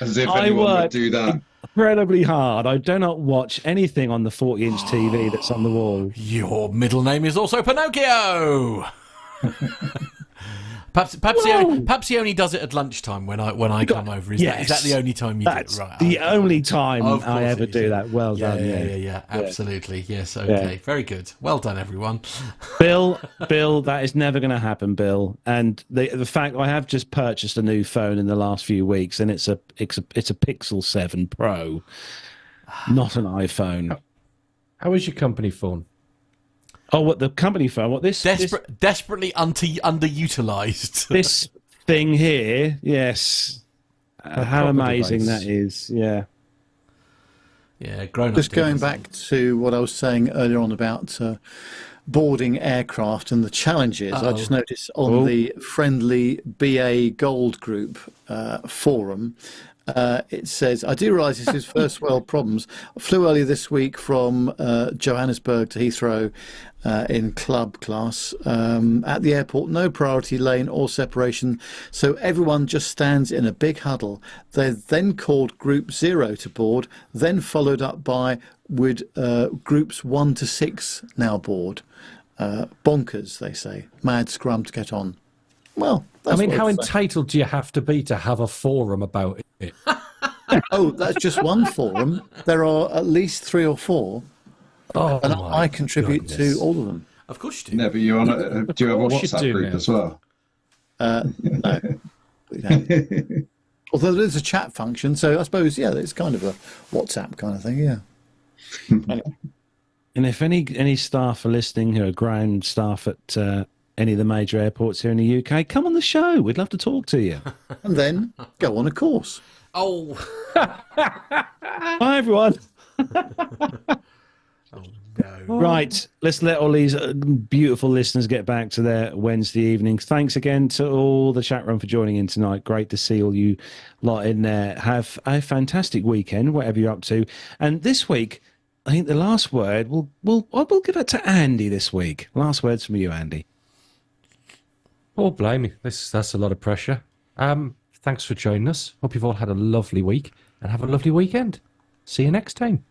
As if anyone would do that. Incredibly hard. I do not watch anything on the 40-inch TV that's on the wall. Your middle name is also Pinocchio. Perhaps he only does it at lunchtime when I come over. Is that the only time you do it? Right. The only time I ever do that. Well done. Yeah. Absolutely. Yes. Okay. Very good. Well done, everyone. Bill, that is never going to happen, Bill. And the fact I have just purchased a new phone in the last few weeks, and it's a Pixel 7 Pro, not an iPhone. How is your company phone? Oh, what the company phone? What desperately underutilized. This thing here, yes. How amazing device. That is, yeah. Yeah, grown-up. Just going back to what I was saying earlier on about boarding aircraft and the challenges, I just noticed on the Friendly BA Gold Group forum, it says, I do realise this is first world problems. I flew earlier this week from Johannesburg to Heathrow in club class. At the airport, no priority lane or separation, so everyone just stands in a big huddle. They're then called Group 0 to board, then followed up by groups 1 to 6 now board. Bonkers, they say. Mad scrum to get on. Well, I mean, how entitled do you have to be to have a forum about it? Oh, that's just one forum. There are at least 3 or 4. And I contribute to all of them. Of course you do. No, but you're on do you have a WhatsApp group as well? No. Although there's a chat function, so I suppose, it's kind of a WhatsApp kind of thing, yeah. Anyway. And if any staff are listening who are ground staff at any of the major airports here in the UK, come on the show. We'd love to talk to you. And then go on a course. Oh. Bye, everyone. No. Right, let's let all these beautiful listeners get back to their Wednesday evening. Thanks again to all the chat room for joining in tonight. Great to see all you lot in there. Have a fantastic weekend, whatever you're up to. And this week, I think the last word, we'll give it to Andy this week. Last words from you, Andy. Oh, blimey, that's a lot of pressure. Thanks for joining us. Hope you've all had a lovely week and have a lovely weekend. See you next time.